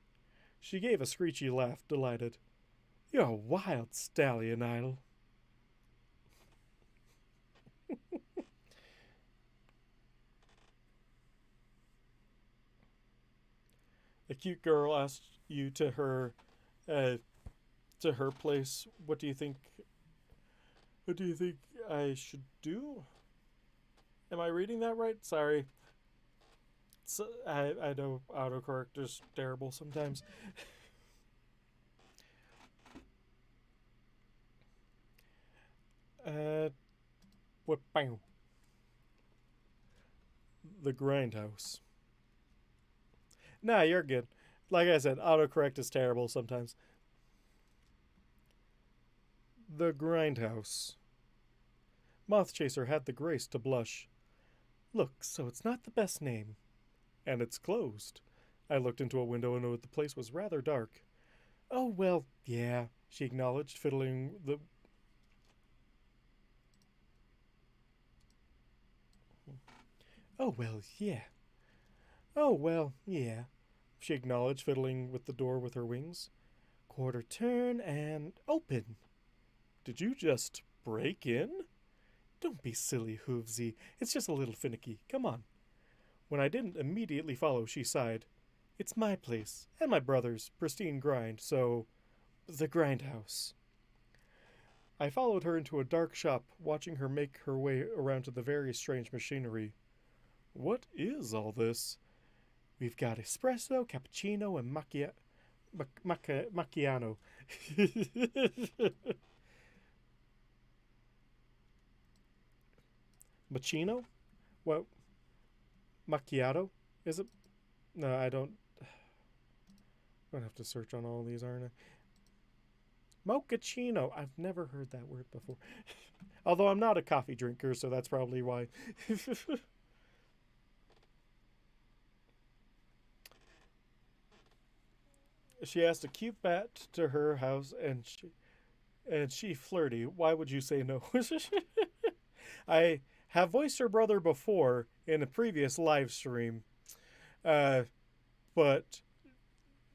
She gave a screechy laugh, delighted. You're a wild stallion, Idol. A cute girl asked you to her place. What do you think I should do? Am I reading that right? Sorry. I know autocorrect is terrible sometimes. What? Bang. The Grindhouse. Nah, you're good. Like I said, autocorrect is terrible sometimes. The Grindhouse. Mothchaser had the grace to blush. Look, so it's not the best name. And it's closed. I looked into a window and the place was rather dark. Oh, well, yeah, she acknowledged, fiddling the... Oh, well, yeah. Oh, well, yeah, she acknowledged, fiddling with the door with her wings. Quarter turn and open. Did you just break in? Don't be silly, Hoovesy. It's just a little finicky. Come on. When I didn't immediately follow, she sighed. It's my place, and my brother's, pristine grind, so... the Grindhouse. I followed her into a dark shop, watching her make her way around to the very strange machinery. What is all this? We've got espresso, cappuccino, and macchiato. Macchino? What? Macchiato? Is it? No, I don't. I'm gonna have to search on all these, aren't I? Mochaccino. I've never heard that word before. Although I'm not a coffee drinker, so that's probably why. She asked a cute bat to her house, and she flirty. Why would you say no? I have voiced her brother before in a previous live stream, but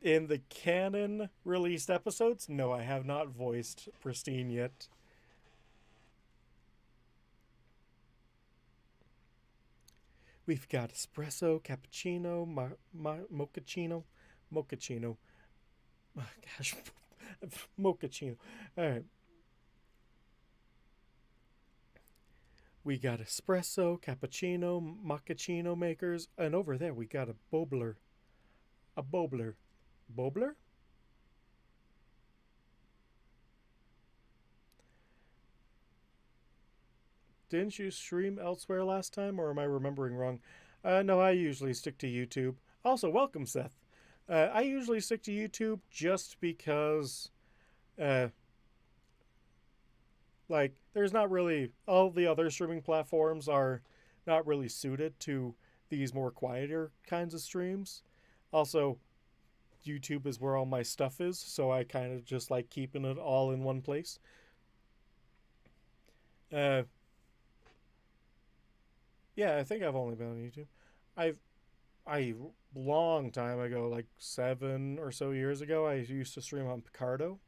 in the canon released episodes, no, I have not voiced Pristine yet. We've got espresso, cappuccino, mochaccino, mochaccino. Oh, gosh, mochaccino. All right. We got espresso, cappuccino, mochaccino makers, and over there we got a bobler. A bobler. Bobler? Didn't you stream elsewhere last time, or am I remembering wrong? No, I usually stick to YouTube. Also, welcome, Seth. I usually stick to YouTube just because, uh, like, there's not really all the other streaming platforms are not really suited to these more quieter kinds of streams. Also, YouTube is where all my stuff is, so I kind of just like keeping it all in one place. Uh, yeah, I think I've only been on YouTube. I've I long time ago, like 7 or so years ago, I used to stream on Picardo,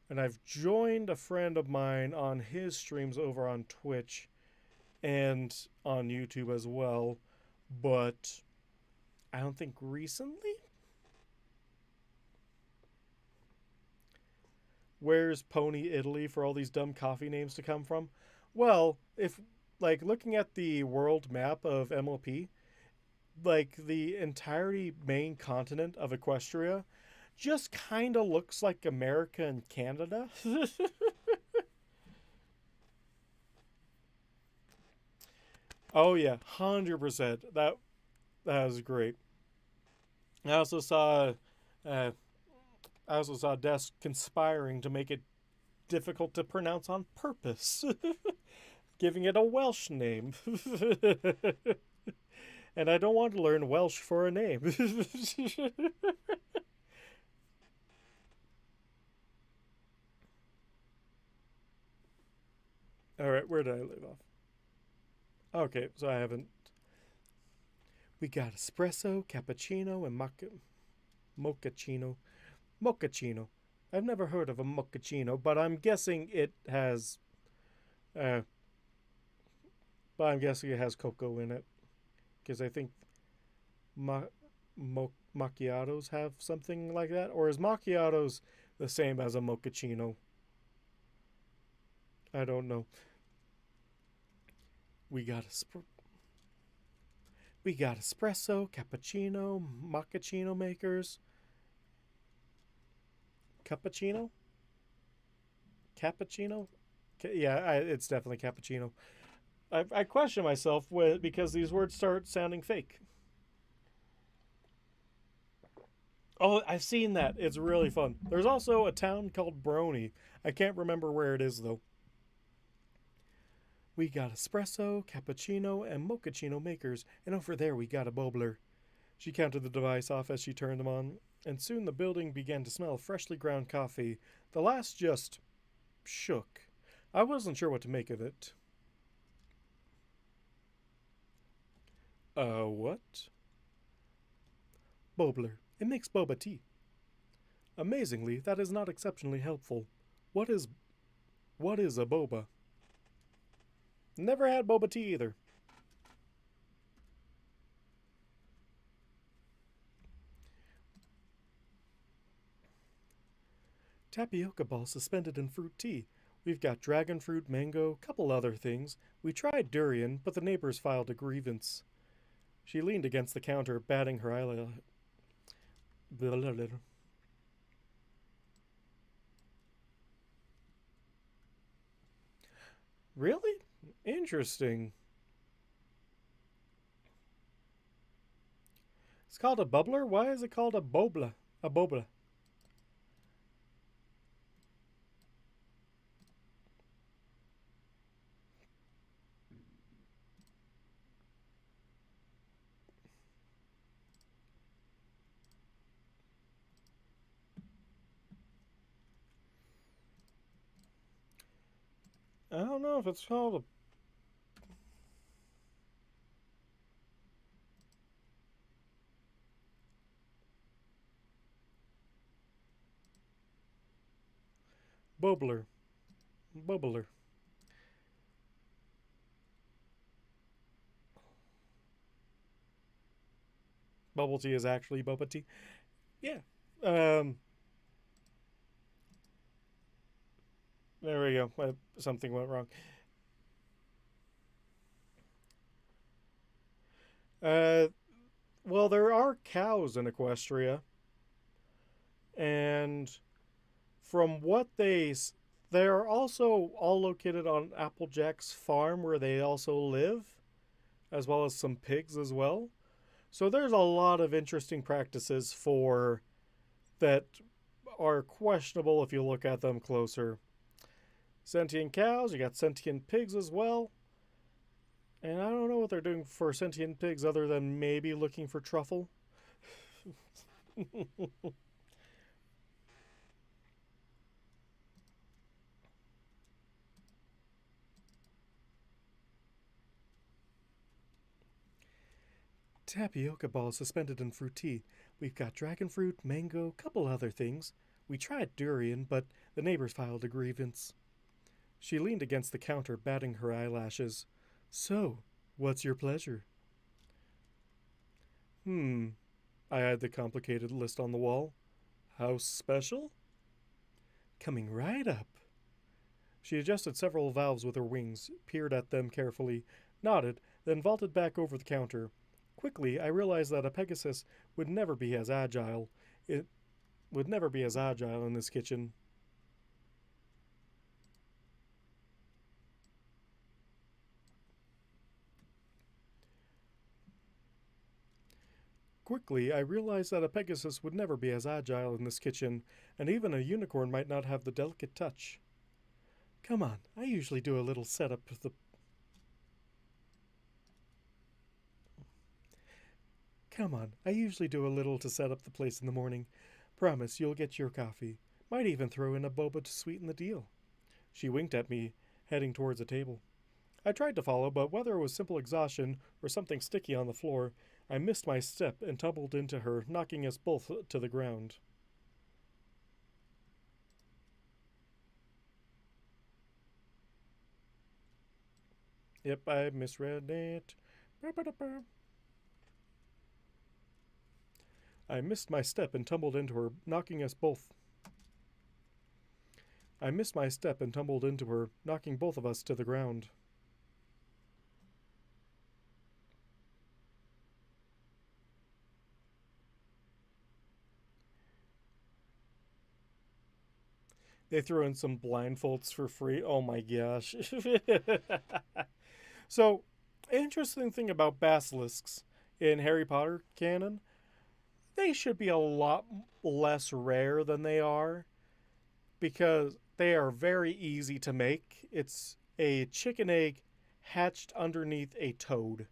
and I've joined a friend of mine on his streams over on Twitch and on YouTube as well, but I don't think recently. Where's Pony Italy for all these dumb coffee names to come from? Well, if like looking at the world map of MLP, like the entirety main continent of Equestria just kind of looks like America and Canada. Oh yeah, 100%. That was great. I also saw, uh, I also saw Desk conspiring to make it difficult to pronounce on purpose, giving it a Welsh name. And I don't want to learn Welsh for a name. All right, where did I leave off? Okay, so I haven't. We got espresso, cappuccino, and mochaccino. Mochaccino. I've never heard of a mochaccino, but I'm guessing it has. Uh, but I'm guessing it has cocoa in it, because I think ma- macchiatos have something like that, or is macchiatos the same as a mochaccino? I don't know. We got we got espresso, cappuccino, mochaccino makers, cappuccino, cappuccino. Yeah, it's definitely cappuccino. I question myself because these words start sounding fake. Oh, I've seen that. It's really fun. There's also a town called Brony. I can't remember where it is though. We got espresso, cappuccino, and mochaccino makers, and over there we got a bobler. She counted the device off as she turned them on, and soon the building began to smell of freshly ground coffee. The last just shook. I wasn't sure what to make of it. What? Bobler. It makes boba tea. Amazingly, that is not exceptionally helpful. What is a boba? Never had boba tea either. Tapioca balls suspended in fruit tea. We've got dragon fruit, mango, couple other things. We tried durian, but the neighbors filed a grievance. She leaned against the counter, batting her eyelid. Really? Interesting. It's called a bubbler? Why is it called a bobla? A bobla. I don't know if it's called a bobler. Bubbler. Bubble tea is actually boba tea. Yeah. Um, there we go. Something went wrong. Uh, well, there are cows in Equestria, and from what they are also all located on Applejack's farm where they also live, as well as some pigs as well. So there's a lot of interesting practices for that are questionable if you look at them closer. Sentient cows, you got sentient pigs as well. And I don't know what they're doing for sentient pigs other than maybe looking for truffle. Tapioca balls suspended in fruit tea. We've got dragon fruit, mango, couple other things. We tried durian, but the neighbors filed a grievance. She leaned against the counter, batting her eyelashes. So, what's your pleasure? I eyed the complicated list on the wall. House special? Coming right up. She adjusted several valves with her wings, peered at them carefully, nodded, then vaulted back over the counter. Quickly, I realized that a Pegasus would never be as agile. It would never be as agile in this kitchen. Quickly, I realized that a Pegasus would never be as agile in this kitchen, and even a unicorn might not have the delicate touch. Come on, I usually do a little setup of the. Come on, I usually do a little to set up the place in the morning. Promise you'll get your coffee. Might even throw in a boba to sweeten the deal. She winked at me, heading towards a table. I tried to follow, but whether it was simple exhaustion or something sticky on the floor, I missed my step and tumbled into her, knocking us both to the ground. Yep, I misread it. I missed my step and tumbled into her, knocking us both. I missed my step and tumbled into her, knocking both of us to the ground. They threw in some blindfolds for free. Oh my gosh. So, interesting thing about basilisks in Harry Potter canon, they should be a lot less rare than they are because they are very easy to make. It's a chicken egg hatched underneath a toad.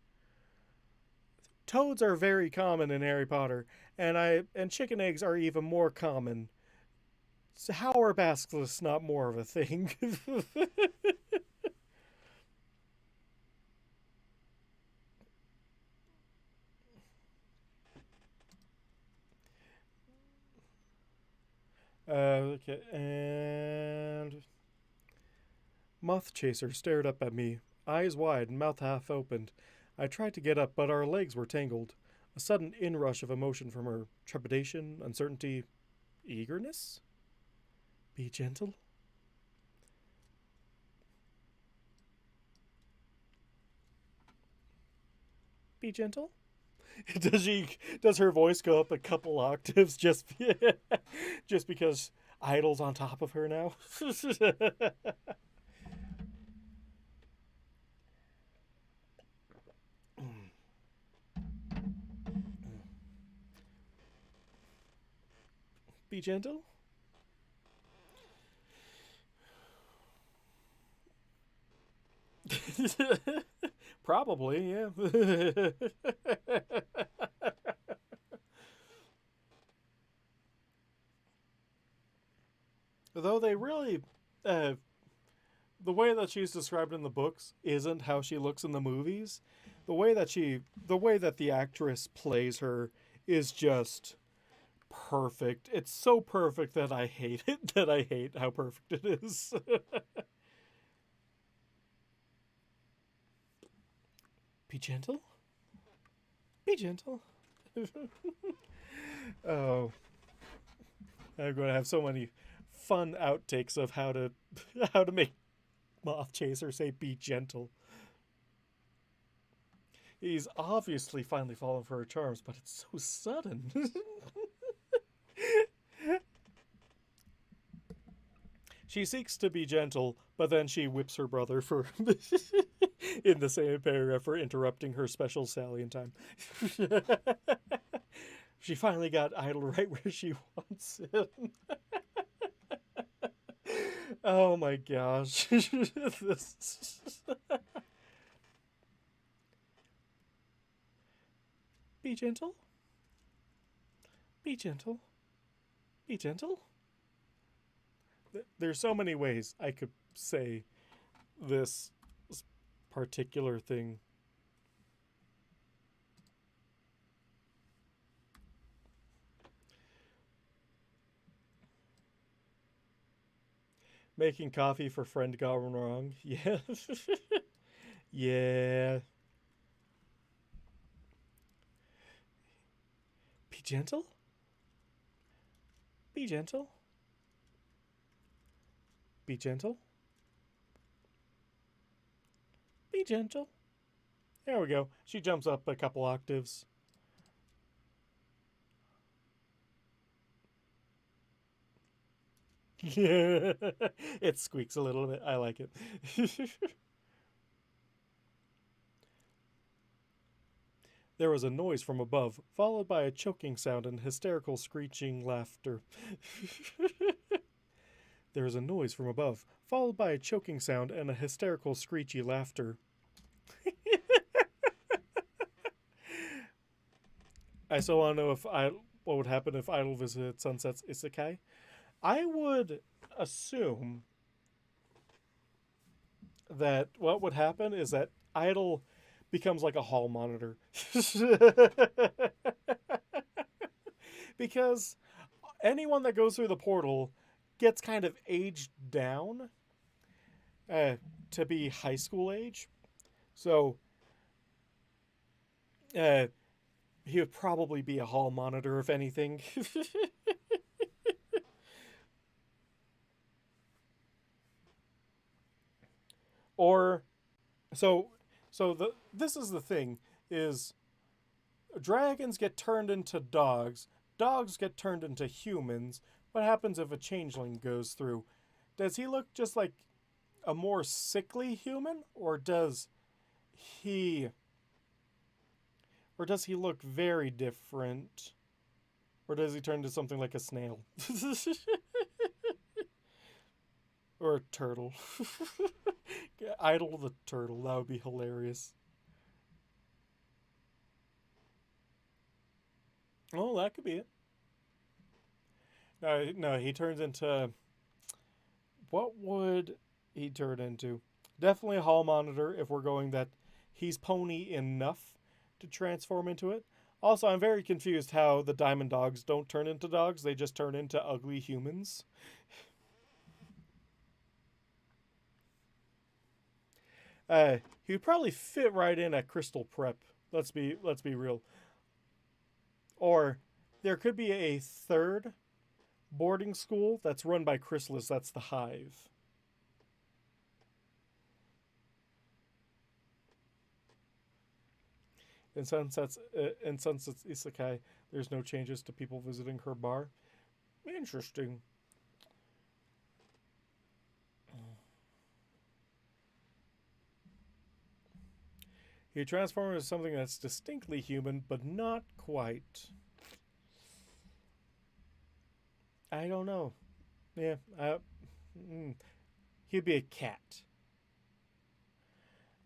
Toads are very common in Harry Potter, and chicken eggs are even more common. So how are basilisks not more of a thing? Okay, and Moth Chaser stared up at me, eyes wide, mouth half opened. I tried to get up, but our legs were tangled. A sudden inrush of emotion from her trepidation, uncertainty, eagerness? Be gentle? Be gentle? Does her voice go up a couple octaves just because Idol's on top of her now? Be gentle? Probably, yeah. Though they really, uh, the way that she's described in the books isn't how she looks in the movies. The way that the actress plays her is just perfect. It's so perfect that I hate it. That I hate how perfect it is. Be gentle. Be gentle. Oh, I'm going to have so many fun outtakes of how to how to make Moth Chaser say "be gentle." He's obviously finally fallen for her charms, but it's so sudden. She seeks to be gentle, but then she whips her brother for in the same paragraph for interrupting her special Sally in time. She finally got Idol right where she wants him. Oh my gosh. Be gentle. Be gentle. Be gentle. There's so many ways I could say this particular thing. Making coffee for friend gone wrong. Yeah. Yeah. Be gentle. Be gentle. Be gentle. Be gentle. There we go. She jumps up a couple octaves. Yeah. It squeaks a little bit. I like it. There was a noise from above, followed by a choking sound and hysterical screeching laughter. There was a noise from above, followed by a choking sound and a hysterical screechy laughter. I still want to know what would happen if Idol visited Sunset's Isekai. I would assume that what would happen is that Idol becomes like a hall monitor. Because anyone that goes through the portal gets kind of aged down to be high school age. So he would probably be a hall monitor, if anything. Or this is the thing is dragons get turned into dogs get turned into humans. What happens if a changeling goes through? Does he look just like a more sickly human, or does he look very different, or does he turn into something like a snail? Or a turtle? Idol the turtle, that would be hilarious. Oh, that could be it. No, he turns into... What would he turn into? Definitely a hall monitor if we're going that he's pony enough to transform into it. Also, I'm very confused how the diamond dogs don't turn into dogs. They just turn into ugly humans. He would probably fit right in at Crystal Prep. Let's be real. Or there could be a third boarding school that's run by Chrysalis. That's the Hive. In Sunset's Isekai, there's no changes to people visiting her bar. Interesting. He transforms into something that's distinctly human, but not quite. I don't know. Yeah, he'd be a cat.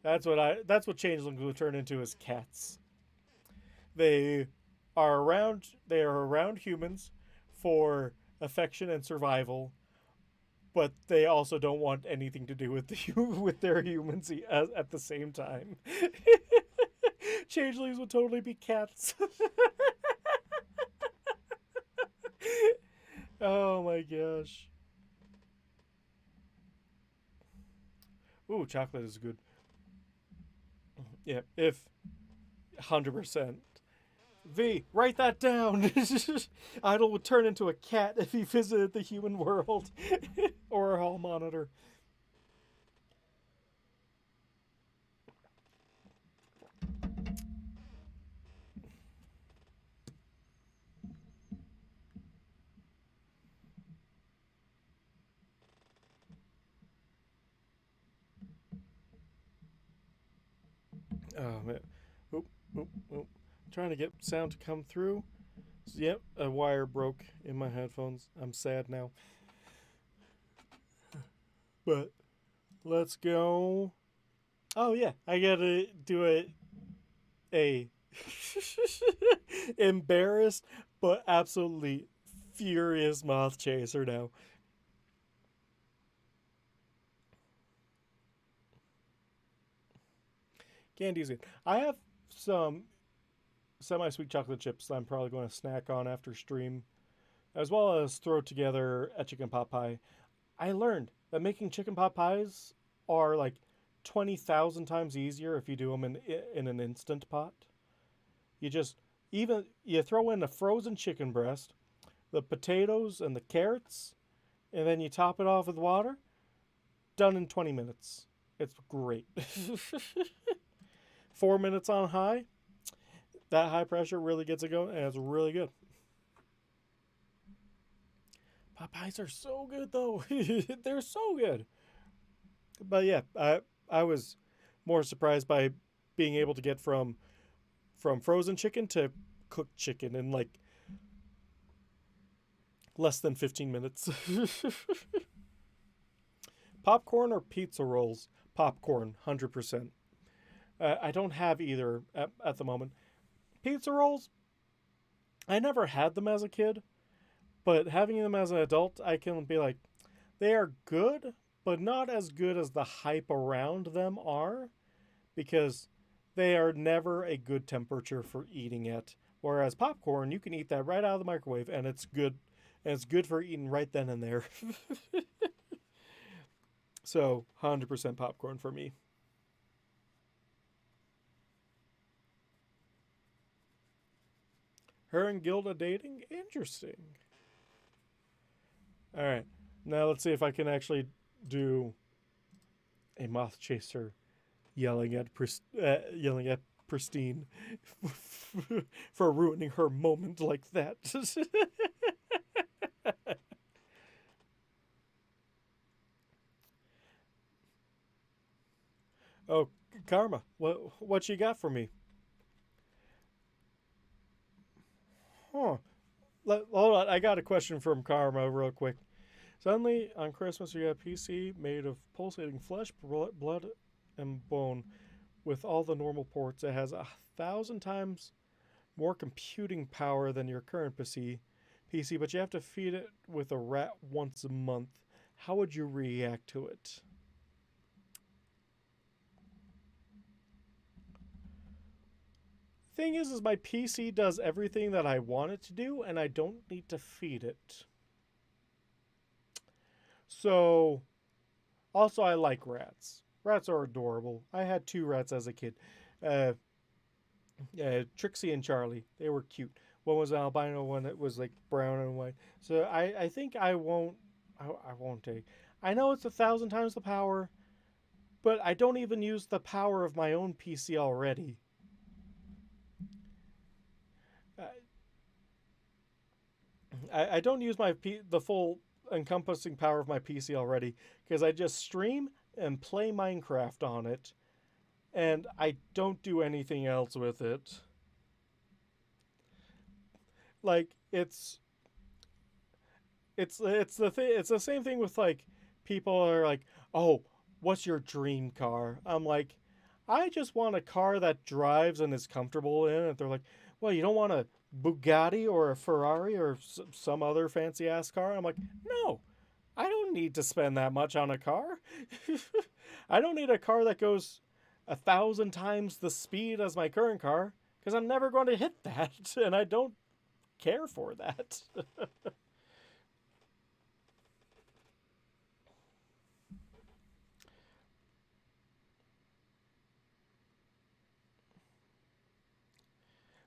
That's what changelings would turn into, as cats. They are around humans for affection and survival, but they also don't want anything to do with with their humans at the same time. Changelings would totally be cats. Oh my gosh. Ooh, chocolate is good. Yeah, if 100%. V, write that down. Idol would turn into a cat if he visited the human world. Or a hall monitor. Oh, man. Oop, oop, oop. Trying to get sound to come through. Yep, a wire broke in my headphones. I'm sad now. But let's go. Oh yeah, I gotta do a embarrassed but absolutely furious moth chaser now. Candy's good. I have some semi-sweet chocolate chips that I'm probably going to snack on after stream, as well as throw together a chicken pot pie. I learned that making chicken pot pies are like 20,000 times easier if you do them in an instant pot. You just you throw in a frozen chicken breast, the potatoes and the carrots, and then you top it off with water. Done in 20 minutes. It's great. 4 minutes on high. That high pressure really gets it going, and it's really good. Pot pies are so good, though. They're so good. But yeah, I was more surprised by being able to get from frozen chicken to cooked chicken in like less than 15 minutes. Popcorn or pizza rolls? Popcorn, 100%. I don't have either at the moment. Pizza rolls, I never had them as a kid, but having them as an adult, I can be like, they are good, but not as good as the hype around them are, because they are never a good temperature for eating at. Whereas popcorn, you can eat that right out of the microwave, and it's good. And it's good for eating right then and there. So, 100% popcorn for me. Her and Gilda dating? Interesting. Alright. Now let's see if I can actually do a moth chaser yelling at Pristine for ruining her moment like that. Oh, Karma, what you got for me? Huh. Hold on, I got a question from Karma real quick. Suddenly, on Christmas, you got a PC made of pulsating flesh, blood, and bone with all the normal ports. It has 1,000 times more computing power than your current PC, but you have to feed it with a rat once a month. How would you react to it? Thing is my PC does everything that I want it to do, and I don't need to feed it. So, also I like rats. Rats are adorable. I had 2 rats as a kid. Trixie and Charlie. They were cute. One was an albino, one that was like brown and white. So I think I won't take. I know it's 1,000 times the power, but I don't even use the power of my own PC already. I don't use the full encompassing power of my PC already because I just stream and play Minecraft on it, and I don't do anything else with it. Like it's the same thing with like people are like, "Oh, what's your dream car?" I'm like, "I just want a car that drives and is comfortable in." And they're like, "Well, you don't want a Bugatti or a Ferrari or some other fancy ass car?" I'm like, "No. I don't need to spend that much on a car. I don't need a car that goes 1,000 times the speed as my current car because I'm never going to hit that, and I don't care for that."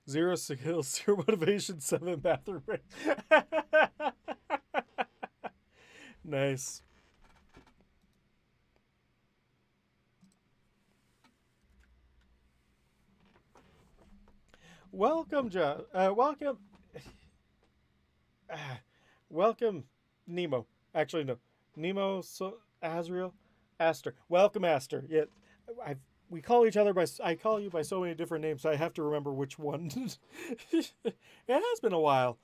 0 skills, 0 motivation, 7 bathroom break. Nice. Welcome, John. Welcome. Welcome, Nemo. Actually, no. Nemo, Azrael, Aster. Welcome, Aster. Yeah, we call each other by. I call you by so many different names, so I have to remember which one. It has been a while.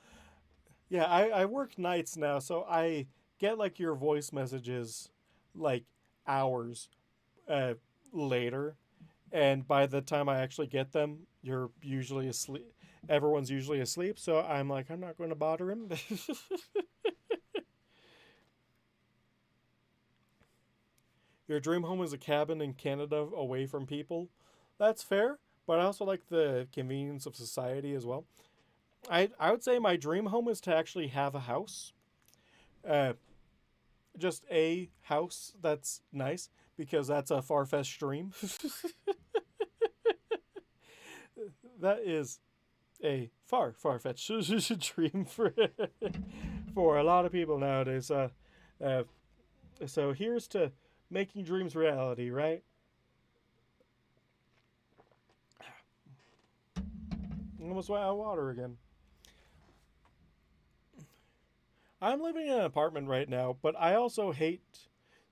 Yeah, I work nights now, so I get like your voice messages like hours uh, later, and by the time I actually get them, you're usually asleep. Everyone's usually asleep, so I'm like, I'm not going to bother him. Your dream home is a cabin in Canada away from people. That's fair, but I also like the convenience of society as well. I would say my dream home is to actually have a house. Uh, just a house that's nice because that's a far-fetched dream. That is a far-fetched dream for a lot of people nowadays. Uh, so here's to making dreams reality, right? Almost went out of water again. I'm living in an apartment right now, but I also hate,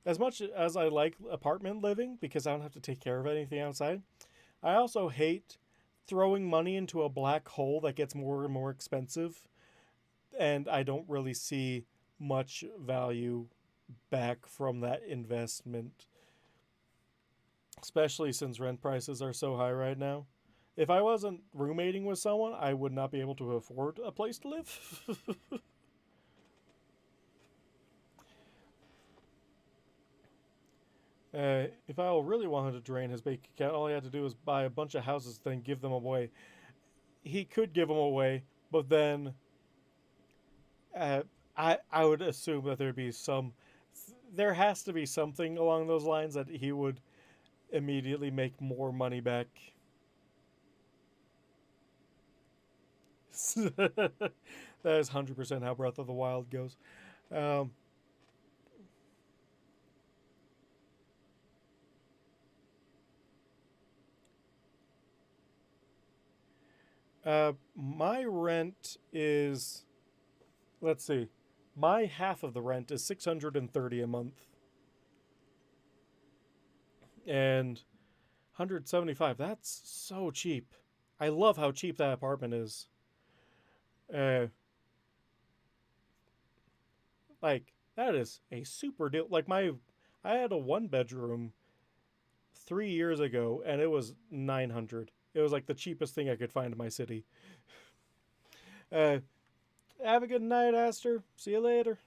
as much as I like apartment living because I don't have to take care of anything outside, I also hate throwing money into a black hole that gets more and more expensive, and I don't really see much value back from that investment, especially since rent prices are so high right now. If I wasn't roommating with someone, I would not be able to afford a place to live. If Al really wanted to drain his bank account, all he had to do was buy a bunch of houses, then give them away. He could give them away, but then uh, I would assume that there'd be some. There has to be something along those lines that he would immediately make more money back. That is 100% how Breath of the Wild goes. Um, my rent is, let's see, my half of the rent is 630 a month, and 175. That's so cheap. I love how cheap that apartment is. Uh, like that is a super deal. Like I had a 1 bedroom 3 years ago, and it was 900. It was like the cheapest thing I could find in my city. Uh, have a good night, Aster. See you later.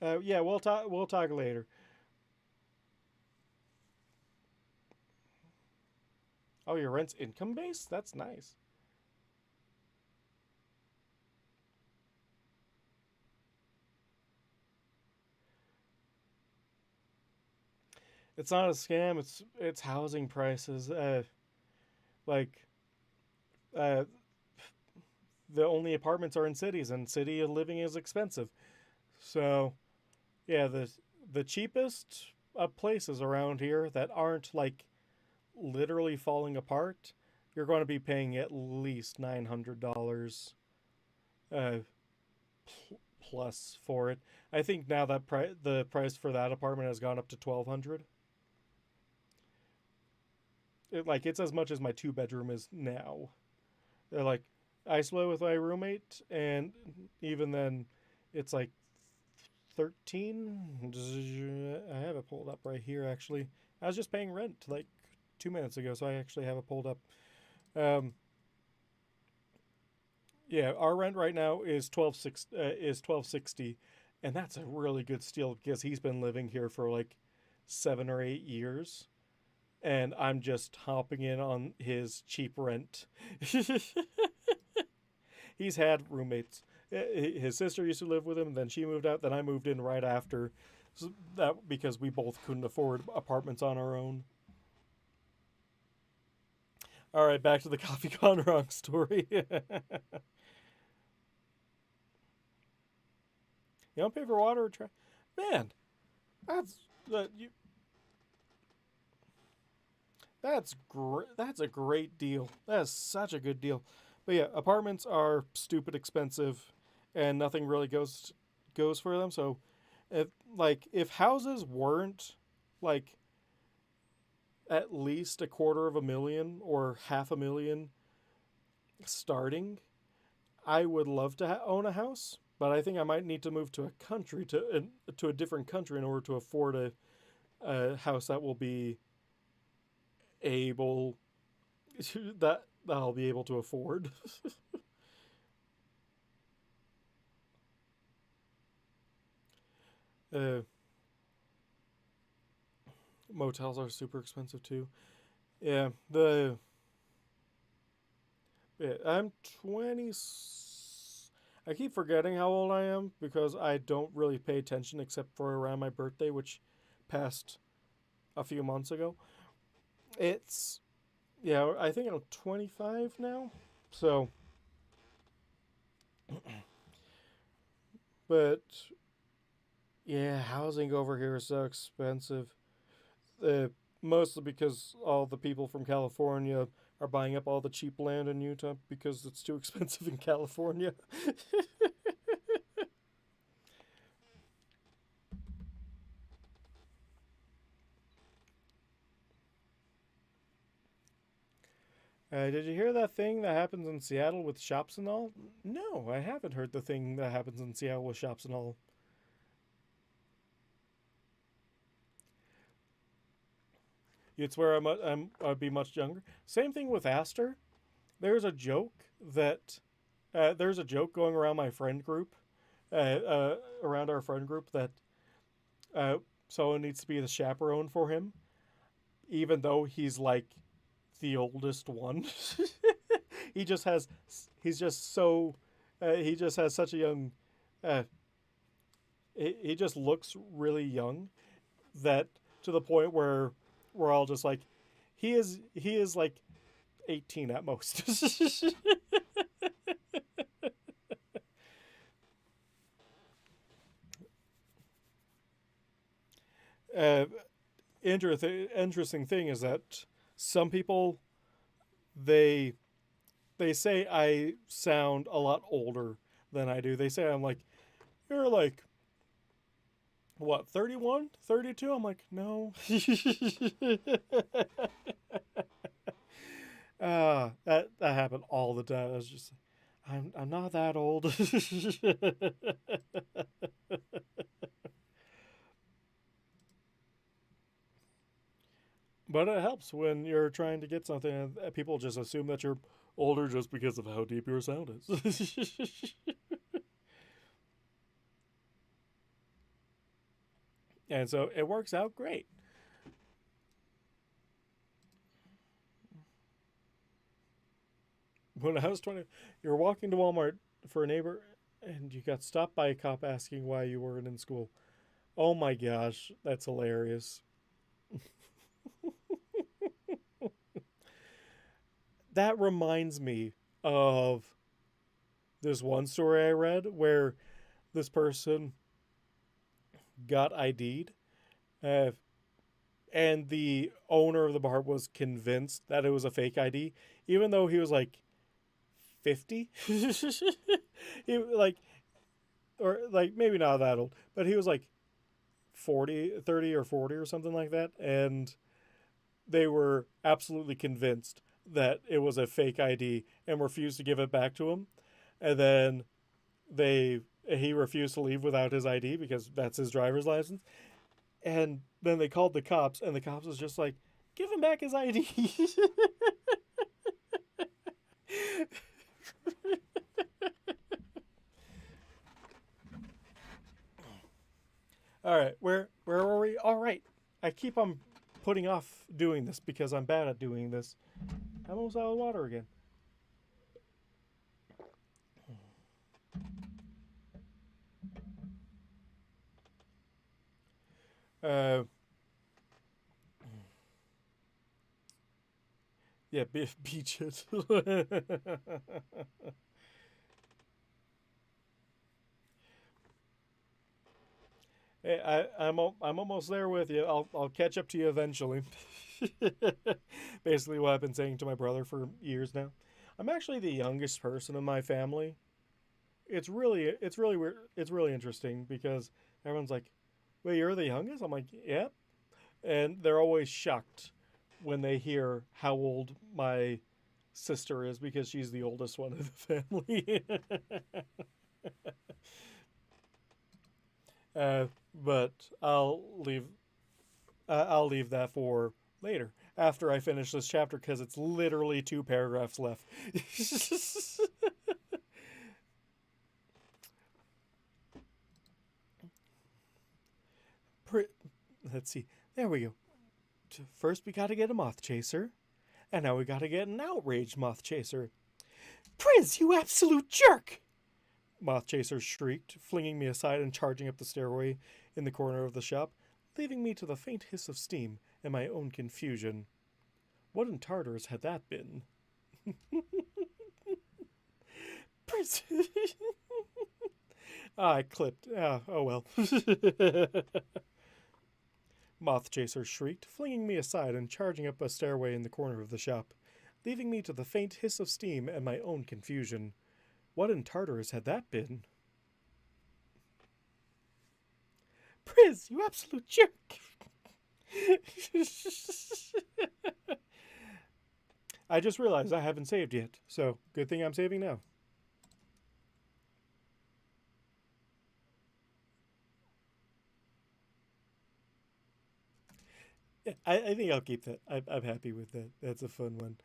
Yeah, we'll talk. We'll talk later. Oh, your rent's income based? That's nice. It's not a scam. It's housing prices. Like uh, the only apartments are in cities, and city living is expensive. So yeah, the cheapest places around here that aren't like literally falling apart, you're going to be paying at least $900 uh, plus for it. I think now that the price for that apartment has gone up to 1,200. Like it's as much as my 2 bedroom is now. They're like I split with my roommate, and even then, it's like 13. I have it pulled up right here. Actually, I was just paying rent like 2 minutes ago, so I actually have it pulled up. Um, yeah, our rent right now is 1260, and that's a really good steal because he's been living here for like 7 or 8 years, and I'm just hopping in on his cheap rent. He's had roommates. His sister used to live with him, then she moved out, then I moved in right after. So that because we both couldn't afford apartments on our own. All right, back to the coffee gone wrong story. You don't pay for water or trash? Man, that's that you. That's great. That's a great deal. That is such a good deal. But yeah, apartments are stupid expensive, and nothing really goes for them. So, if houses weren't like at least $250,000 or $500,000 starting, I would love to own a house. But I think I might need to move to to a different country in order to afford a house that will be able that I'll be able to afford. uh, Motels are super expensive too. Yeah, I'm 20. I keep forgetting how old I am because I don't really pay attention except for around my birthday, which passed a few months ago. It's yeah, I think I'm 25 now. So, but yeah, housing over here is so expensive. Uh, Mostly because all the people from California are buying up all the cheap land in Utah because it's too expensive in California. Did you hear that thing that happens in Seattle with shops and all? No, I haven't heard the thing that happens in Seattle with shops and all. You'd swear I'd be much younger. Same thing with Astor. There's a joke that there's a joke going around my friend group, around our friend group that uh, someone needs to be the chaperone for him, even though he's like the oldest one. he just has he's just so he just has such a young uh, he just looks really young that to the point where we're all just like he is like 18 at most. uh, interesting thing is that some people they they say I sound a lot older than I do. They say I'm like, you're like, what, 31, 32? I'm like, no. That happened all the time. I was just, I'm not that old. But it helps when you're trying to get something and people just assume that you're older just because of how deep your sound is. And so it works out great. When I was 20, you were walking to Walmart for a neighbor and you got stopped by a cop asking why you weren't in school. Oh my gosh, that's hilarious. That reminds me of this one story I read where this person got ID'd, uh, and the owner of the bar was convinced that it was a fake ID, even though he was like 50. He like, or like maybe not that old, but he was like 40, 30 or 40 or something like that, and they were absolutely convinced that it was a fake ID and refused to give it back to him. And then he refused to leave without his ID because that's his driver's license. And then they called the cops, and the cops was just like, "Give him back his ID." All right, where were we? All right, I keep on putting off doing this because I'm bad at doing this. I'm almost out of water again. Uh, Yeah, beach it. Hey, I'm almost there with you. I'll catch up to you eventually. Basically, what I've been saying to my brother for years now. I'm actually the youngest person in my family. It's really weird. It's really interesting because everyone's like, "Wait, you're the youngest?" I'm like, "Yeah," and they're always shocked when they hear how old my sister is because she's the oldest one in the family. But I'll leave that for later after I finish this chapter because it's literally 2 paragraphs left. Let's see. There we go. First, we gotta get a moth chaser, and now we gotta get an outraged moth chaser. Prince, you absolute jerk! Moth chaser shrieked, flinging me aside and charging up the stairway in the corner of the shop, leaving me to the faint hiss of steam and my own confusion. What in Tartarus had that been? Prince! I clipped. Oh well. Moth chaser shrieked, flinging me aside and charging up a stairway in the corner of the shop, leaving me to the faint hiss of steam and my own confusion. What in Tartarus had that been? Priz, you absolute jerk! I just realized I haven't saved yet, so good thing I'm saving now. Yeah, I think I'll keep that. I'm happy with that. That's a fun one.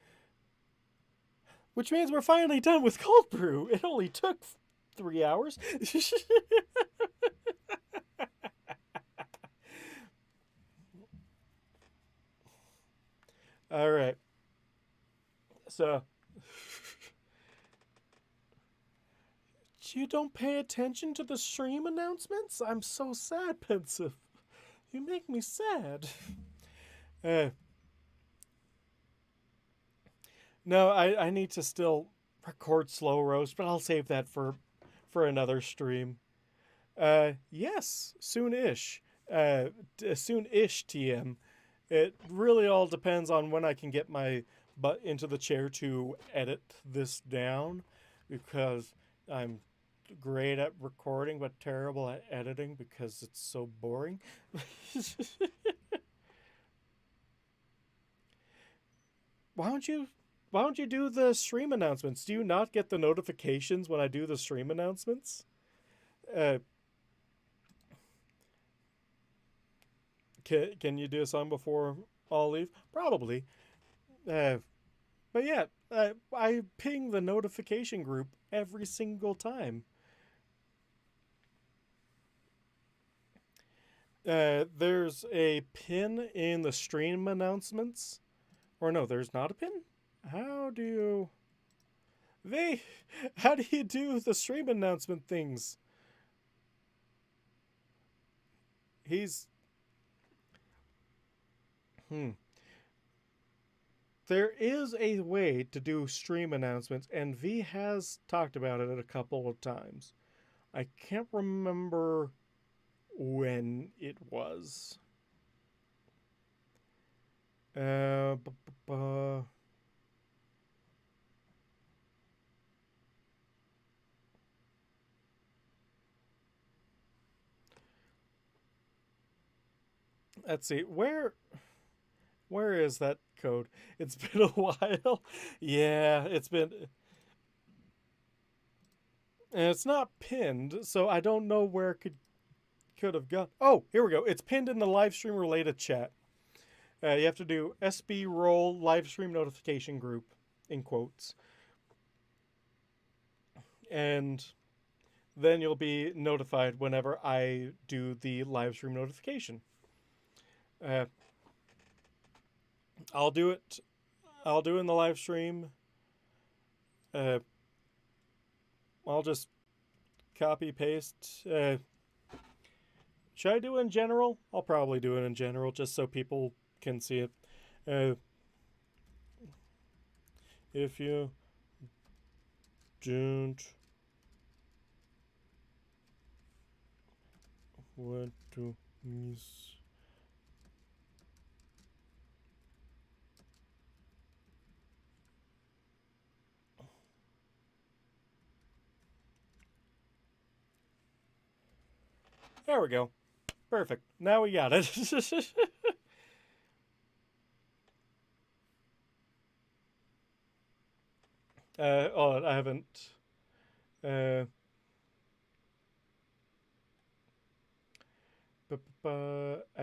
Which means we're finally done with cold brew. It only took 3 hours. All right. So, you don't pay attention to the stream announcements? I'm so sad, Pensive. You make me sad. Uh, no, I need to still record slow roast, but I'll save that for another stream. Yes, soon-ish. Soon-ish TM. It really all depends on when I can get my butt into the chair to edit this down, because I'm great at recording but terrible at editing because it's so boring. why don't you why don't you do the stream announcements? Do you not get the notifications when I do the stream announcements? Uh, can you do a song before I'll leave? Probably. Uh, but yeah, I ping the notification group every single time. There's a pin in the stream announcements. Or no, there's not a pin? How do you... How do you do the stream announcement things? He's... There is a way to do stream announcements, and V has talked about it a couple of times. I can't remember when it was. Uh, Let's see. Where is that code? It's been a while. Yeah, it's been, and it's not pinned, so I don't know where it could have gone. Oh, here we go. It's pinned in the live stream related chat. You have to do SB roll live stream notification group in quotes, and then you'll be notified whenever I do the live stream notification. I'll do it. I'll do in the live stream. I'll just copy paste. Should I do it in general? I'll probably do it in general just so people can see it. if you don't want to miss. There we go. Perfect. Now we got it. Oh, I haven't. I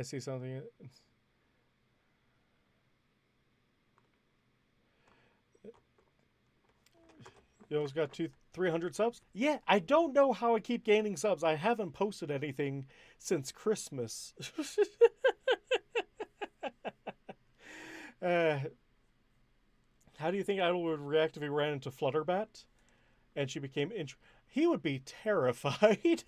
see something. You almost got 300 subs? Yeah, I don't know how I keep gaining subs. I haven't posted anything since Christmas. uh, how do you think Idol would react if he ran into Flutterbat and she became he would be terrified.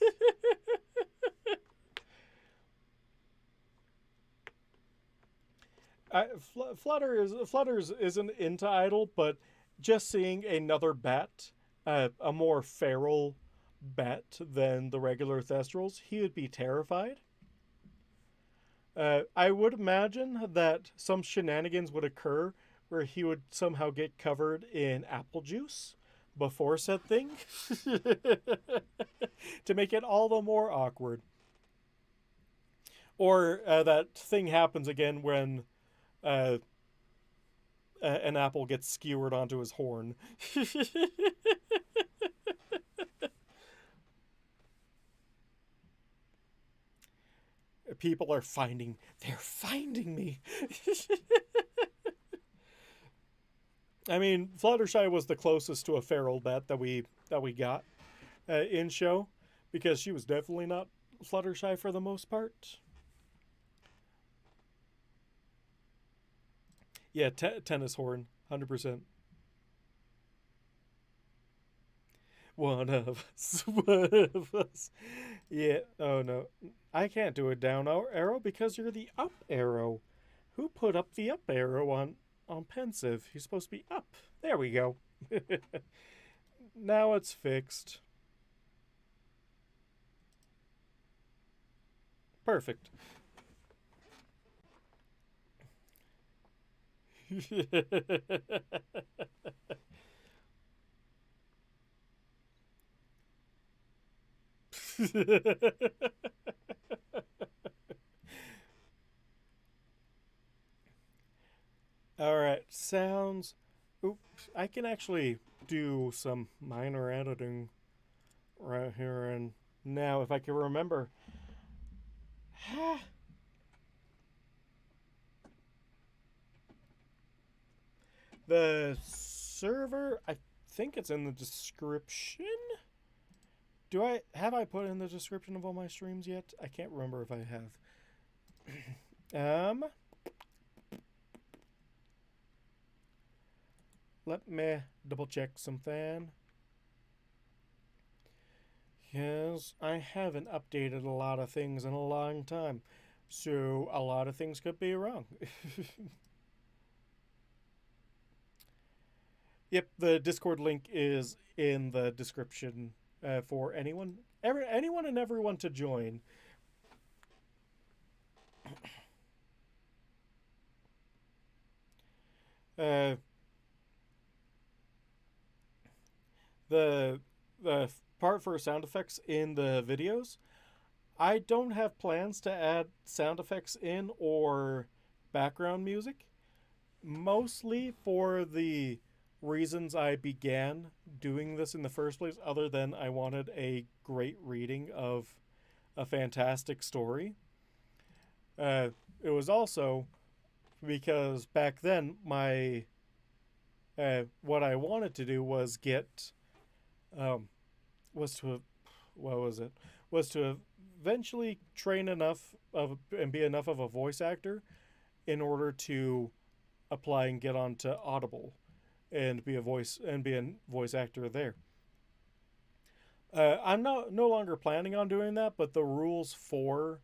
Flutters isn't into Idol, but just seeing another bat, a more feral bat than the regular Thestrals, he would be terrified. I would imagine that some shenanigans would occur where he would somehow get covered in apple juice before said thing to make it all the more awkward. Or that thing happens again when an apple gets skewered onto his horn. People are they're finding me. I mean, Fluttershy was the closest to a feral bat that we got in show, because she was definitely not Fluttershy for the most part. Yeah, tennis horn, 100%. One of us. One of us. Yeah. Oh no, I can't do a down arrow because you're the up arrow. Who put up the up arrow on pensive? He's supposed to be up. There we go. Now it's fixed. Perfect. All right, sounds. Oops, I can actually do some minor editing right here and now if I can remember. The server, I think it's in the description. Have I put in the description of all my streams yet? I can't remember if I have. Let me double check something. Yes, I haven't updated a lot of things in a long time, so a lot of things could be wrong. Yep, the Discord link is in the description for anyone and everyone to join. The part for sound effects in the videos, I don't have plans to add sound effects in or background music, mostly for the reasons I began doing this in the first place, other than I wanted a great reading of a fantastic story. It was also because back then my what I wanted to do was get was to eventually train enough of and be enough of a voice actor in order to apply and get onto Audible and be a voice actor there. I'm no longer planning on doing that, but the rules for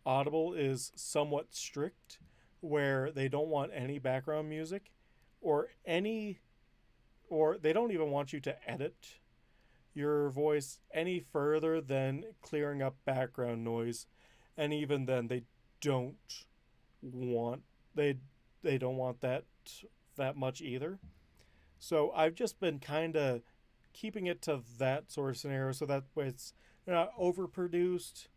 Audible is somewhat strict, where they don't want any background music or any or they don't even want you to edit your voice any further than clearing up background noise, and even then don't want they they don't want that much either. So I've just been kind of keeping it to that sort of scenario, so that way it's not overproduced,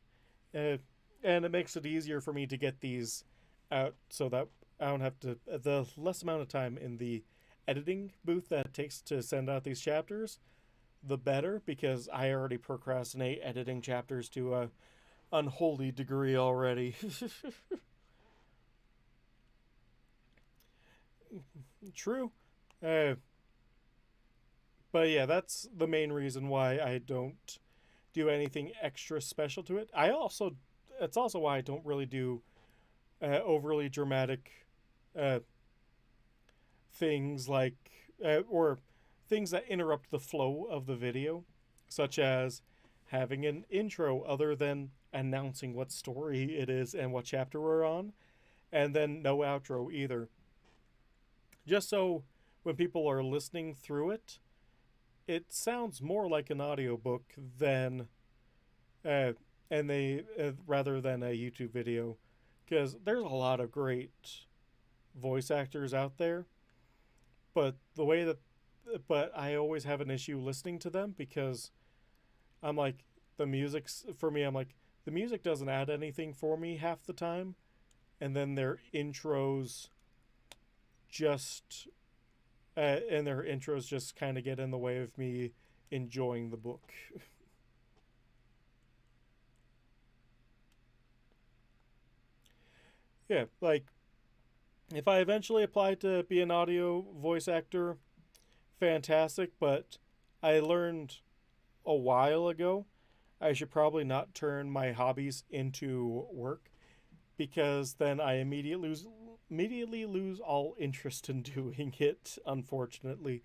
uh, and it makes it easier for me to get these out, so that I don't have to the less amount of time in the editing booth that it takes to send out these chapters, the better, because I already procrastinate editing chapters to a unholy degree already. True. Uh, but yeah, that's the main reason why I don't do anything extra special to it. It's also why I don't really do overly dramatic uh, things like, or things that interrupt the flow of the video, such as having an intro other than announcing what story it is and what chapter we're on, and then no outro either. Just so when people are listening through it, it sounds more like an audiobook than uh, and they rather than a YouTube video, because there's a lot of great voice actors out there, but I always have an issue listening to them, because I'm like, the music's for me, I'm like, the music doesn't add anything for me half the time, and then their intros just kind of get in the way of me enjoying the book. Yeah, like, if I eventually apply to be an audio voice actor, fantastic, but I learned a while ago I should probably not turn my hobbies into work, because then I immediately lose all interest in doing it, unfortunately.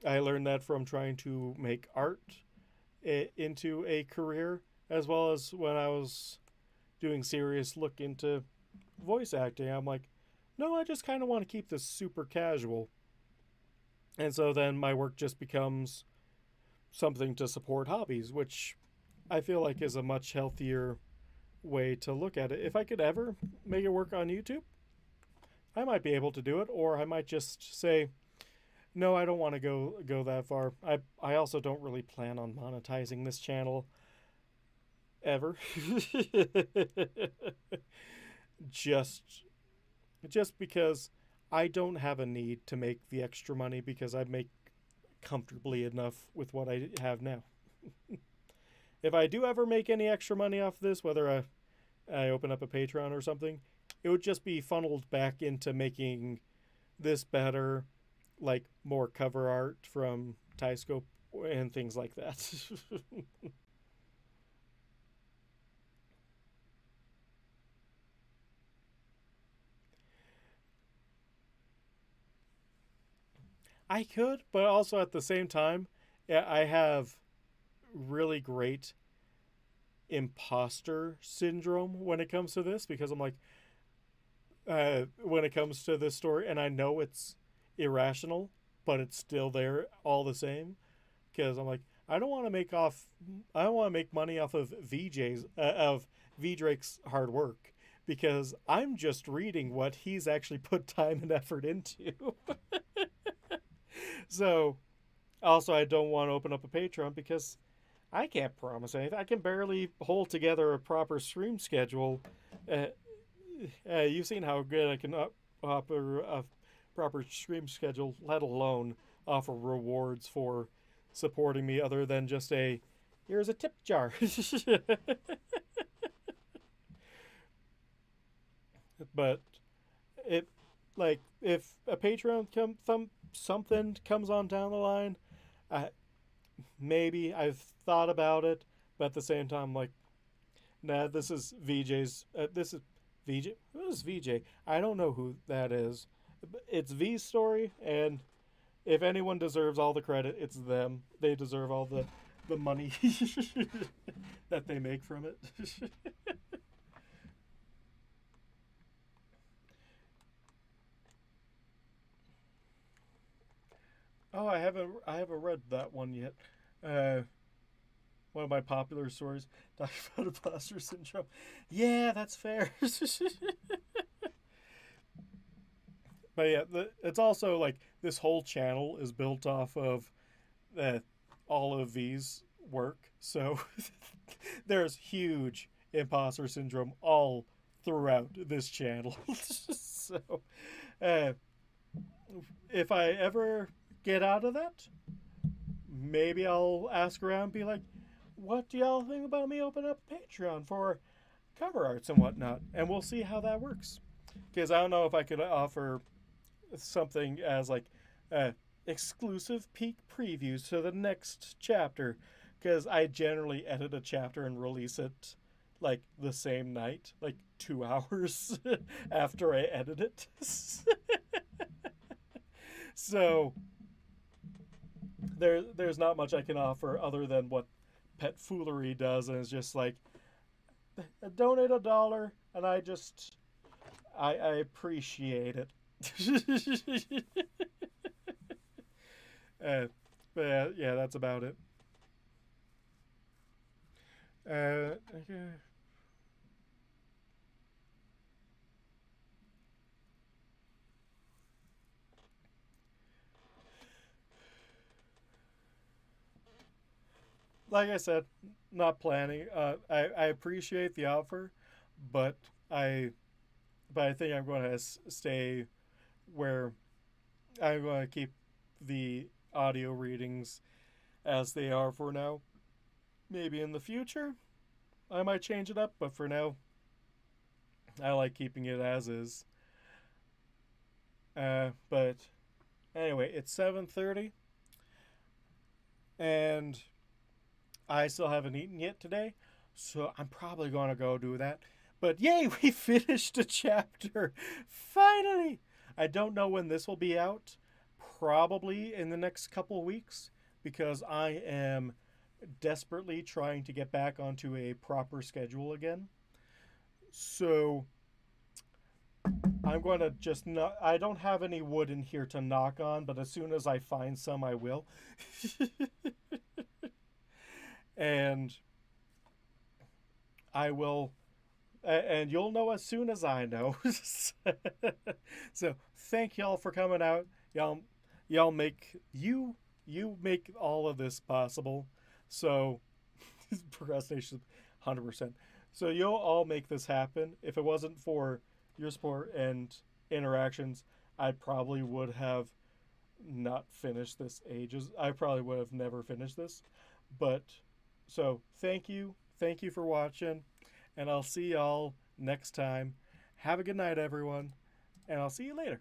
I learned that from trying to make art into a career, as well as when I was doing serious look into voice acting. I'm like, no, I just kind of want to keep this super casual. And so then my work just becomes something to support hobbies, which I feel like is a much healthier way to look at it. If I could ever make it work on YouTube, I might be able to do it, or I might just say, no, I don't want to go that far. I also don't really plan on monetizing this channel ever. just just because I don't have a need to make the extra money, because I make comfortably enough with what I have now. If I do ever make any extra money off this, whether I open up a Patreon or something, it would just be funneled back into making this better, like more cover art from Tyscope and things like that. I could, but also at the same time, I have really great imposter syndrome when it comes to this, because I'm like, when it comes to this story, and I know it's irrational, but it's still there all the same, because I'm like, I don't want to make money off of V Drake's hard work, because I'm just reading what he's actually put time and effort into. So, also, I don't want to open up a Patreon, because I can't promise anything. I can barely hold together a proper stream schedule. You've seen how good I can offer a proper stream schedule, let alone offer rewards for supporting me, other than just here's a tip jar. But it, like, if a Patreon something comes on down the line, maybe I've thought about it, but at the same time, like, nah, this is VJ's. This is VJ. Who is VJ? I don't know who that is. It's V's story, and if anyone deserves all the credit, it's them. They deserve all the money that they make from it. Oh, I haven't read that one yet. Uh, one of my popular stories, talking about imposter syndrome. Yeah, that's fair. But yeah, it's also like this whole channel is built off of uh, all of V's work. So there's huge imposter syndrome all throughout this channel. So uh, if I ever get out of that, maybe I'll ask around, be like, what do y'all think about me opening up Patreon for cover arts and whatnot? And we'll see how that works. Because I don't know if I could offer something as like exclusive peek previews to the next chapter, because I generally edit a chapter and release it like the same night, like 2 hours after I edit it. So there's not much I can offer other than what Pet Foolery does, and it's just like donate $1, and I appreciate it. uh, but yeah, that's about it. Okay. Like I said, not planning. I appreciate the offer, but I but I think I'm going to stay where I'm going to keep the audio readings as they are for now. Maybe in the future I might change it up, but for now I like keeping it as is. But anyway, it's 7:30, and I still haven't eaten yet today, so I'm probably gonna go do that. But yay, we finished a chapter! Finally! I don't know when this will be out. Probably in the next couple weeks, because I am desperately trying to get back onto a proper schedule again. So I'm going to just not. I don't have any wood in here to knock on, but as soon as I find some, I will. And I will. And you'll know as soon as I know. So thank y'all for coming out. Y'all make you make all of this possible. So procrastination, 100%. So you'll all make this happen. If it wasn't for your support and interactions, I probably would have not finished this ages. I probably would have never finished this. But so thank you. Thank you for watching. And I'll see y'all next time. Have a good night, everyone. And I'll see you later.